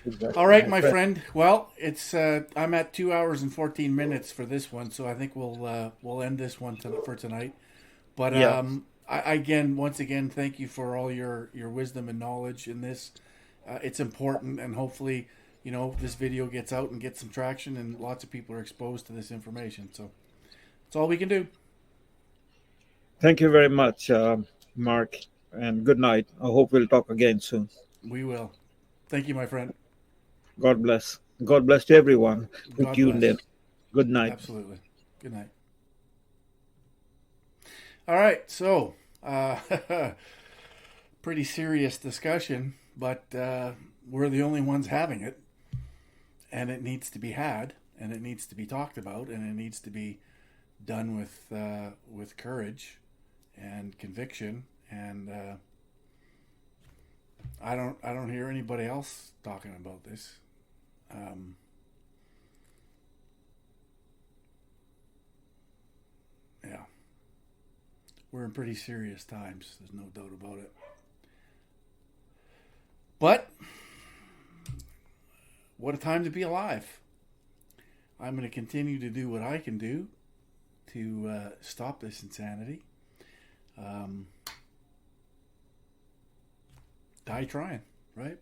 Exactly. All right, my friend. Well, it's I'm at 2 hours and 14 minutes for this one, so I think we'll end this one for tonight. But once again, thank you for all your wisdom and knowledge in this. It's important, and hopefully, this video gets out and gets some traction, and lots of people are exposed to this information. So that's all we can do. Thank you very much, Mark, and good night. I hope we'll talk again soon. We will. Thank you, my friend. God bless. God bless to everyone who God tuned in. bless. Good night. Absolutely. Good night. All right. So, pretty serious discussion, but we're the only ones having it, and it needs to be had, and it needs to be talked about, and it needs to be done with courage and conviction. And I don't hear anybody else talking about this. Um, yeah, we're in pretty serious times. There's no doubt about it. But what a time to be alive. I'm going to continue to do what I can do to stop this insanity. Die trying, right?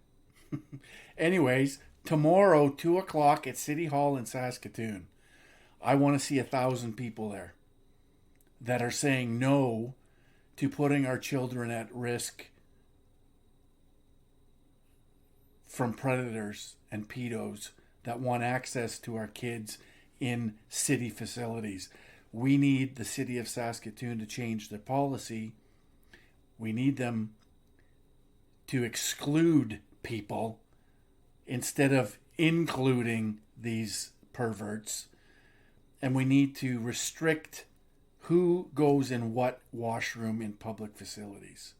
Anyways, tomorrow, 2 o'clock at City Hall in Saskatoon, I want to see 1,000 people there that are saying no to putting our children at risk from predators and pedos that want access to our kids in city facilities. We need the city of Saskatoon to change their policy. We need them to exclude people instead of including these perverts. And we need to restrict who goes in what washroom in public facilities.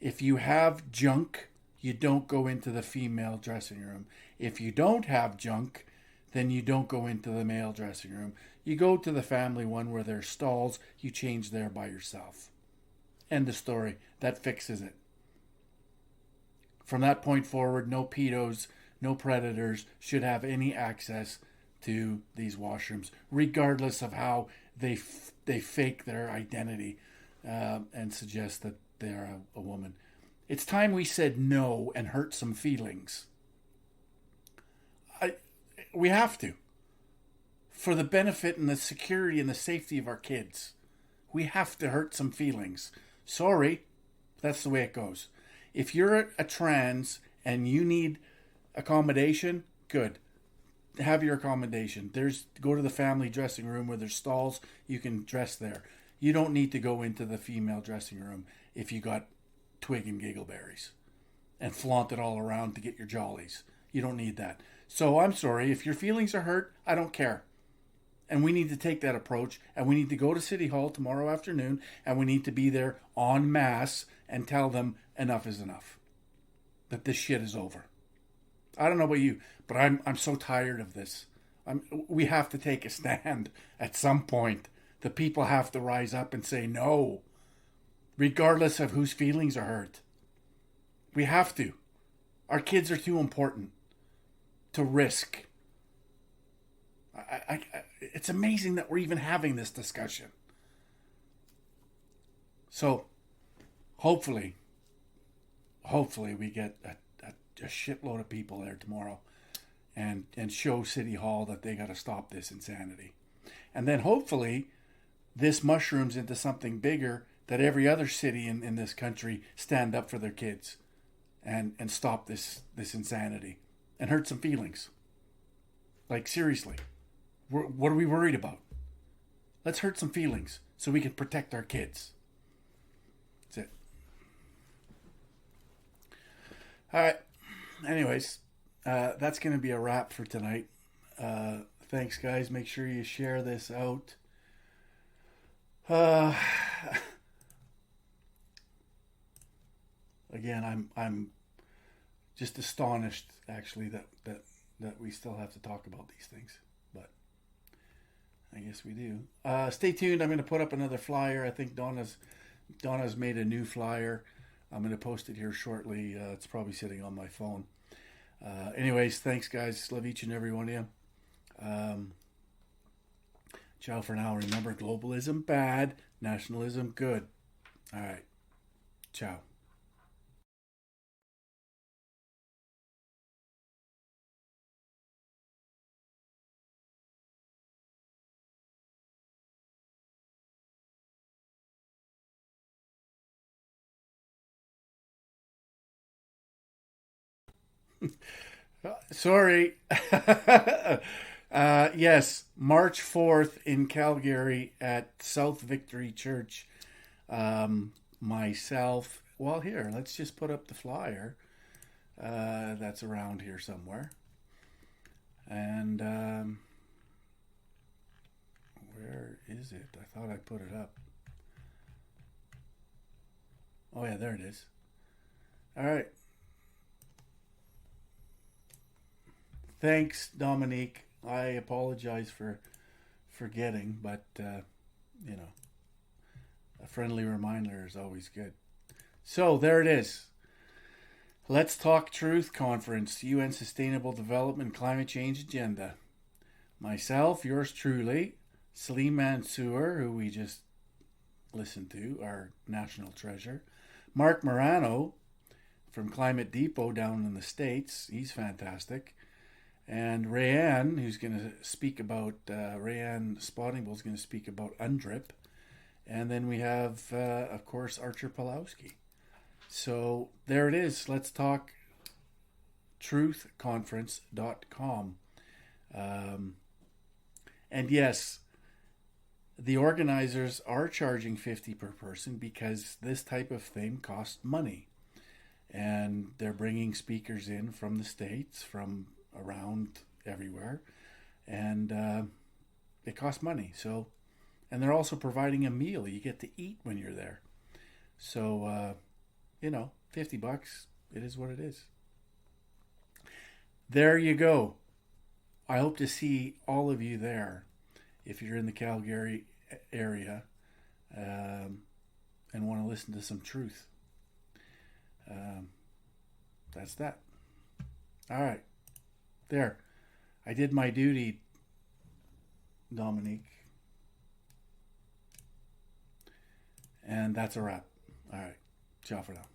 If you have junk, you don't go into the female dressing room. If you don't have junk, then you don't go into the male dressing room. You go to the family one where there's stalls, you change there by yourself. End of story. That fixes it. From that point forward, no pedos, no predators should have any access to these washrooms, regardless of how they fake their identity and suggest that they're a woman. It's time we said no and hurt some feelings. We have to. For the benefit and the security and the safety of our kids. We have to hurt some feelings. Sorry, that's the way it goes. If you're a trans and you need accommodation, good. Have your accommodation. Go to the family dressing room where there's stalls. You can dress there. You don't need to go into the female dressing room if you got twig and giggleberries and flaunt it all around to get your jollies. You don't need that. So I'm sorry. If your feelings are hurt, I don't care. And we need to take that approach, and we need to go to City Hall tomorrow afternoon, and we need to be there en masse and tell them enough is enough. That this shit is over. I don't know about you, but I'm so tired of this. We have to take a stand at some point. The people have to rise up and say no, regardless of whose feelings are hurt. We have to. Our kids are too important to risk. It's amazing that we're even having this discussion. So, hopefully we get a shitload of people there tomorrow and show City Hall that they got to stop this insanity. And then hopefully this mushrooms into something bigger, that every other city in this country stand up for their kids and stop this insanity and hurt some feelings. Like, seriously. What are we worried about? Let's hurt some feelings so we can protect our kids. That's it. All right. Anyways, that's going to be a wrap for tonight. Thanks, guys. Make sure you share this out. Again, I'm just astonished, actually, that we still have to talk about these things. But I guess we do. Stay tuned. I'm going to put up another flyer. I think Donna's made a new flyer. I'm going to post it here shortly. It's probably sitting on my phone. Anyways, thanks, guys. Love each and every one of you. Ciao for now. Remember, globalism bad, nationalism good. All right. Ciao. Sorry. Yes, March 4th in Calgary at South Victory Church. Myself, well, here, let's just put up the flyer. That's around here somewhere. And where is it? I thought I put it up. Oh, yeah, there it is. All right. Thanks, Dominique. I apologize for forgetting, but, you know, a friendly reminder is always good. So, there it is. Let's Talk Truth Conference, UN Sustainable Development Climate Change Agenda. Myself, yours truly, Salim Mansour, who we just listened to, our national treasure. Mark Morano from Climate Depot down in the States. He's fantastic. And Rayanne, who's going to speak about, Rayanne Spottingbull is going to speak about UNDRIP. And then we have, of course, Archer Pulowski. So there it is. Let's Talk truthconference.com. And yes, the organizers are charging $50 per person because this type of thing costs money. And they're bringing speakers in from the States, from around everywhere. And it costs money. So, and they're also providing a meal. You get to eat when you're there. So, you know, $50, it is what it is. There you go. I hope to see all of you there if you're in the Calgary area and want to listen to some truth. That's that. All right. There. I did my duty, Dominique. And that's a wrap. All right. Ciao for now.